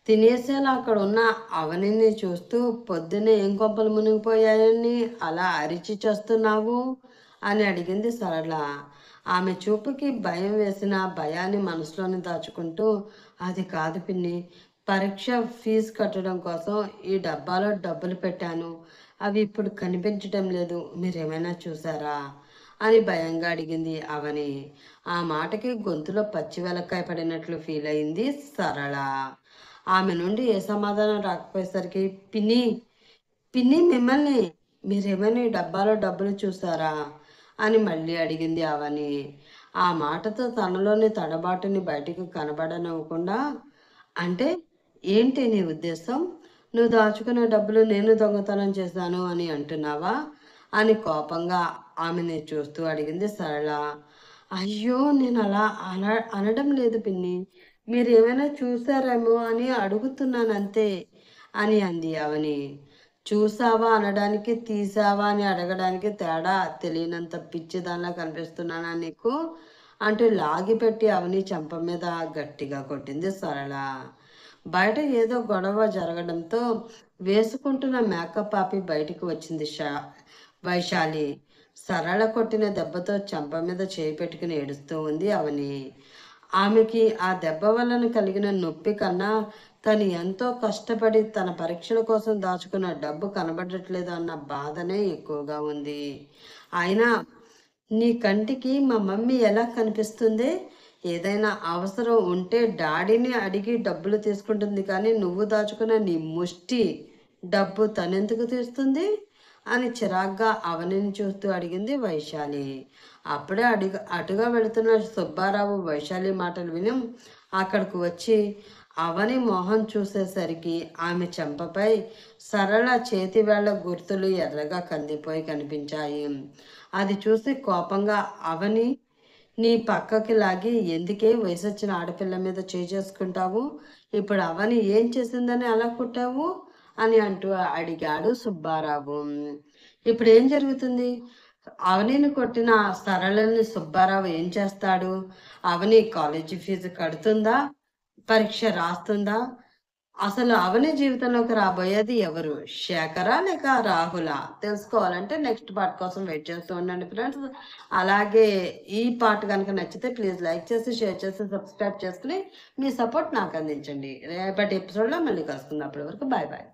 తినేసేలా అక్కడ ఉన్న అవనిని చూస్తూ పొద్దున్నే ఏం కొంపలు మునిగిపోయాయని అలా అరిచి చేస్తున్నావు అని అడిగింది సరళ. ఆమె చూపుకి భయం వేసిన భయాన్ని మనసులోనే దాచుకుంటూ, అది కాదు పిన్ని, పరీక్ష ఫీజు కట్టడం కోసం ఈ డబ్బాలో డబ్బులు పెట్టాను, అవి ఇప్పుడు కనిపించటం లేదు, మీరేమైనా చూసారా అని భయంగా అడిగింది అవని. ఆ మాటకి గొంతులో పచ్చి వెలక్కాయ పడినట్లు ఫీల్ అయింది సరళ. ఆమె నుండి ఏ సమాధానం రాకపోయేసరికి పిన్ని పిన్ని మిమ్మల్ని, మీరేమైనా ఈ డబ్బాలో డబ్బులు చూసారా అని మళ్ళీ అడిగింది అవని. ఆ మాటతో తనలోని తడబాటుని బయటికి కనబడనివ్వకుండా, అంటే ఏంటి నీ ఉద్దేశం, నువ్వు దాచుకున్న డబ్బులు నేను దొంగతనం చేశాను అని అంటున్నావా అని కోపంగా ఆమెని చూస్తూ అడిగింది సరళ. అయ్యో, నేను అలా అనడం లేదు పిన్ని, మీరు ఏమైనా చూసారేమో అని అడుగుతున్నాను అంతే అని అంది అవని. చూసావా అనడానికి తీసావా అని అడగడానికి తేడా తెలియనంత పిచ్చిదానిలా కనిపిస్తున్నానా నీకు అంటూ లాగిపెట్టి అవని చెంప మీద గట్టిగా కొట్టింది సరళ. బయట ఏదో గొడవ జరగడంతో వేసుకుంటున్న మేకప్ ఆపి బయటికి వచ్చింది వైశాలి. సరళ కొట్టిన దెబ్బతో చెంప మీద చేయి పెట్టుకుని ఏడుస్తూ ఉంది అవని. ఆమెకి ఆ దెబ్బ వలన కలిగిన నొప్పి కన్నా తను ఎంతో కష్టపడి తన పరీక్షల కోసం దాచుకున్న డబ్బు కనబడట్లేదు అన్న బాధనే ఎక్కువగా ఉంది. అయినా నీ కంటికి మా మమ్మీ ఎలా కనిపిస్తుంది, ఏదైనా అవసరం ఉంటే డాడీని అడిగి డబ్బులు తీసుకుంటుంది, కానీ నువ్వు దాచుకున్న నీ ముష్టి డబ్బు తనెందుకు తీస్తుంది అని చిరాగ్గా అవనిని చూస్తూ అడిగింది వైశాలి. అప్పుడే అటుగా వెళుతున్న సుబ్బారావు వైశాలి మాటలు విని అక్కడికి వచ్చి అవని మొహం చూసేసరికి ఆమె చెంపపై సరళ చేతివేళ్ల గుర్తులు ఎర్రగా కందిపోయి కనిపించాయి. అది చూసి కోపంగా అవని నీ పక్కకి లాగి ఎందుకే వయసొచ్చిన ఆడపిల్ల మీద చేసుకుంటావు? ఇప్పుడు అవని ఏం చేసిందని అలా కుట్టావు? అని అంటూ అడిగాడు సుబ్బారావు. ఇప్పుడు ఏం జరుగుతుంది? అవనిని కొట్టిన సరళని సుబ్బారావు ఏం చేస్తాడు? అవని కాలేజీ ఫీజు కడుతుందా? పరీక్ష రాస్తుందా? అసలు అవని జీవితంలోకి రాబోయేది ఎవరు? శేఖరా లేక రాహులా? తెలుసుకోవాలంటే నెక్స్ట్ పార్ట్ కోసం వెయిట్ చేస్తూ ఉండండి ఫ్రెండ్స్. అలాగే ఈ పార్ట్ గనుక నచ్చితే ప్లీజ్ లైక్ చేసి, షేర్ చేసి, సబ్స్క్రైబ్ చేసుకొని మీ సపోర్ట్ నాకు అందించండి. రేపటి ఎపిసోడ్‌లో మళ్ళీ కలుసుకుందాం. అప్పటి వరకు బాయ్ బాయ్.